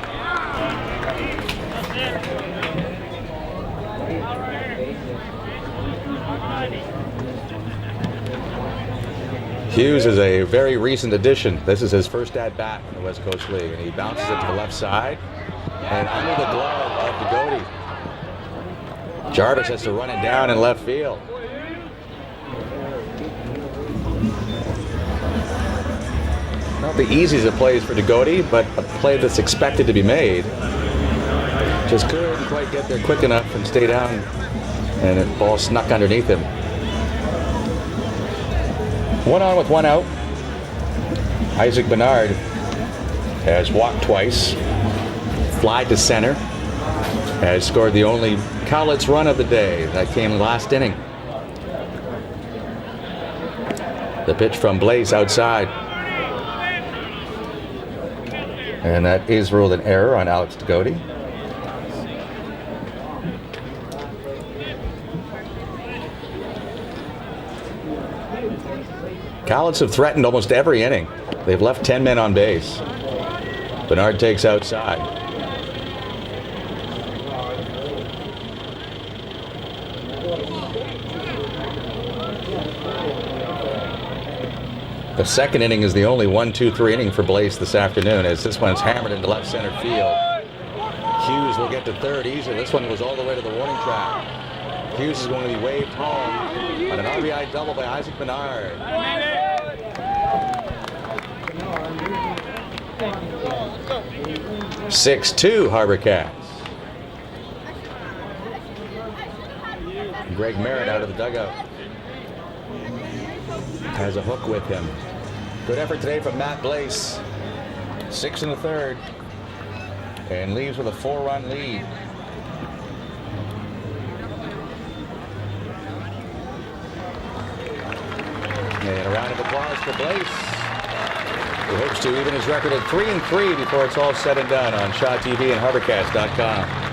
Hughes is a very recent addition. This is his first at-bat in the West Coast League, and he bounces it to the left side and under the glove of the Goatee. Jarvis has to run it down in left field. Not the easiest of plays for Goatee, but a play that's expected to be made. Just couldn't quite get there quick enough and stay down, and the ball snuck underneath him. 1 on with 1 out. Isaac Bernard has walked twice, flied to center, has scored the only Cowlitz run of the day. That came last inning. The pitch from Blaze outside. And that is ruled an error on Alex Goatee. Cowlitz have threatened almost every inning. They've left 10 men on base. Bernard takes outside. The second inning is the only 1-2-3 inning for Blaze this afternoon, as this one's hammered into left center field. Hughes will get to third easily. This one was all the way to the warning track. Hughes is going to be waved home on an RBI double by Isaac Bernard. 6-2 HarbourCats. Greg Merritt out of the dugout. Has a hook with him. Good effort today from Matt Blaze. 6 in the third. And leaves with a 4-run lead. And a round of applause for Blaze, who hopes to even his record at 3-3 before it's all said and done on Shaw TV and HarbourCats.com.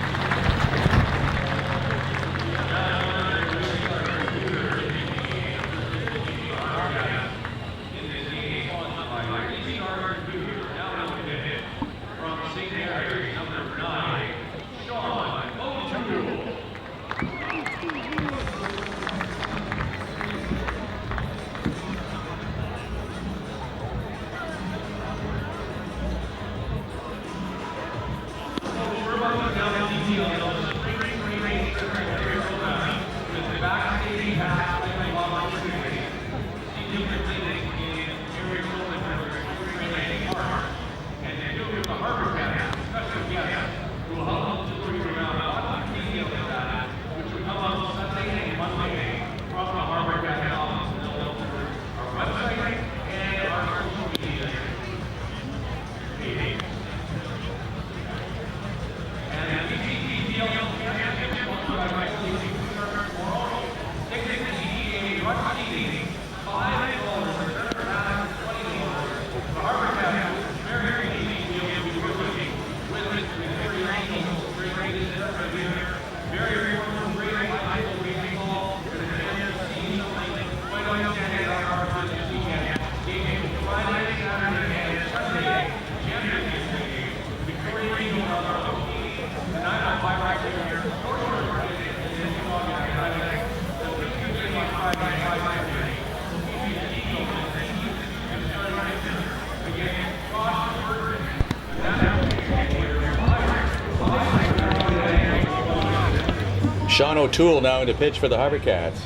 Sean O'Toole now into pitch for the HarbourCats,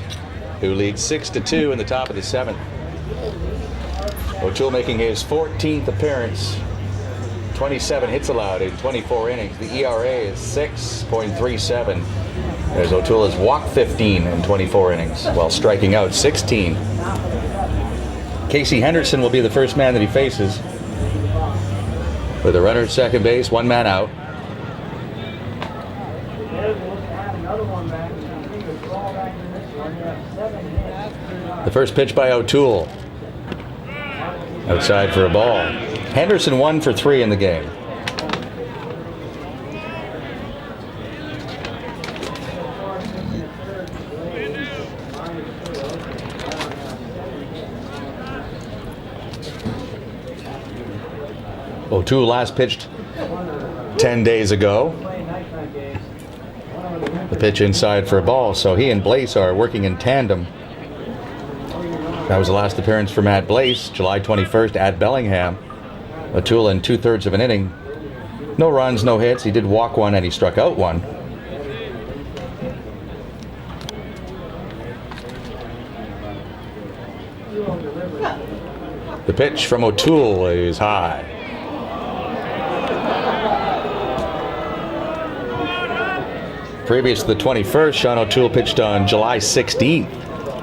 who lead 6-2 in the top of the 7th. O'Toole making his 14th appearance, 27 hits allowed in 24 innings. The ERA is 6.37. As O'Toole has walked 15 in 24 innings while striking out 16. Casey Henderson will be the first man that he faces. With a runner at second base, one man out. The first pitch by O'Toole. Outside for a ball. Henderson 1 for 3 in the game. O'Toole last pitched 10 days ago. The pitch inside for a ball, so he and Blaze are working in tandem. That was the last appearance for Matt Blaze, July 21st at Bellingham. O'Toole in 2/3 of an inning. No runs, no hits. He did walk one and he struck out one. The pitch from O'Toole is high. Previous to the 21st, Sean O'Toole pitched on July 16th.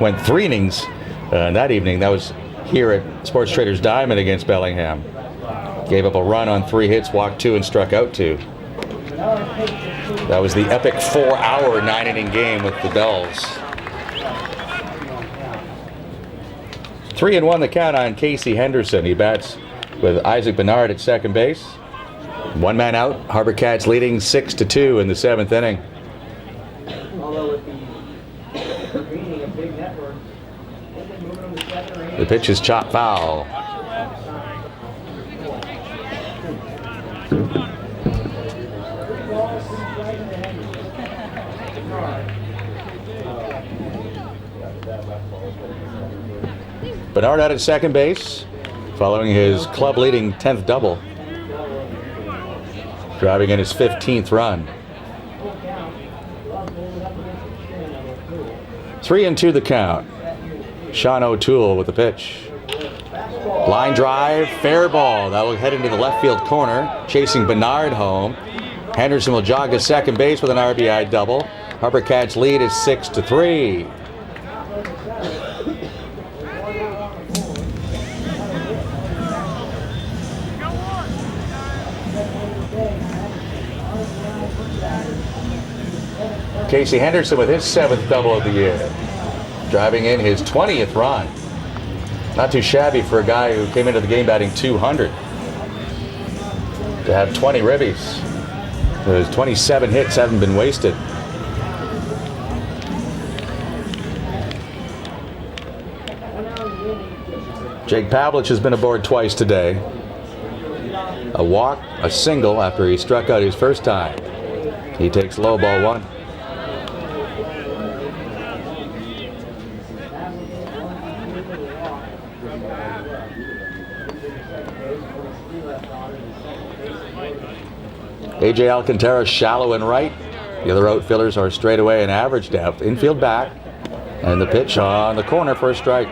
Went 3 innings that evening. That was here at Sports Traders Diamond against Bellingham. Gave up a run on 3 hits, walked 2, and struck out 2. That was the epic 4-hour 9-inning game with the Bells. 3-1 the count on Casey Henderson. He bats with Isaac Bernard at second base. One man out. HarbourCats leading 6-2 in the 7th inning. The pitch is chopped foul. Bernard out at second base, following his club-leading 10th double, driving in his 15th run. 3-2 the count. Sean O'Toole with the pitch. Line drive, fair ball. That will head into the left field corner, chasing Bernard home. Henderson will jog to second base with an RBI double. HarbourCats lead is 6-3. Casey Henderson with his 7th double of the year, driving in his 20th run. Not too shabby for a guy who came into the game batting 200. To have 20 ribbies. His 27 hits haven't been wasted. Jake Pavlich has been aboard twice today. A walk, a single after he struck out his first time. He takes low ball 1. AJ Alcantara shallow and right. The other outfielders are straight away and average depth. Infield back. And the pitch on the corner for a strike.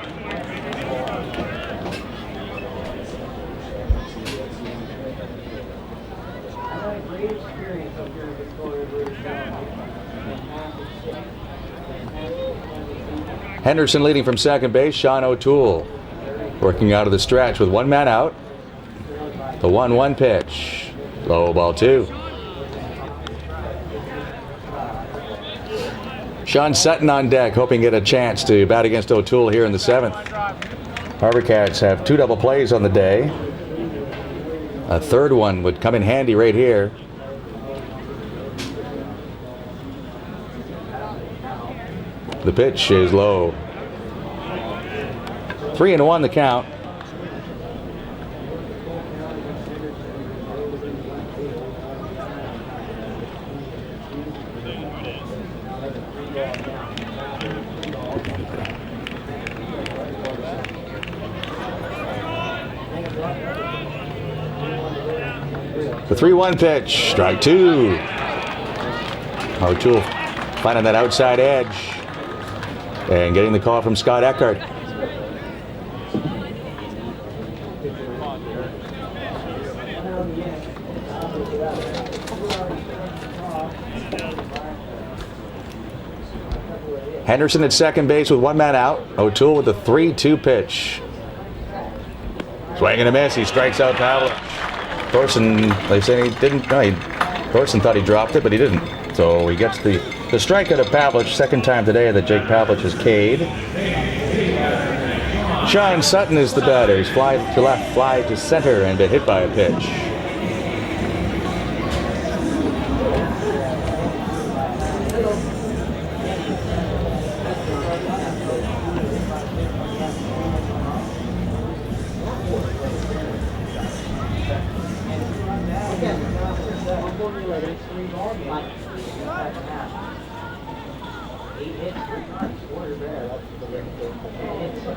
Henderson leading from second base. Sean O'Toole working out of the stretch with one man out. The 1-1 pitch. Low ball 2. Sean Sutton on deck, hoping to get a chance to bat against O'Toole here in the 7th. HarbourCats have 2 double plays on the day. A third one would come in handy right here. The pitch is low. 3-1 the count. The 3-1 pitch, strike 2. O'Toole finding that outside edge and getting the call from Scott Eckert. Henderson at second base with one man out. O'Toole with the 3-2 pitch. Swing and a miss. He strikes out Pavlich. Thorson, they say he didn't. No, Thorson thought he dropped it, but he didn't. So he gets the strikeout of Pavlich. Second time today that Jake Pavlich has K'd. Sean Sutton is the batter. He's fly to left, fly to center, and been hit by a pitch.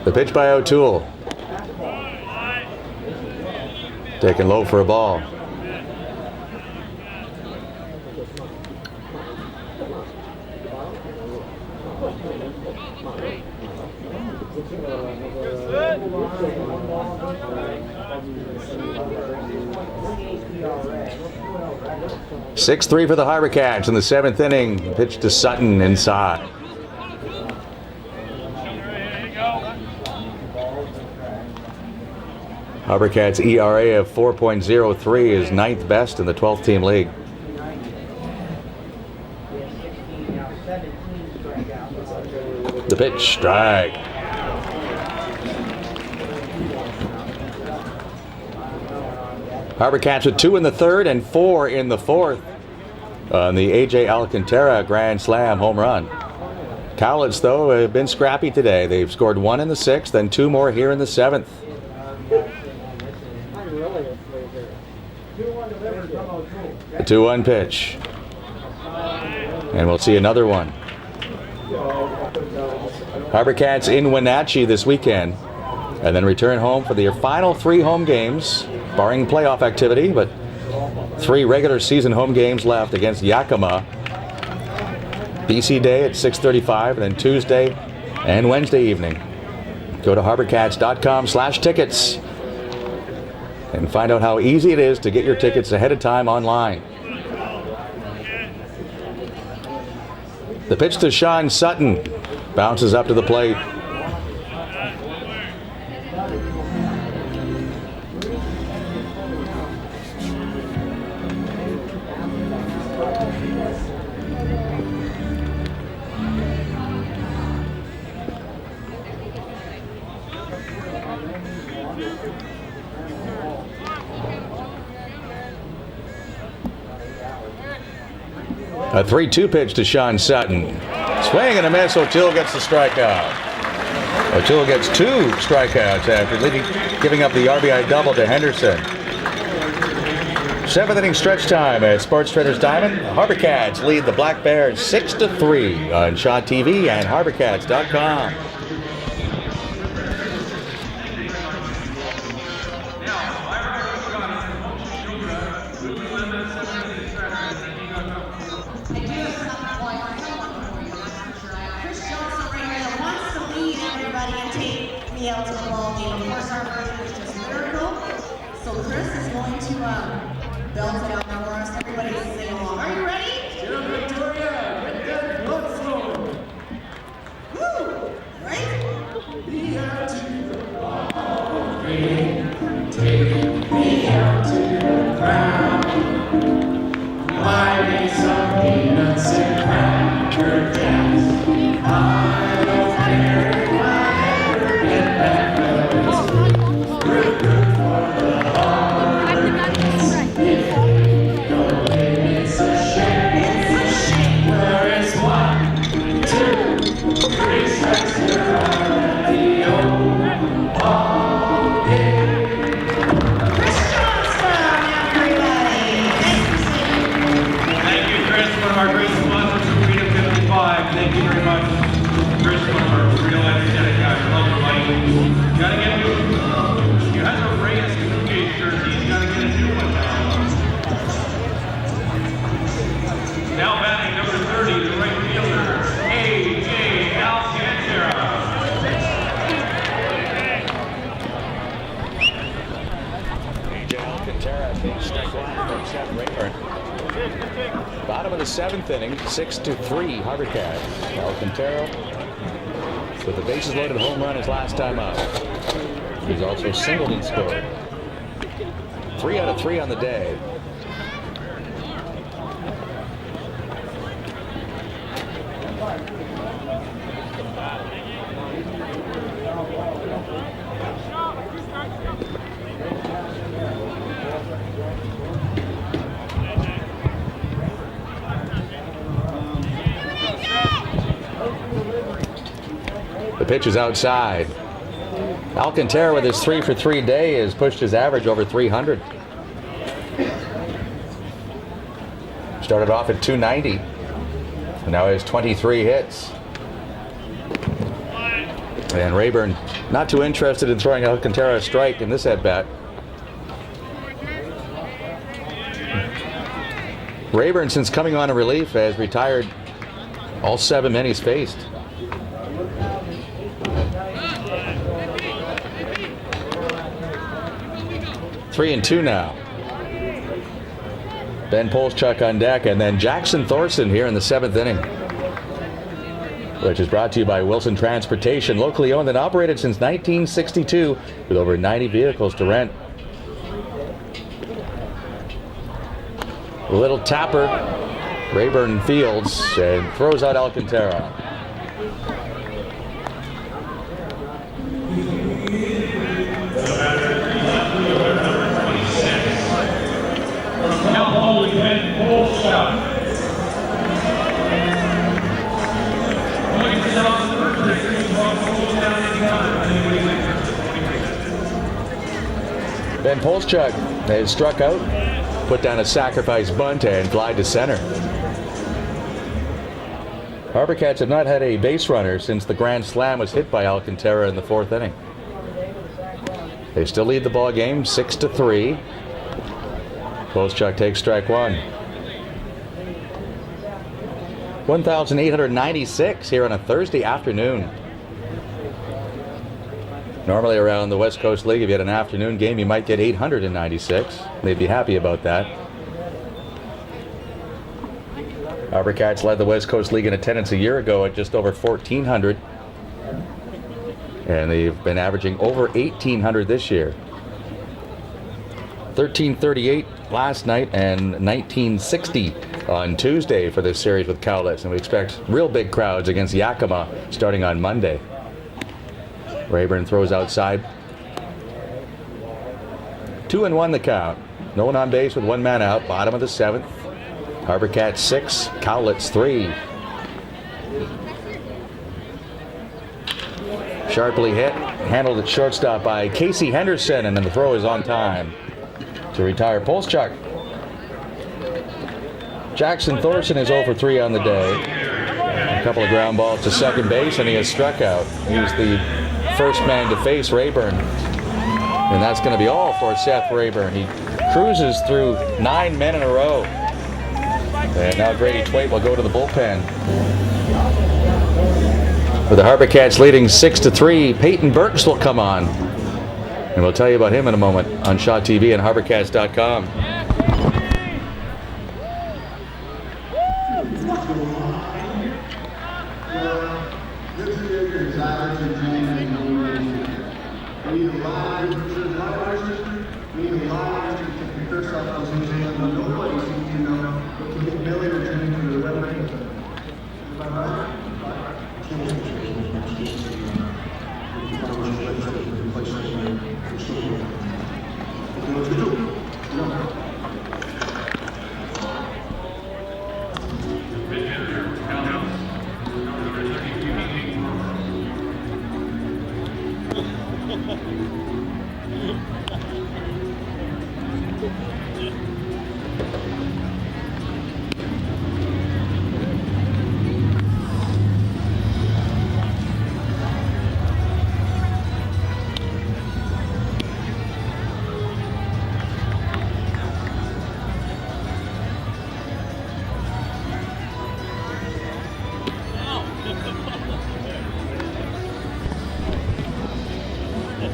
The pitch by O'Toole. Taken low for a ball. Six 6-3 for the HarbourCats in the 7th inning. Pitch to Sutton inside. HarbourCats' ERA of 4.03 is 9th best in the 12th team league. The pitch, strike. HarbourCats with 2 in the 3rd and 4 in the 4th on the A.J. Alcantara grand slam home run. Cowlitz, though, have been scrappy today. They've scored 1 in the 6th and 2 more here in the 7th. The 2-1 pitch. And we'll see another one. HarbourCats in Wenatchee this weekend and then return home for their final 3 home games, barring playoff activity, but 3 regular season home games left against Yakima. BC Day at 6:35 and then Tuesday and Wednesday evening. Go to HarbourCats.com/tickets and find out how easy it is to get your tickets ahead of time online. The pitch to Sean Sutton bounces up to the plate. A 3-2 pitch to Sean Sutton. Swing and a miss. O'Toole gets the strikeout. O'Toole gets 2 strikeouts after giving up the RBI double to Henderson. 7th inning stretch time at Sports Traders Diamond. HarbourCats lead the Black Bears 6-3 on Shaw TV and HarbourCats.com. Out to the ball game. Of course, our version is just lyrical. So Chris is going to belt it out for us. Everybody sing along. Are you ready? Dear Victoria, get that blood flowing. Woo! Right? Be out to the ball game. Take me out to the ground. Buy me some peanuts and Cracker Jacks. I don't care if I ever get back. We're good for the holidays. If you don't, then it's a shame. Alcantara takes strike one from Seth Rayburn. Bottom of the 7th inning, 6-3 HarbourCats. Alcantara with the bases loaded home run his last time up. He's also singled and scored. 3 out of 3 on the day. The pitch is outside. Alcantara with his 3-for-3 day has pushed his average over 300. Started off at 290. And now he has 23 hits. And Rayburn not too interested in throwing Alcantara a strike in this at-bat. Rayburn, since coming on in relief, has retired all 7 men he's faced. Three and two now. Ben Polschuk on deck, and then Jackson Thorson here in the 7th inning, which is brought to you by Wilson Transportation, locally owned and operated since 1962 with over 90 vehicles to rent. A little tapper. Rayburn fields and throws out Alcantara. Ben Polschuk has struck out, put down a sacrifice bunt, and fly to center. HarbourCats have not had a base runner since the grand slam was hit by Alcantara in the 4th inning. They still lead the ball game 6-3. Polschuk takes strike one. 1,896 here on a Thursday afternoon. Normally around the West Coast League, if you had an afternoon game, you might get 896. They'd be happy about that. HarbourCats led the West Coast League in attendance a year ago at just over 1,400. And they've been averaging over 1,800 this year. 1,338 last night and 1,960 on Tuesday for this series with Cowlitz. And we expect real big crowds against Yakima starting on Monday. Rayburn throws outside. 2-1 the count. No one on base with 1 man out. Bottom of the 7th. HarbourCats 6, Cowlitz 3. Sharply hit, handled at shortstop by Casey Henderson, and then the throw is on time to retire Polschuk. Jackson Thorson is 0-for-3 on the day. A couple of ground balls to second base, and he has struck out. He's the first man to face Rayburn. And that's going to be all for Seth Rayburn. He cruises through 9 men in a row. And now Grady Twait will go to the bullpen. For the HarbourCats leading 6-3, Peyton Burks will come on. And we'll tell you about him in a moment on Shaw TV and HarbourCats.com.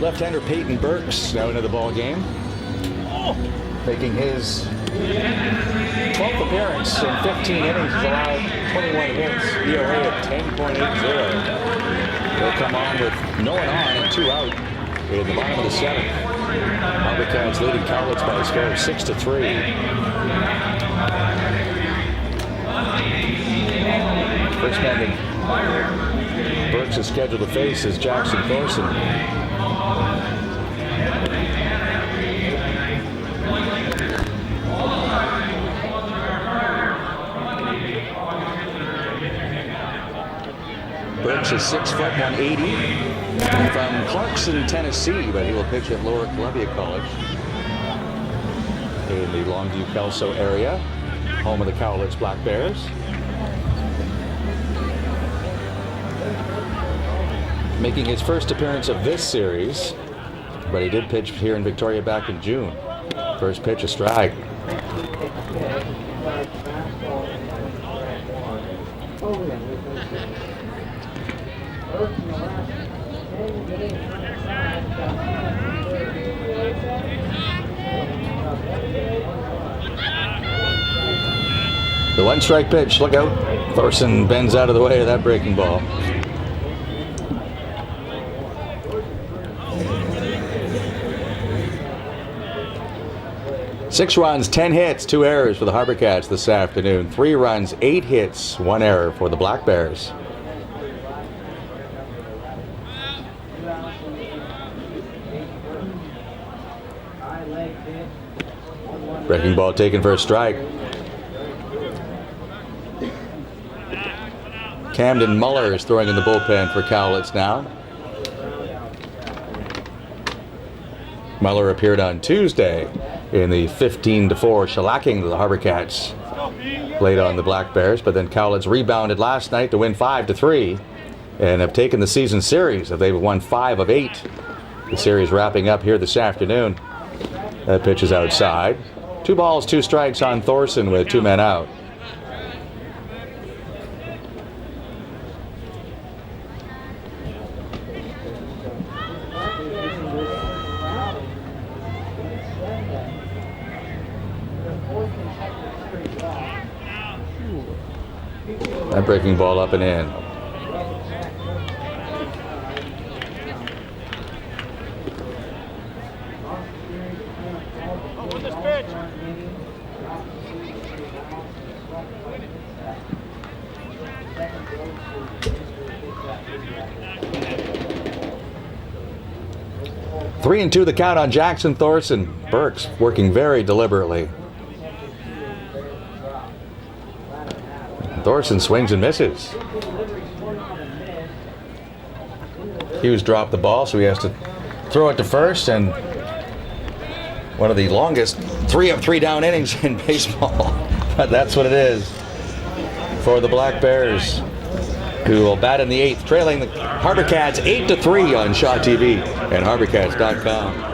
Left-hander Peyton Burks now into the ball game. making his 12th appearance in 15 innings. He's allowed 21 hits, ERA at 10.80. He'll come on with no one on and 2 out in the bottom of the 7th. HarbourCats leading Cowlitz by a score of 6-3. First man that Burks is scheduled to face is Jackson Thorson. Burks is 6 foot 180 from Clarkson, Tennessee, but he will pitch at Lower Columbia College in the Longview-Kelso area, home of the Cowlitz Black Bears. Making his first appearance of this series, but he did pitch here in Victoria back in June. First pitch, a strike. The 1-strike pitch, look out. Thorson bends out of the way of that breaking ball. Six runs, 10 hits, 2 errors for the HarbourCats this afternoon. 3 runs, 8 hits, 1 error for the Black Bears. Breaking ball taken for a strike. Camden Muller is throwing in the bullpen for Cowlitz now. Muller appeared on Tuesday in the 15-4 shellacking the HarbourCats played on the Black Bears, but then Cowlitz rebounded last night to win 5-3 and have taken the season series. They've won 5 of 8. The series wrapping up here this afternoon. That pitch is outside. 2 balls, 2 strikes on Thorson with 2 men out. That breaking ball up and in. Three and 2 the count on Jackson Thorson. Burks working very deliberately. Thorson swings and misses. Hughes dropped the ball, so he has to throw it to first, and one of the longest 3 of 3 down innings in baseball. But that's what it is for the Black Bears, who will bat in the 8th, trailing the HarbourCats 8-3 on Shaw TV and HarbourCats.com.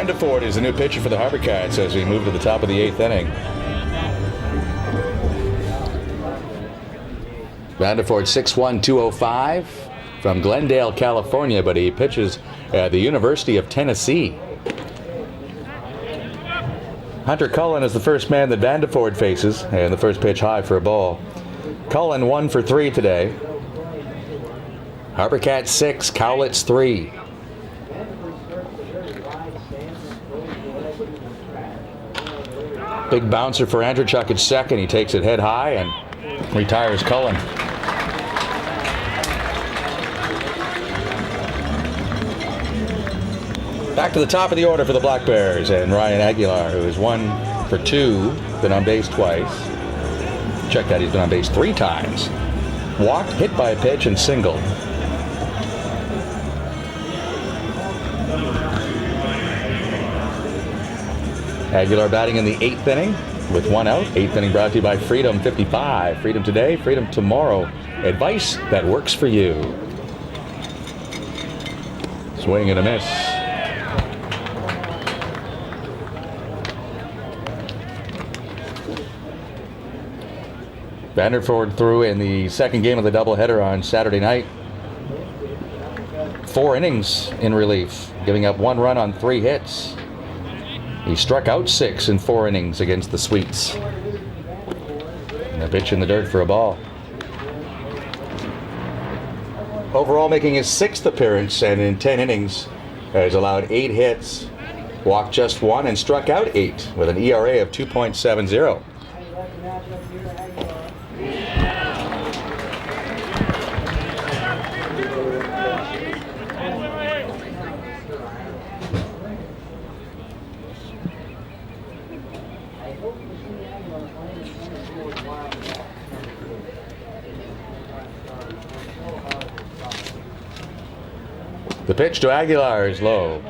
Vanderford is the new pitcher for the HarbourCats as we move to the top of the 8th inning. Vanderford 6'1", 205 from Glendale, California, but he pitches at the University of Tennessee. Hunter Cullen is the first man that Vanderford faces, and the first pitch high for a ball. Cullen 1 for 3 today. HarbourCats 6, Cowlitz 3. Big bouncer for Andrzejczyk at second. He takes it head high and retires Cullen. Back to the top of the order for the Black Bears, and Ryan Aguilar, who is 1 for 2, been on base twice. Check that, he's been on base 3 times. Walked, hit by a pitch, and singled. Aguilar batting in the 8th inning with 1 out. 8th inning brought to you by Freedom 55. Freedom today, freedom tomorrow. Advice that works for you. Swing and a miss. Vanderford threw in the second game of the doubleheader on Saturday night. 4 innings in relief, giving up 1 run on 3 hits. He struck out 6 in 4 innings against the Sweets. And a pitch in the dirt for a ball. Overall making his 6th appearance, and in 10 innings has allowed 8 hits, walked just 1, and struck out 8 with an ERA of 2.70. The pitch to Aguilar is low.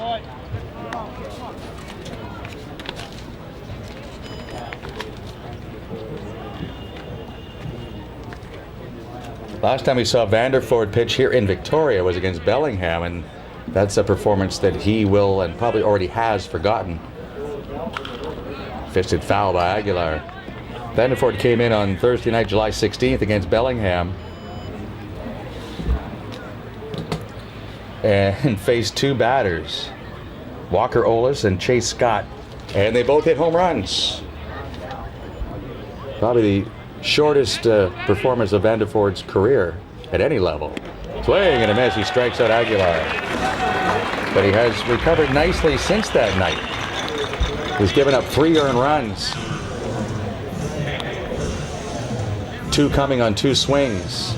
Last time we saw Vanderford pitch here in Victoria was against Bellingham, and that's a performance that he will and probably already has forgotten. Fisted foul by Aguilar. Vanderford came in on Thursday night, July 16th against Bellingham, and faced 2 batters, Walker Olis and Chase Scott, and they both hit home runs. Probably the shortest performance of Vanderford's career at any level. Swing and a miss. He strikes out Aguilar, but he has recovered nicely since that night. He's given up 3 earned runs, 2 coming on 2 swings.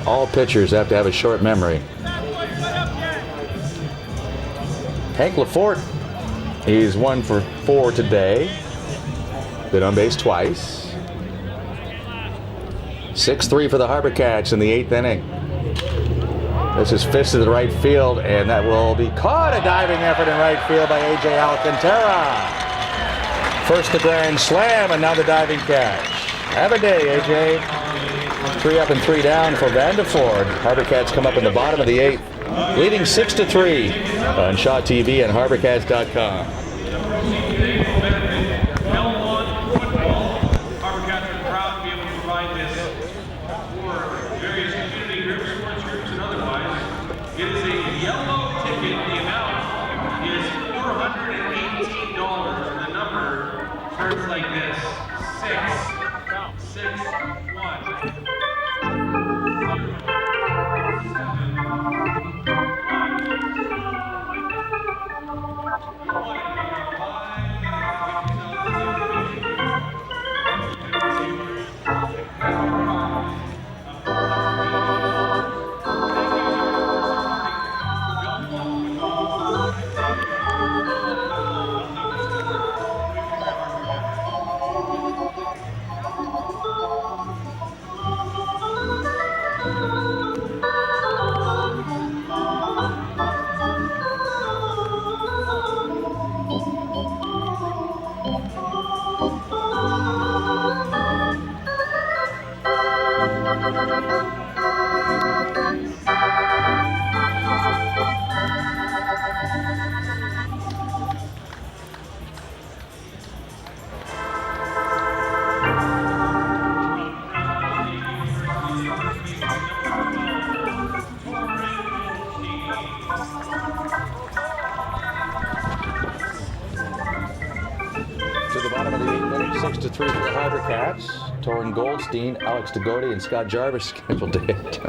All pitchers have to have a short memory. Hank Lafort, he's 1 for 4 today. Been on base twice. 6-3 for the HarbourCats in the 8th inning. This is fisted to the right field, and that will be caught. A diving effort in right field by A.J. Alcantara. First the grand slam, and now the diving catch. Have a day, A.J. 3 up and 3 down for Vanderford. HarbourCats come up in the bottom of the 8th, leading 6-3 on Shaw TV and HarbourCats.com. HarbourCats are proud to be able to provide this for various community groups, sports groups, and otherwise. It is a yellow ticket. The amount is $418, and the number starts like this: 661. 6-3 for the HarbourCats. Torrin Goldstein, Alex Degody, and Scott Jarvis scheduled to hit.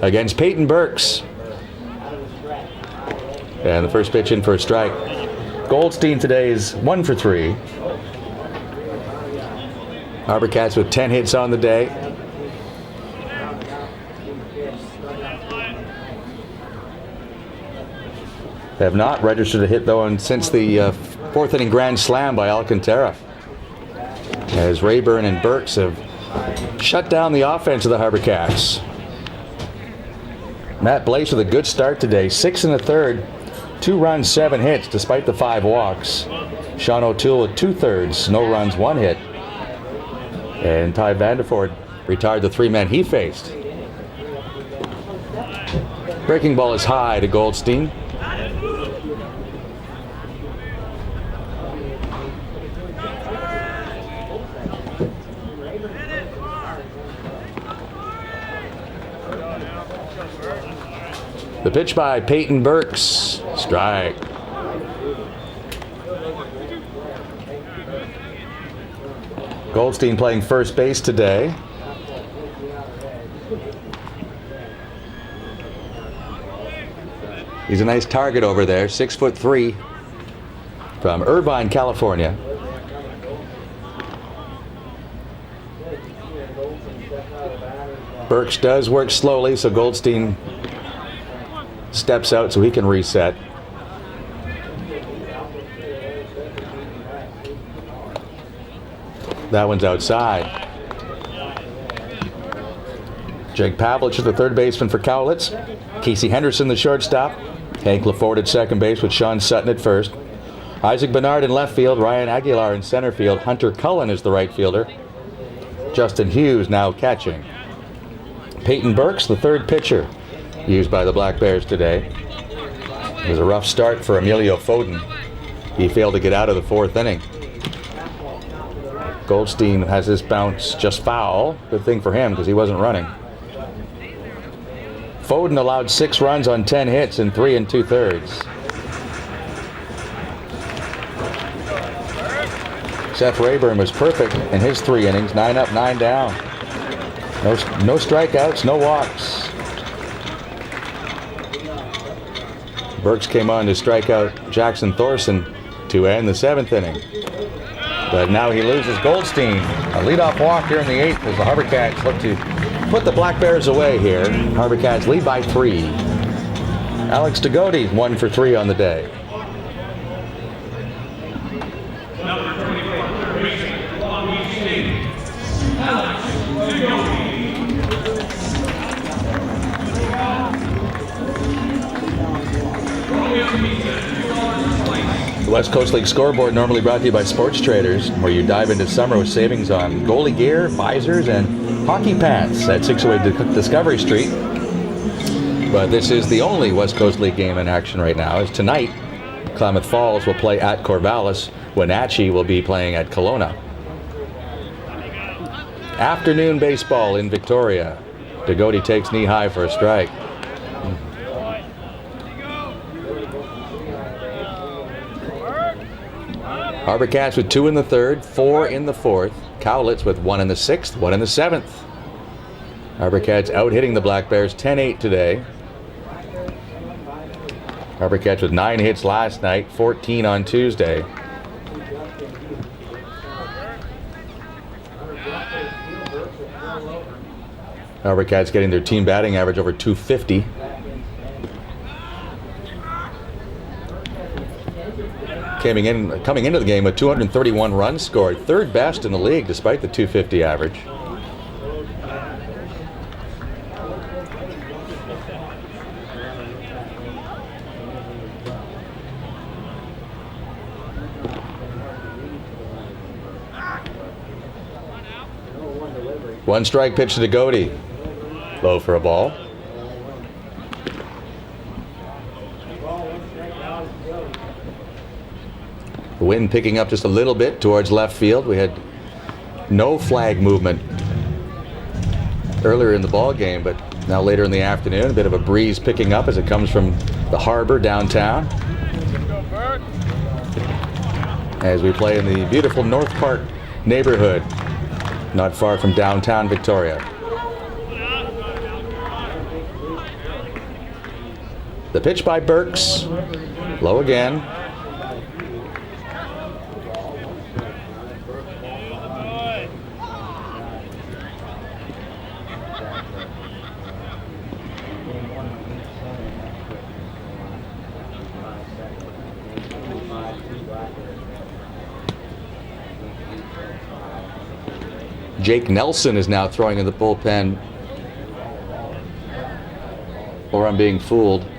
Against Peyton Burks. And the first pitch in for a strike. Goldstein today is 1 for 3. HarbourCats with 10 hits on the day. They have not registered a hit, though, since the fourth inning grand slam by Alcantara, as Rayburn and Burks have shut down the offense of the HarbourCats. Matt Blaze with a good start today. 6 1/3, 2 runs, 7 hits, despite the 5 walks. Sean O'Toole with 2/3, no runs, 1 hit. And Ty Vanderford retired the 3 men he faced. Breaking ball is high to Goldstein. The pitch by Peyton Burks. Strike. Goldstein playing first base today. He's a nice target over there, 6'3", from Irvine, California. Burks does work slowly, so Goldstein steps out so he can reset. That one's outside. Jake Pavlich is the third baseman for Cowlitz. Casey Henderson, the shortstop. Hank LaFord at second base with Sean Sutton at first. Isaac Bernard in left field. Ryan Aguilar in center field. Hunter Cullen is the right fielder. Justin Hughes now catching. Peyton Burks, the third pitcher used by the Black Bears today. It was a rough start for Emilio Foden. He failed to get out of the fourth inning. Goldstein has this bounce just foul. Good thing for him because he wasn't running. Foden allowed 6 runs on 10 hits in 3 2/3. Seth Rayburn was perfect in his 3 innings, 9 up, 9 down. No strikeouts, no walks. Burks came on to strike out Jackson Thorson to end the 7th inning. But now he loses Goldstein. A leadoff walk here in the 8th as the HarbourCats look to put the Black Bears away here. HarbourCats lead by 3. Alex Degody 1 for 3 on the day. The West Coast League scoreboard normally brought to you by Sports Traders, where you dive into summer with savings on goalie gear, visors, and hockey pants at 608 Discovery Street. But this is the only West Coast League game in action right now, as tonight Klamath Falls will play at Corvallis, Wenatchee will be playing at Kelowna. Afternoon baseball in Victoria. Degody takes knee high for a strike. HarbourCats with 2 in the 3rd, 4 in the 4th. Cowlitz with 1 in the 6th, 1 in the 7th. HarbourCats out hitting the Black Bears 10-8 today. HarbourCats with 9 hits last night, 14 on Tuesday. HarbourCats getting their team batting average over 250. Coming into the game with 231 runs scored, 3rd best in the league despite the 250 average. One strike pitch to Degody. Low for a ball. The wind picking up just a little bit towards left field. We had no flag movement earlier in the ball game, but now later in the afternoon, a bit of a breeze picking up as it comes from the harbor downtown. as we play in the beautiful North Park neighborhood, not far from downtown Victoria. The pitch by Burks, low again. Jake Nelson is now throwing in the bullpen. Or I'm being fooled. There's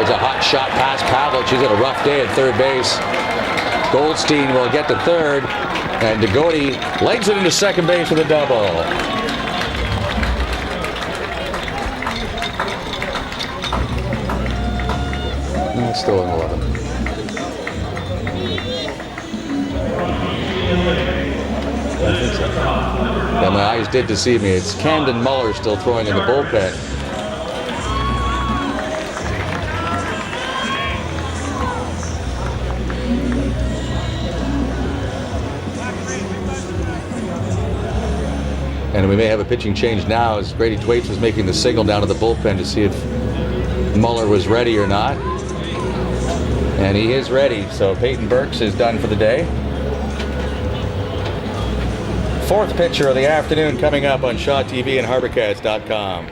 a hot shot past Cowlitz. He's had a rough day at third base. Goldstein will get to third. And Degody legs it into second base with a double. No, it's still an 11. Yeah, my eyes did deceive me. It's Camden Muller still throwing in the bullpen. And we may have a pitching change now as Grady Thwaites was making the signal down to the bullpen to see if Muller was ready or not. And he is ready, so Peyton Burks is done for the day. Fourth pitcher of the afternoon coming up on Shaw TV and HarbourCats.com.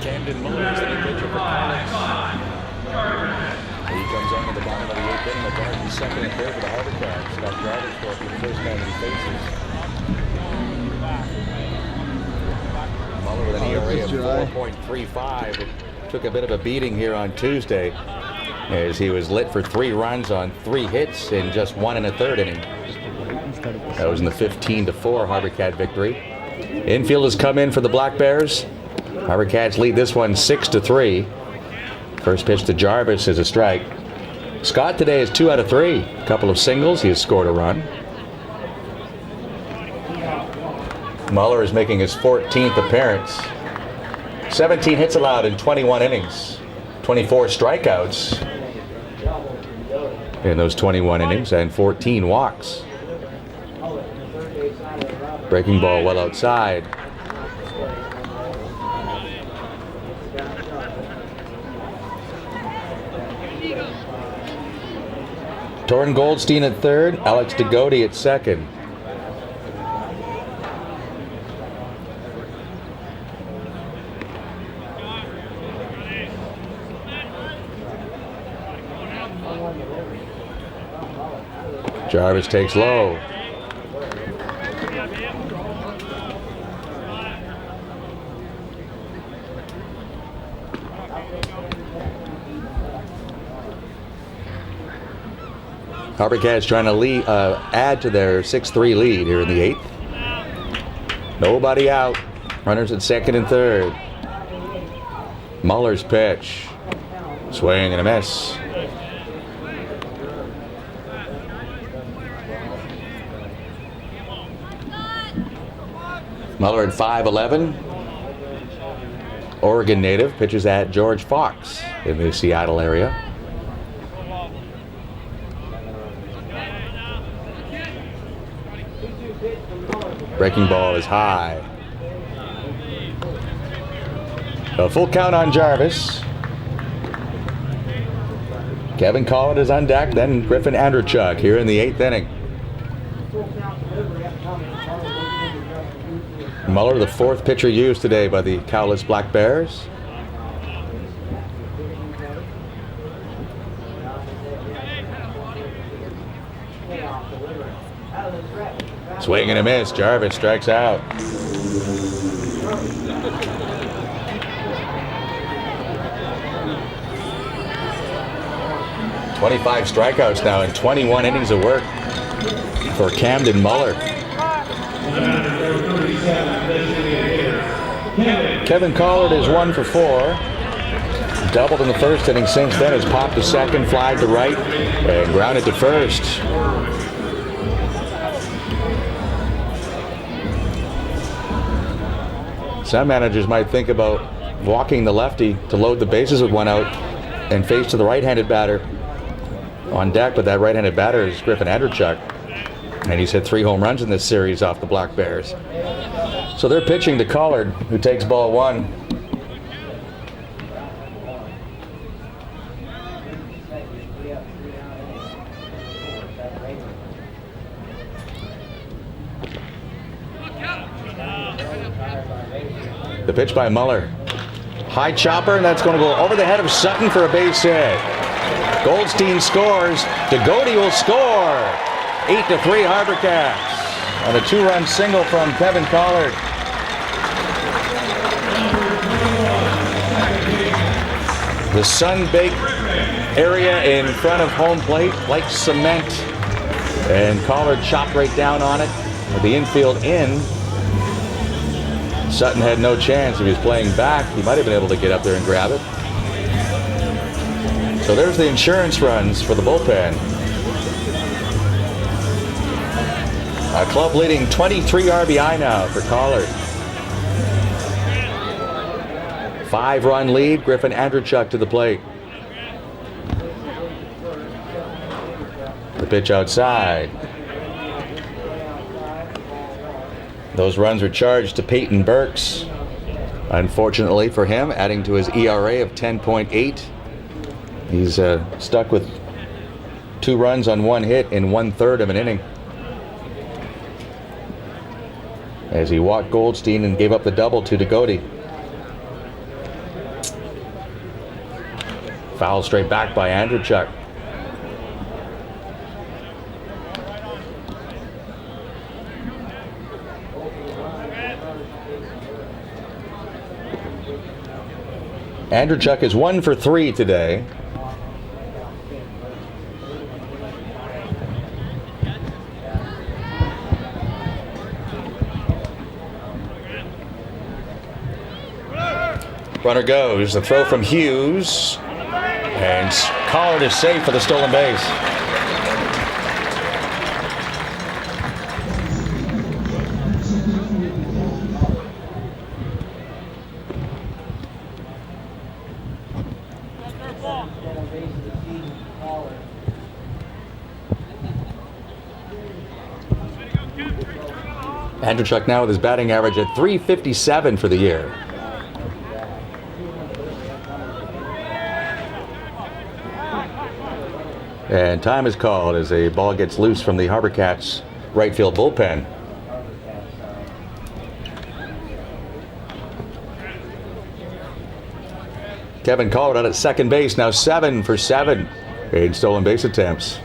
Camden Muller is the pitcher for Cowlitz. He comes on to the bottom of the eighth inning. McCarthy second and third for the HarbourCats. Got Jarvis for the first time he faces. Muller with an ERA of 4.35. It took a bit of a beating here on Tuesday as he was lit for 3 runs on 3 hits in just 1 1/3 inning. That was in the 15-4 HarbourCat victory. Infield has come in for the Black Bears. HarbourCats lead this one 6-3. First pitch to Jarvis is a strike. Scott today is 2 out of 3. A couple of singles. He has scored a run. Muller is making his 14th appearance. 17 hits allowed in 21 innings. 24 strikeouts in those 21 innings and 14 walks. Breaking ball well outside. Torrin Goldstein at third, Alex DeGote at second. Jarvis takes low. HarbourCats trying to add to their 6-3 lead here in the 8th. Nobody out. Runners at second and third. Muller's pitch. Swing and a miss. Muller at 5'11". Oregon native, pitches at George Fox in the Seattle area. Breaking ball is high. A full count on Jarvis. Kevin Cowlitz is on deck, then Griffin Andrechuk here in the 8th inning. Muller, the 4th pitcher used today by the Cowlitz Black Bears. Swing and a miss. Jarvis strikes out. "25 strikeouts now in 21 innings of work for Camden Muller. Kevin Cowlitz is 1 for 4. Doubled in the first inning. Since then has popped to second, flied to right, and grounded to first. Some managers might think about walking the lefty to load the bases with 1 out and face to the right-handed batter on deck, but that right-handed batter is Griffin Andrechuk, and he's hit 3 home runs in this series off the Black Bears. So they're pitching to Collard, who takes ball 1. The pitch by Muller. High chopper, and that's going to go over the head of Sutton for a base hit. Goldstein scores. DeGote will score. 8-3 HarbourCats on a 2-run single from Kevin Collard. The sun-baked area in front of home plate, like cement, and Collard chopped right down on it with the infield in. Sutton had no chance. If he was playing back, he might have been able to get up there and grab it. So there's the insurance runs for the bullpen. A club leading 23 RBI now for Collard. 5-run lead. Griffin Andrechuk to the plate. The pitch outside. Those runs are charged to Peyton Burks. Unfortunately for him, adding to his ERA of 10.8. He's stuck with 2 runs on 1 hit in 1/3 of an inning, as he walked Goldstein and gave up the double to DeGote. Foul straight back by Andrechuk. Andrechuk is 1 for 3 today. Runner goes. The throw from Hughes. And Collard is safe for the stolen base. Andrewchuk now with his batting average at .357 for the year. And time is called as a ball gets loose from the HarbourCats right field bullpen. Kevin Collard out at second base, now 7 for 7 in stolen base attempts.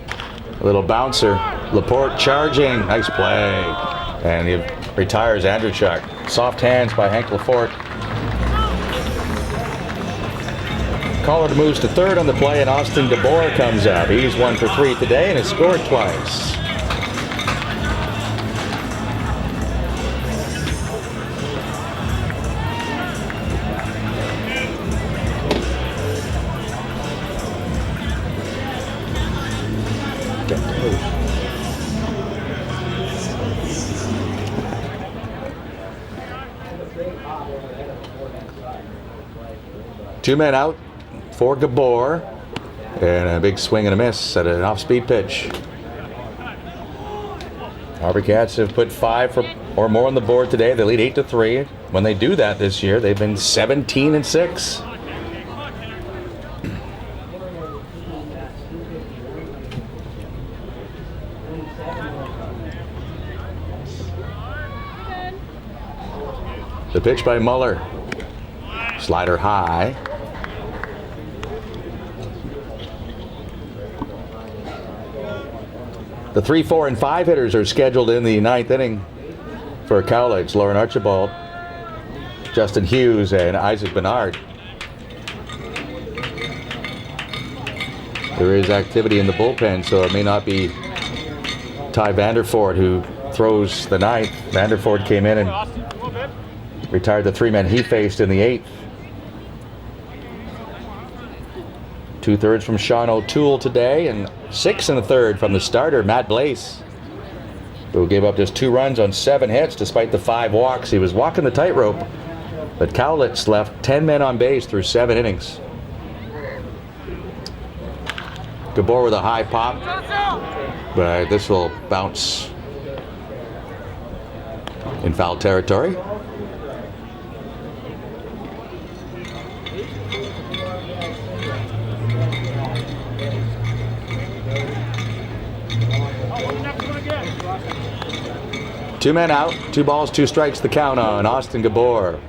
A little bouncer. Laporte charging. Nice play. And he retires Andrewchuk. Soft hands by Hank Laporte. Collard moves to third on the play, and Austin DeBoer comes up. He's 1 for 3 today and has scored twice. Two men out for Gabor, and a big swing and a miss at an off-speed pitch. HarbourCats have put 5 or more on the board today. They lead 8-3. When they do that this year, they've been 17-6. The pitch by Muller. Slider high. The 3, 4, and 5 hitters are scheduled in the 9th inning for Cowlitz. Lauren Archibald, Justin Hughes, and Isaac Bernard. There is activity in the bullpen, so it may not be Ty Vanderford who throws the 9th. Vanderford came in and retired the 3 men he faced in the 8th. 2/3 from Sean O'Toole today, and 6 1/3 from the starter, Matt Blaze, who gave up just 2 runs on 7 hits despite the 5 walks. He was walking the tightrope, but Cowlitz left 10 men on base through 7 innings. Gabor with a high pop, but this will bounce in foul territory. Two men out, 2 balls, 2 strikes, the count on Austin Gabor.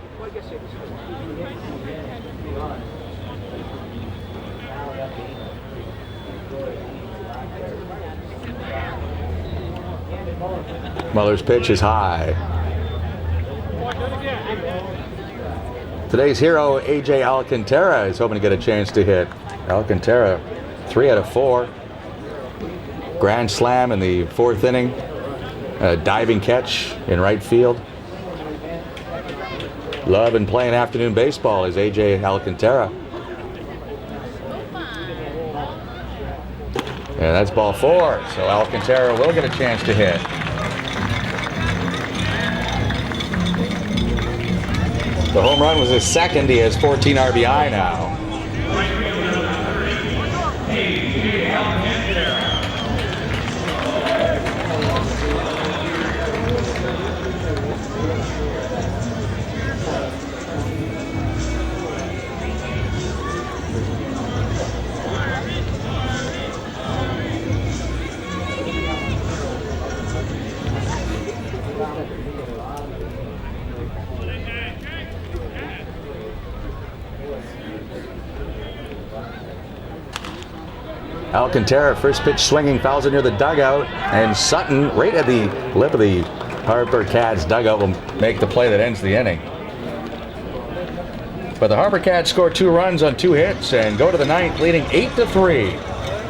Muller's pitch is high. Today's hero, AJ Alcantara, is hoping to get a chance to hit. Alcantara, 3 out of 4. Grand slam in the 4th inning. A diving catch in right field. Loving playing afternoon baseball is AJ Alcantara. And that's ball 4, so Alcantara will get a chance to hit. The home run was his 2nd. He has 14 RBI now. Alcantara, first pitch swinging, fouls it near the dugout, and Sutton, right at the lip of the HarbourCats dugout, will make the play that ends the inning. But the HarbourCats score 2 runs on 2 hits and go to the 9th, leading 8-3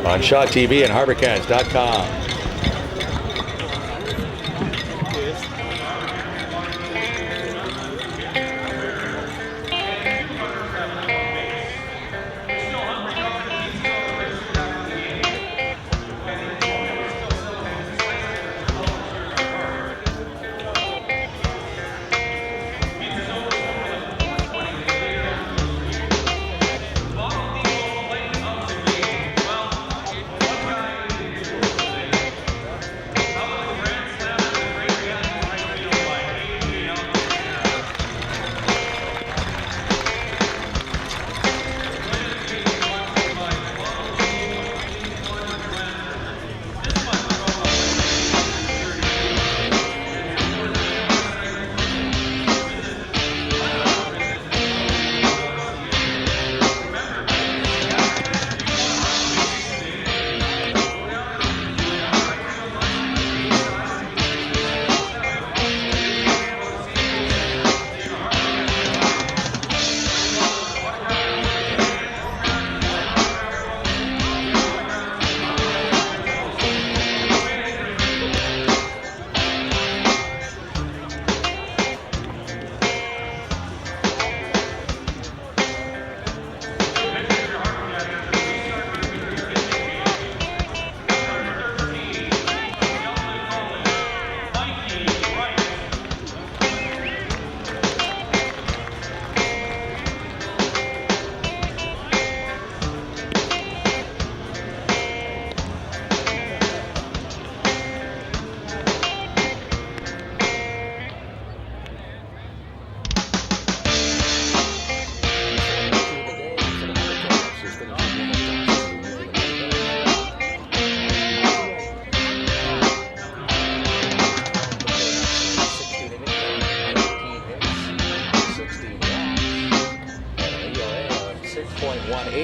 on Shaw TV and HarbourCats.com.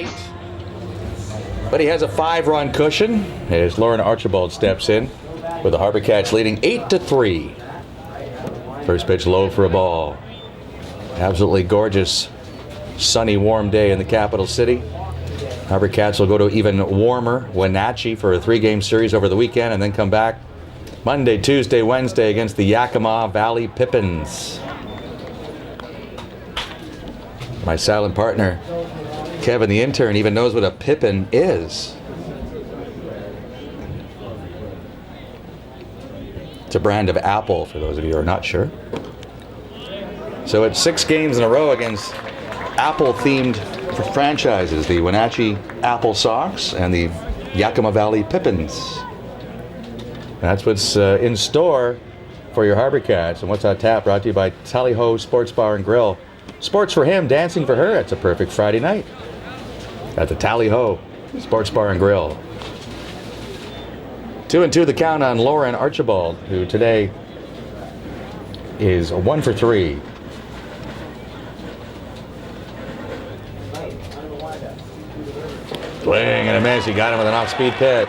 198. But he has a 5-run cushion as Lauren Archibald steps in with the HarbourCats leading 8-3. First pitch low for a ball. Absolutely gorgeous, sunny, warm day in the capital city. HarbourCats will go to even warmer Wenatchee for a 3-game series over the weekend and then come back Monday, Tuesday, Wednesday against the Yakima Valley Pippins. My silent partner, Kevin the intern, even knows what a pippin is. It's a brand of apple, for those of you who are not sure. So it's 6 games in a row against apple-themed franchises, the Wenatchee Apple Sox and the Yakima Valley Pippins. That's what's in store for your HarbourCats. And what's on tap, brought to you by Tally Ho Sports Bar and Grill. Sports for him, dancing for her. It's a perfect Friday night at the Tally Ho Sports Bar and Grill. 2-2 the count on Lauren Archibald, who today is 1 for 3. Swing and a miss. He got him with an off-speed pitch.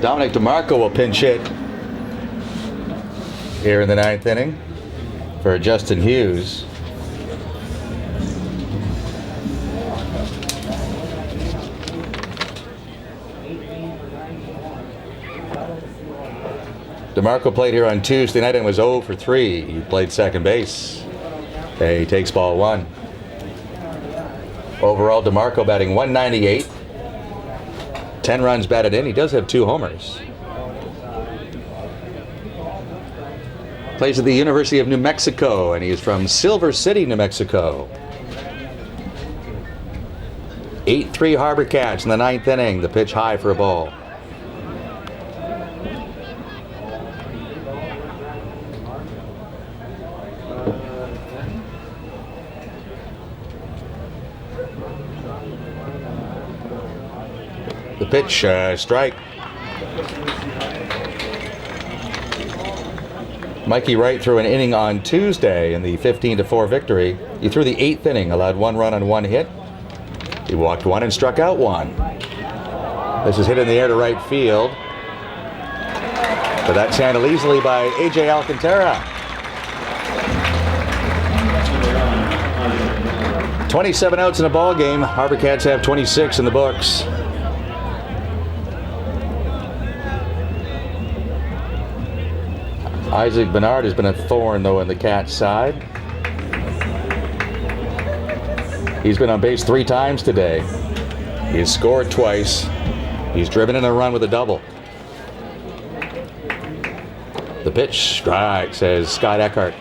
Dominic DeMarco will pinch hit here in the 9th inning for Justin Hughes. DeMarco played here on Tuesday night and was 0 for 3. He played second base. He takes ball 1. Overall, DeMarco batting 198. 10 runs batted in. He does have 2 homers. Plays at the University of New Mexico, and he is from Silver City, New Mexico. 8-3 HarbourCats in the 9th inning. The pitch high for a ball. The pitch, strike. Mikey Wright threw an inning on Tuesday in the 15-4 victory. He threw the 8th inning, allowed 1 run on 1 hit. He walked 1 and struck out 1. This is hit in the air to right field. But that's handled easily by A.J. Alcantara. 27 outs in a ball game. HarbourCats have 26 in the books. Isaac Bernard has been a thorn, though, in the Cats' side. He's been on base 3 times today. He has scored twice. He's driven in a run with a double. The pitch, strike, says Scott Eckhart.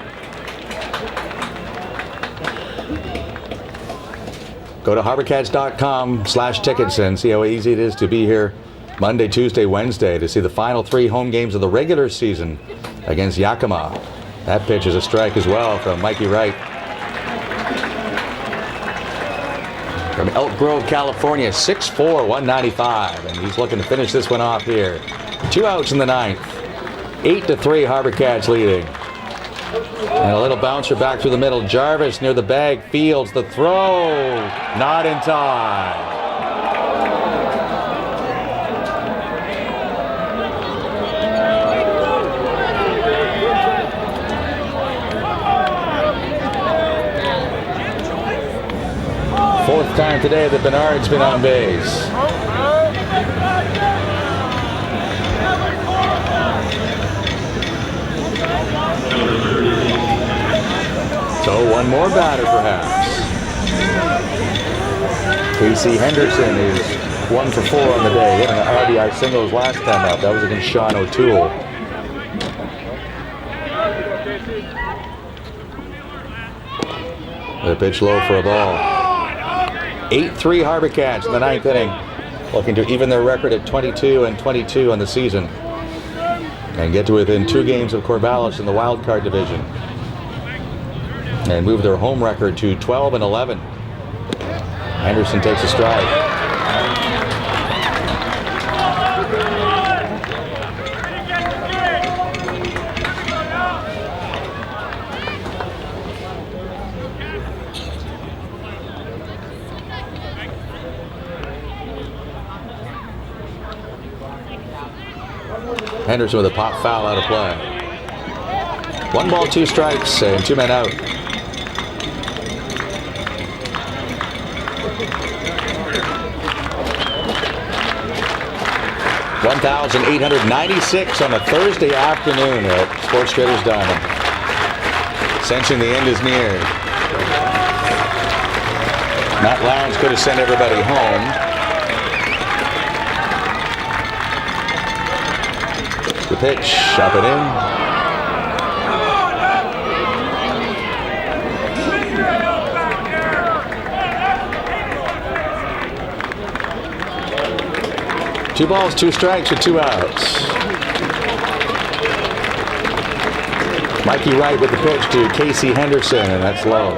Go to HarbourCats.com/tickets and see how easy it is to be here Monday, Tuesday, Wednesday to see the final 3 home games of the regular season against Yakima. That pitch is a strike as well from Mikey Wright. From Elk Grove, California, 6'4", 195, and he's looking to finish this one off here. 2 outs in the 9th. 8-3 HarbourCats leading. And a little bouncer back through the middle. Jarvis near the bag, fields the throw. Not in time. Fourth time today that Bernard's been on base. So 1 more batter perhaps. Casey Henderson is 1 for 4 on the day, hitting an RBI singles last time out. That was against Sean O'Toole. The pitch low for a ball. 8-3 HarbourCats in the 9th inning, looking to even their record at 22-22 on the season and get to within 2 games of Corvallis in the wild card division and move their home record to 12-11. Henderson takes a stride. Henderson with a pop foul out of play. 1 ball, 2 strikes, and 2 men out. $1,896 on a Thursday afternoon at Sports Traders Diamond. Sensing the end is near. Matt Lowndes could have sent everybody home. The pitch, up and in. Two balls, 2 strikes with 2 outs. Mikey Wright with the pitch to Casey Henderson, and that's low.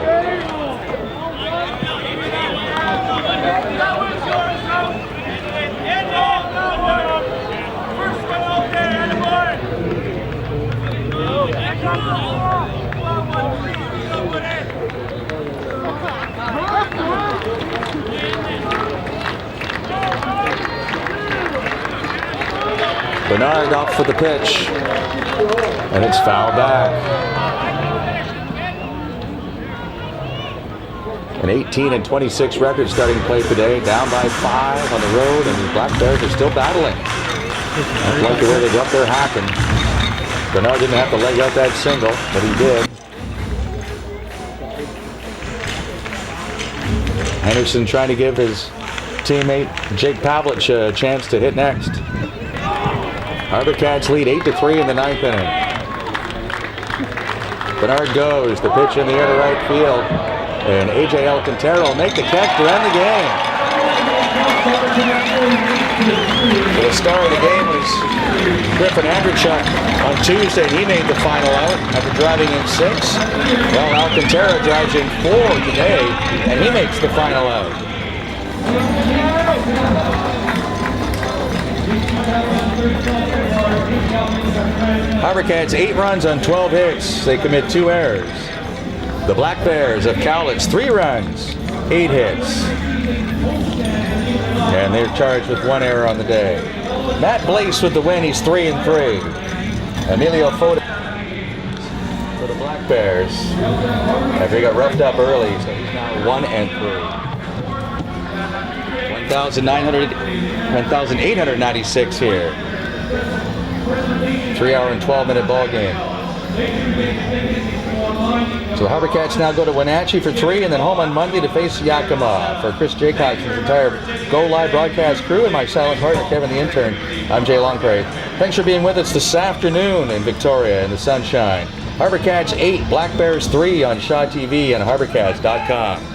Bernard off for the pitch, and it's fouled back. An 18-26 record starting play today, down by 5 on the road, and the Black Bears are still battling. I like the way they got their hacking. Bernard didn't have to leg out that single, but he did. Henderson trying to give his teammate Jake Pavlich a chance to hit next. HarbourCats lead 8-3 in the 9th inning. Bernard goes, the pitch in the air to right field, and A.J. Alcantara will make the catch to end the game. The star of the game was Griffin Andrechuk on Tuesday, and he made the final out after driving in 6. Well, Alcantara drives in 4 today, and he makes the final out. HarbourCats 8 runs on 12 hits. They commit 2 errors. The Black Bears of Cowlitz 3 runs, 8 hits. And they're charged with 1 error on the day. Matt Blaise with the win. He's 3-3. Emilio Foda for the Black Bears. After he got roughed up early, so he's now 1-3. 1,896 here. 3-hour and 12-minute ball game. So the HarbourCats now go to Wenatchee for 3 and then home on Monday to face Yakima. For Chris Jacobson's entire Go Live broadcast crew and my silent partner Kevin the intern, I'm Jay Longprey. Thanks for being with us this afternoon in Victoria in the sunshine. HarbourCats 8, Black Bears 3 on Shaw TV and HarbourCats.com.